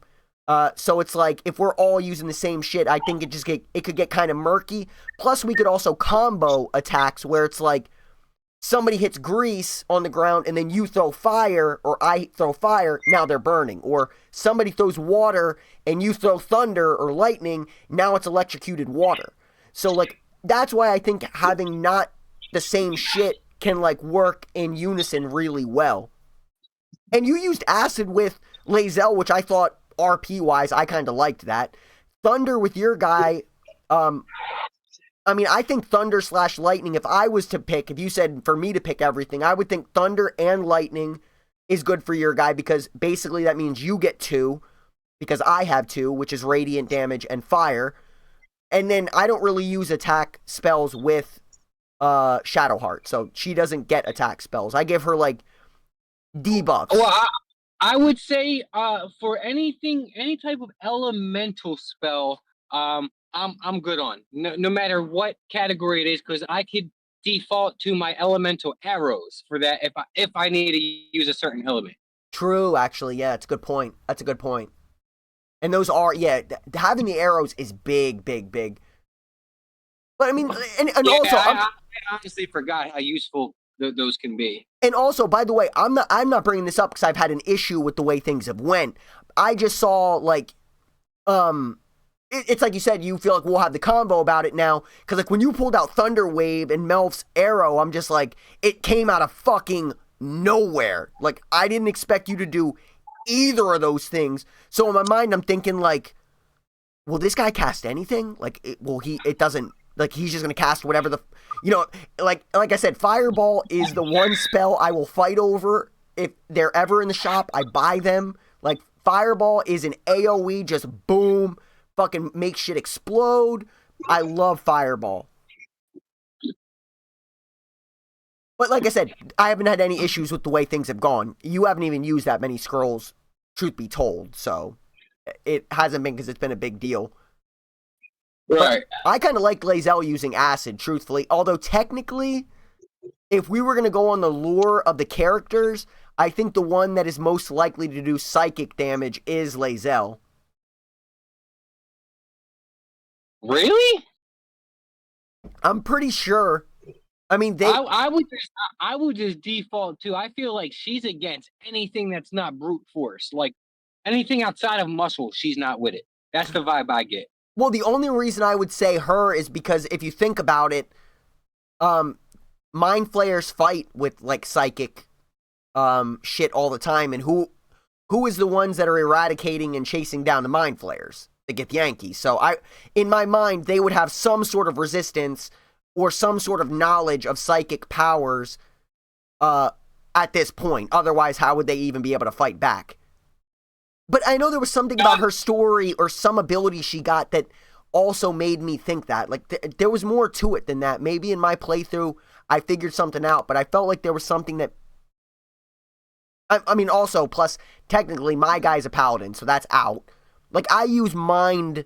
So it's like, if we're all using the same shit, I think it could get kind of murky. Plus, we could also combo attacks where it's like, somebody hits grease on the ground and then you throw fire, or I throw fire, now they're burning. Or somebody throws water and you throw thunder or lightning, now it's electrocuted water. So, like, that's why I think having not the same shit can, like, work in unison really well. And you used acid with Lae'zel, which I thought, RP-wise, I kind of liked that. Thunder with your guy, I mean, I think thunder / lightning, if I was to pick, if you said for me to pick everything, I would think thunder and lightning is good for your guy, because basically that means you get 2, because I have 2, which is radiant damage and fire. And then I don't really use attack spells with Shadowheart, so she doesn't get attack spells. I give her, like, debuffs. Well, I would say for any type of elemental spell, I'm good on. No matter what category it is, because I could default to my elemental arrows for that if I need to use a certain element. True, actually, yeah, it's a good point. That's a good point. And those are, yeah, having the arrows is big, big, big. But I mean, and Yeah, also, I honestly forgot how useful those can be. And also, by the way, I'm not bringing this up because I've had an issue with the way things have went. I just saw like, it's like you said, you feel like we'll have the convo about it now because like when you pulled out Thunder Wave and Melf's arrow, I'm just like, it came out of fucking nowhere. Like I didn't expect you to do either of those things. So in my mind, I'm thinking like, will this guy cast anything? Like, it doesn't. Like, he's just going to cast whatever like I said, Fireball is the one spell I will fight over. If they're ever in the shop, I buy them. Like, Fireball is an AoE, just boom, fucking make shit explode. I love Fireball. But like I said, I haven't had any issues with the way things have gone. You haven't even used that many scrolls, truth be told, so it hasn't been because it's been a big deal. Right. But I kind of like Lae'zel using acid, truthfully. Although technically, if we were going to go on the lore of the characters, I think the one that is most likely to do psychic damage is Lae'zel. Really? I'm pretty sure. I mean, I would just default to. I feel like she's against anything that's not brute force. Like anything outside of muscle, she's not with it. That's the vibe I get. Well, the only reason I would say her is because if you think about it, Mind Flayers fight with like psychic shit all the time, and who is the ones that are eradicating and chasing down the Mind Flayers? The Githyanki. So in my mind, they would have some sort of resistance or some sort of knowledge of psychic powers at this point. Otherwise, how would they even be able to fight back? But I know there was something about her story or some ability she got that also made me think that. Like, there was more to it than that. Maybe in my playthrough, I figured something out, but I felt like there was something that... I mean, also, plus, technically, my guy's a paladin, so that's out. Like, I use mind...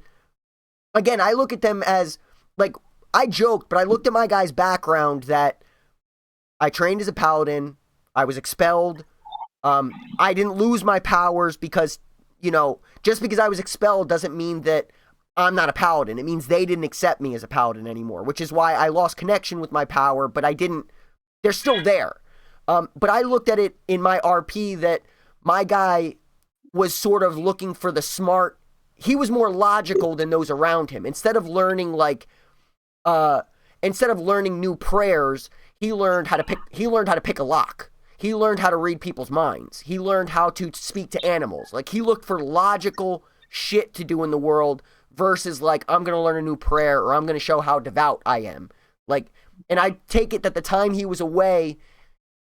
Again, I look at them as... Like, I joked, but I looked at my guy's background that I trained as a paladin, I was expelled, I didn't lose my powers because... just because I was expelled doesn't mean that I'm not a paladin. It means they didn't accept me as a paladin anymore, which is why I lost connection with my power, but they're still there. But I looked at it in my RP that my guy was sort of looking for the smart, he was more logical than those around him. Instead of learning new prayers, he learned how to pick a lock. He learned how to read people's minds. He learned how to speak to animals. Like, he looked for logical shit to do in the world versus, like, I'm going to learn a new prayer or I'm going to show how devout I am. Like, and I take it that the time he was away,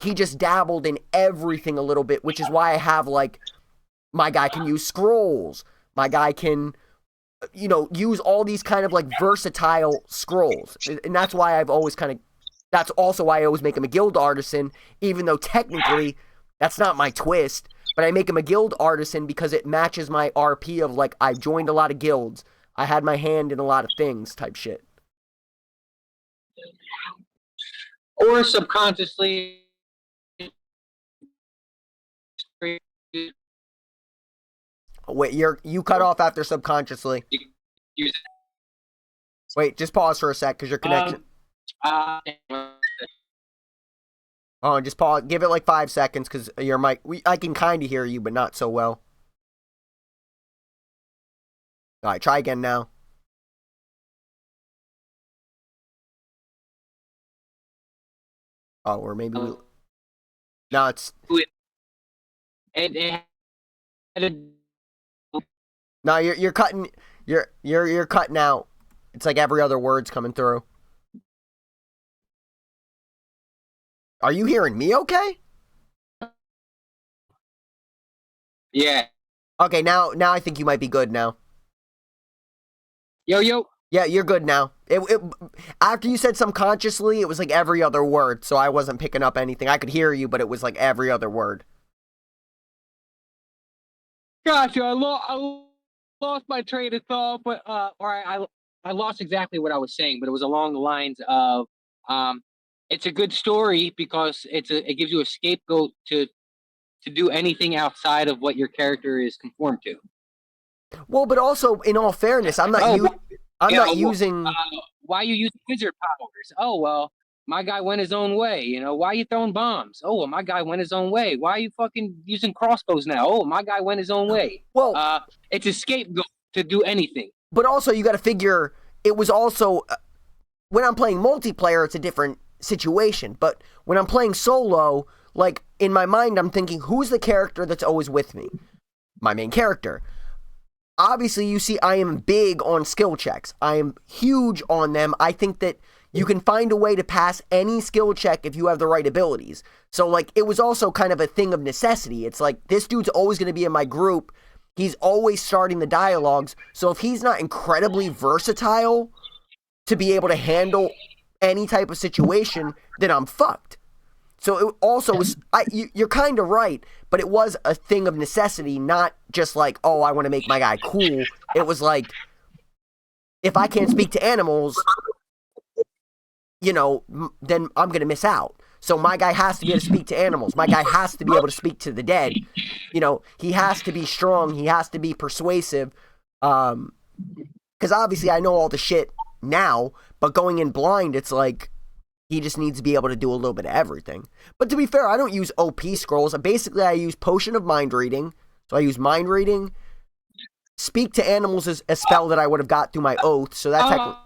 he just dabbled in everything a little bit, which is why I have, like, my guy can use scrolls. My guy can, use all these kind of, like, versatile scrolls. And that's why I've always that's also why I always make him a guild artisan, even though technically that's not my twist. But I make him a guild artisan because it matches my RP of, like, I joined a lot of guilds. I had my hand in a lot of things type shit. Or subconsciously. Wait, you cut off after subconsciously. Wait, just pause for a sec because your connection... Oh, just pause. Give it like 5 seconds because your mic. I can kind of hear you, but not so well. All right, try again now. Oh, or maybe we... No, it's... No, you're cutting. You're cutting out. It's like every other word's coming through. Are you hearing me okay? Yeah. Okay, now I think you might be good now. Yo. Yeah, you're good now. After you said subconsciously, it was like every other word, so I wasn't picking up anything. I could hear you, but it was like every other word. Gotcha. I lost my train of thought, but all right. I lost exactly what I was saying, but it was along the lines of, it's a good story because it gives you a scapegoat to do anything outside of what your character is conformed to. Well, but also, in all fairness, I'm not using. Why are you using wizard powers? Oh well, my guy went his own way. You know, why are you throwing bombs? Oh well, my guy went his own way. Why are you fucking using crossbows now? Oh, my guy went his own way. Well, it's a scapegoat to do anything. But also, you got to figure it was also when I'm playing multiplayer, it's a different situation. But when I'm playing solo, like in my mind, I'm thinking, who's the character that's always with me? My main character. Obviously, you see, I am big on skill checks. I am huge on them. I think that you can find a way to pass any skill check if you have the right abilities. So, like, it was also kind of a thing of necessity. It's like, this dude's always going to be in my group. He's always starting the dialogues. So if he's not incredibly versatile to be able to handle any type of situation, then I'm fucked. So it also was, you're kind of right, but it was a thing of necessity, not just like, oh, I want to make my guy cool. It was like, if I can't speak to animals, you know, then I'm going to miss out. So my guy has to be able to speak to animals. My guy has to be able to speak to the dead. You know, he has to be strong. He has to be persuasive. Because obviously I know all the shit now, but going in blind, it's like, he just needs to be able to do a little bit of everything. But to be fair, I don't use OP scrolls. Basically, I use Potion of Mind Reading. So I use Mind Reading. Speak to Animals is a spell that I would have got through my oath. So that's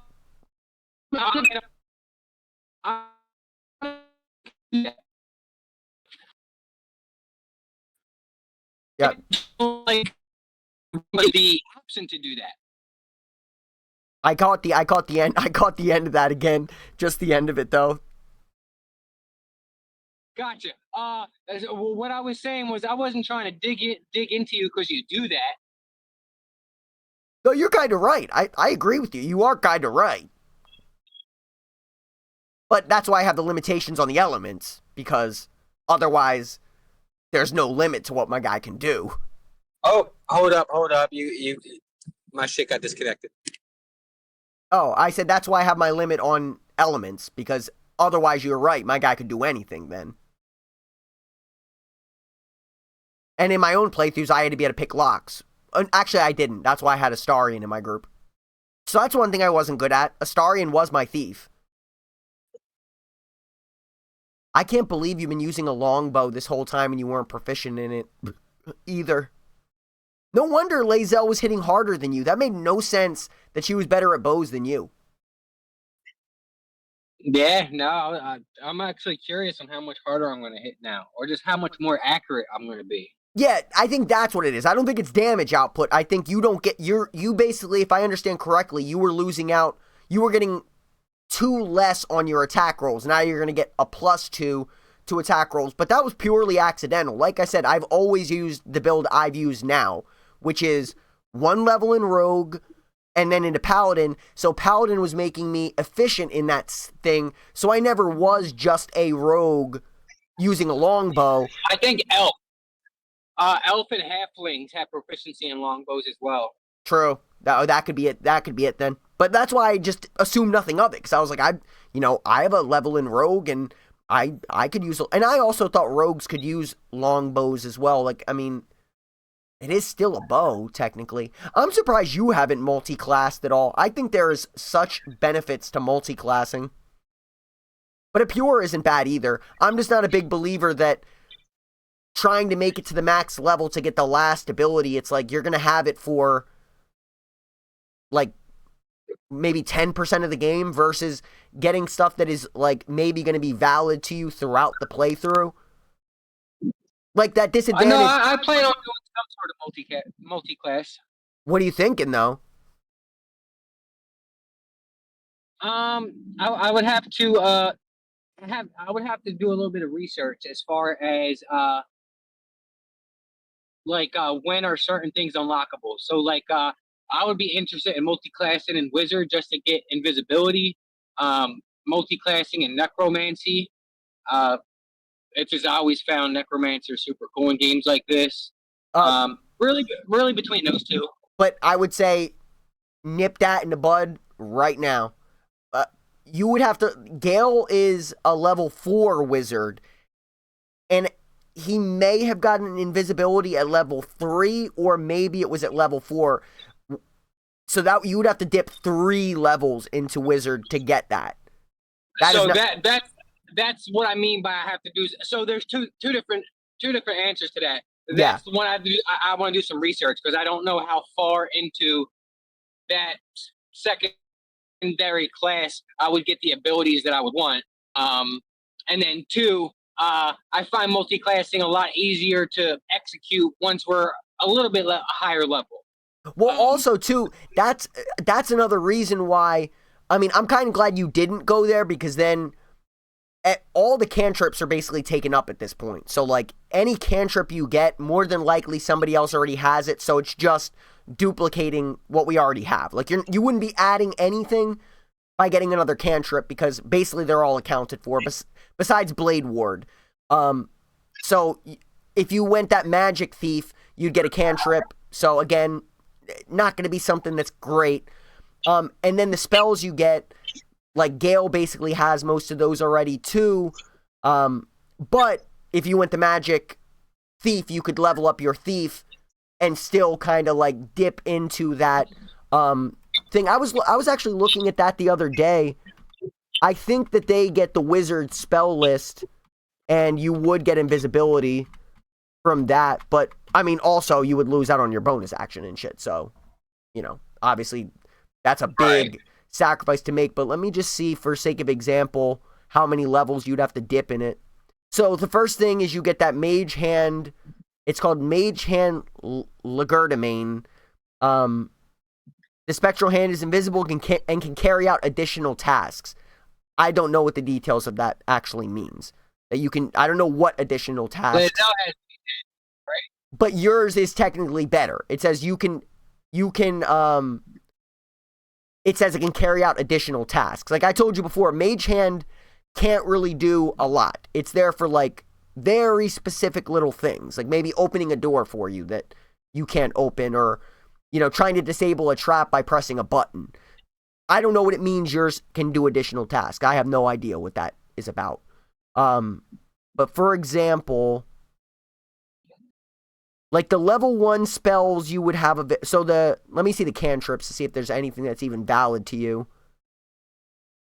yeah. Like the option to do that. I caught the end. I caught the end of that again. Just the end of it, though. Gotcha. What I was saying was I wasn't trying to dig into you because you do that. No, you're kind of right. I agree with you. You are kind of right. But that's why I have the limitations on the elements, because otherwise there's no limit to what my guy can do. Oh, hold up. You my shit got disconnected. Oh, I said that's why I have my limit on elements, because otherwise you're right, my guy could do anything then. And in my own playthroughs, I had to be able to pick locks. Actually, I didn't. That's why I had Astarion in my group. So that's one thing I wasn't good at. Astarion was my thief. I can't believe you've been using a longbow this whole time and you weren't proficient in it either. No wonder Lae'zel was hitting harder than you. That made no sense that she was better at bows than you. Yeah, no, I'm actually curious on how much harder I'm going to hit now, or just how much more accurate I'm going to be. Yeah, I think that's what it is. I don't think it's damage output. I think you don't get, you basically, if I understand correctly, you were losing out, you were getting 2 less on your attack rolls. Now you're going to get a +2 to attack rolls, but that was purely accidental. Like I said, I've always used the build I've used now, which is 1 level in Rogue, and then into Paladin. So Paladin was making me efficient in that thing, so I never was just a Rogue using a longbow. I think Elf and Halflings have proficiency in longbows as well. True. That could be it. That could be it then. But that's why I just assumed nothing of it, because I was like, I have a level in Rogue, and I could use, and I also thought Rogues could use longbows as well. Like, I mean, it is still a bow, technically. I'm surprised you haven't multi-classed at all. I think there is such benefits to multi-classing. But a pure isn't bad either. I'm just not a big believer that trying to make it to the max level to get the last ability, it's like you're going to have it for like maybe 10% of the game versus getting stuff that is like maybe going to be valid to you throughout the playthrough. Like that disadvantage. No, I plan on doing some sort of multi-class. What are you thinking though? I would have to I would have to do a little bit of research as far as when are certain things unlockable. So like I would be interested in multi-classing in Wizard just to get invisibility, multi-classing in Necromancy. It's just I always found Necromancer super cool in games like this. Really between those two. But I would say nip that in the bud right now. You would have to. Gale is a level 4 wizard, and he may have gotten invisibility at level 3, or maybe it was at level 4. So that you would have to dip 3 levels into wizard to get that. That's what I mean by I have to do. So there's two different answers to that. Yeah. That's the one I want to do some research, because I don't know how far into that secondary class I would get the abilities that I would want. And then 2, I find multi-classing a lot easier to execute once we're a little bit higher level. Well, also too, that's another reason why. I mean, I'm kind of glad you didn't go there, because then all the cantrips are basically taken up at this point. So, like, any cantrip you get, more than likely somebody else already has it, so it's just duplicating what we already have. Like, you wouldn't be adding anything by getting another cantrip, because basically they're all accounted for, besides Blade Ward. So, if you went that Magic Thief, you'd get a cantrip. So, again, not going to be something that's great. And then the spells you get, like Gale basically has most of those already too. But if you went the Magic Thief, you could level up your Thief and still kind of like dip into that thing. I was actually looking at that the other day. I think that they get the Wizard spell list, and you would get invisibility from that. But I mean, also you would lose out on your bonus action and shit. So, you know, obviously that's a big sacrifice to make. But let me just see, for sake of example, how many levels you'd have to dip in it. So the first thing is you get that Mage Hand. It's called Mage Hand Legerdemain. The Spectral Hand is invisible and can carry out additional tasks. I don't know what the details of that actually means. That you can, I don't know what additional tasks. But yours is technically better. It says it says it can carry out additional tasks. Like I told you before, Mage Hand can't really do a lot. It's there for like very specific little things, like maybe opening a door for you that you can't open, or, you know, trying to disable a trap by pressing a button. I don't know what it means yours can do additional tasks. I have no idea what that is about. But for example, like the level 1 spells you would have let me see the cantrips to see if there's anything that's even valid to you.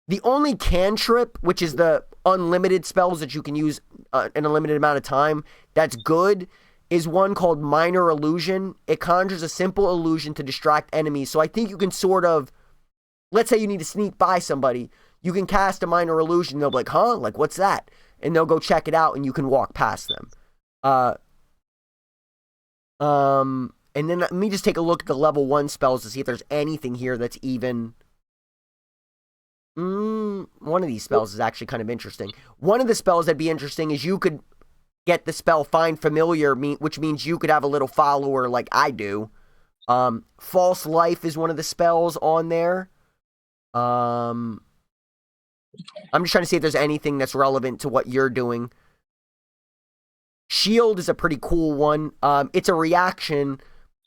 The only cantrip, which is the unlimited spells that you can use in a limited amount of time, that's good, is one called Minor Illusion. It conjures a simple illusion to distract enemies. So I think you can sort of, let's say you need to sneak by somebody, you can cast a Minor Illusion. They'll be like, huh? Like, what's that? And they'll go check it out, and you can walk past them. And then let me just take a look at the level 1 spells to see if there's anything here that's even... one of these spells is actually kind of interesting. One of the spells that'd be interesting is you could get the spell Find Familiar, which means you could have a little follower like I do. False Life is one of the spells on there. I'm just trying to see if there's anything that's relevant to what you're doing. Shield is a pretty cool one. It's a reaction.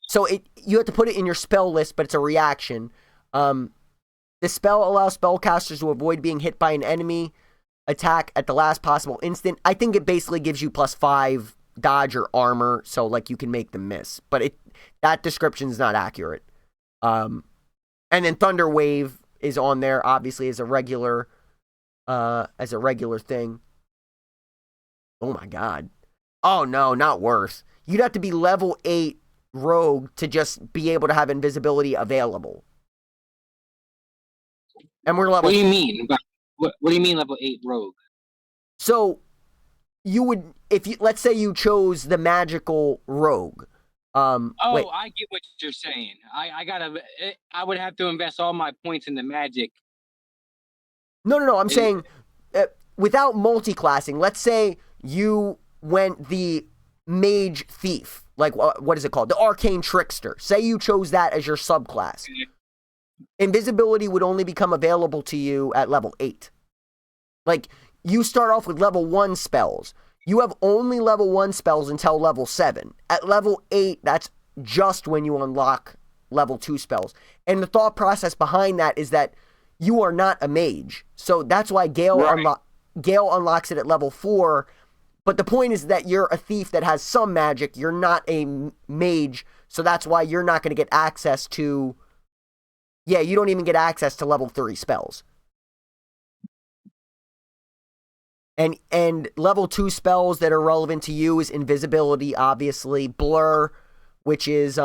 So you have to put it in your spell list, but it's a reaction. The spell allows spellcasters to avoid being hit by an enemy attack at the last possible instant. I think it basically gives you +5 dodge or armor, so like you can make them miss. But that description is not accurate. And then Thunder Wave is on there, obviously, as a regular thing. Oh my god. Oh no, not worth. You'd have to be level 8 rogue to just be able to have invisibility available. And we're level... What do you mean? What do you mean level 8 rogue? So, you would, let's say you chose the magical rogue. Wait. I get what you're saying. I would have to invest all my points in the magic. No. I'm saying, without multi-classing, let's say you went the Mage Thief. Like, what is it called? The Arcane Trickster. Say you chose that as your subclass. Invisibility would only become available to you at level 8. Like, you start off with level 1 spells. You have only level 1 spells until level 7. At level 8, that's just when you unlock level 2 spells. And the thought process behind that is that you are not a mage. So that's why Gale unlocks it at level 4. But the point is that you're a thief that has some magic. You're not a mage. So that's why you're not going to get access to... Yeah, you don't even get access to level 3 spells. And level 2 spells that are relevant to you is invisibility, obviously. Blur, which is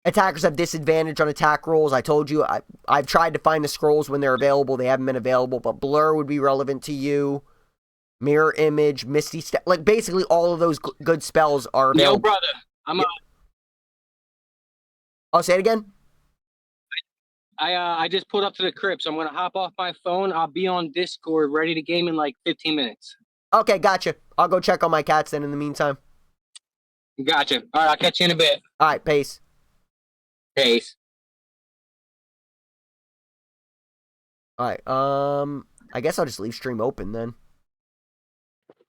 attackers have disadvantage on attack rolls. I told you, I've tried to find the scrolls when they're available. They haven't been available, but Blur would be relevant to you. Mirror Image, Misty Step, like basically all of those good spells are available. Yo, brother, I'm Oh, say it again? I just pulled up to the crib, so I'm gonna hop off my phone. I'll be on Discord, ready to game in like 15 minutes. Okay, gotcha. I'll go check on my cats then in the meantime. Gotcha. All right, I'll catch you in a bit. All right, peace. Peace. All right. I guess I'll just leave stream open then.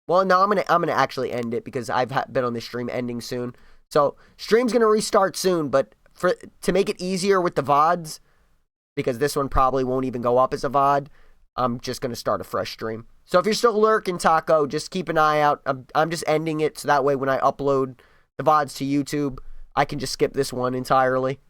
Well, no, I'm gonna actually end it because I've been on this stream ending soon. So stream's gonna restart soon, but to make it easier with the VODs, because this one probably won't even go up as a VOD, I'm just gonna start a fresh stream. So if you're still lurking, Taco, just keep an eye out. I'm just ending it so that way when I upload the VODs to YouTube, I can just skip this one entirely.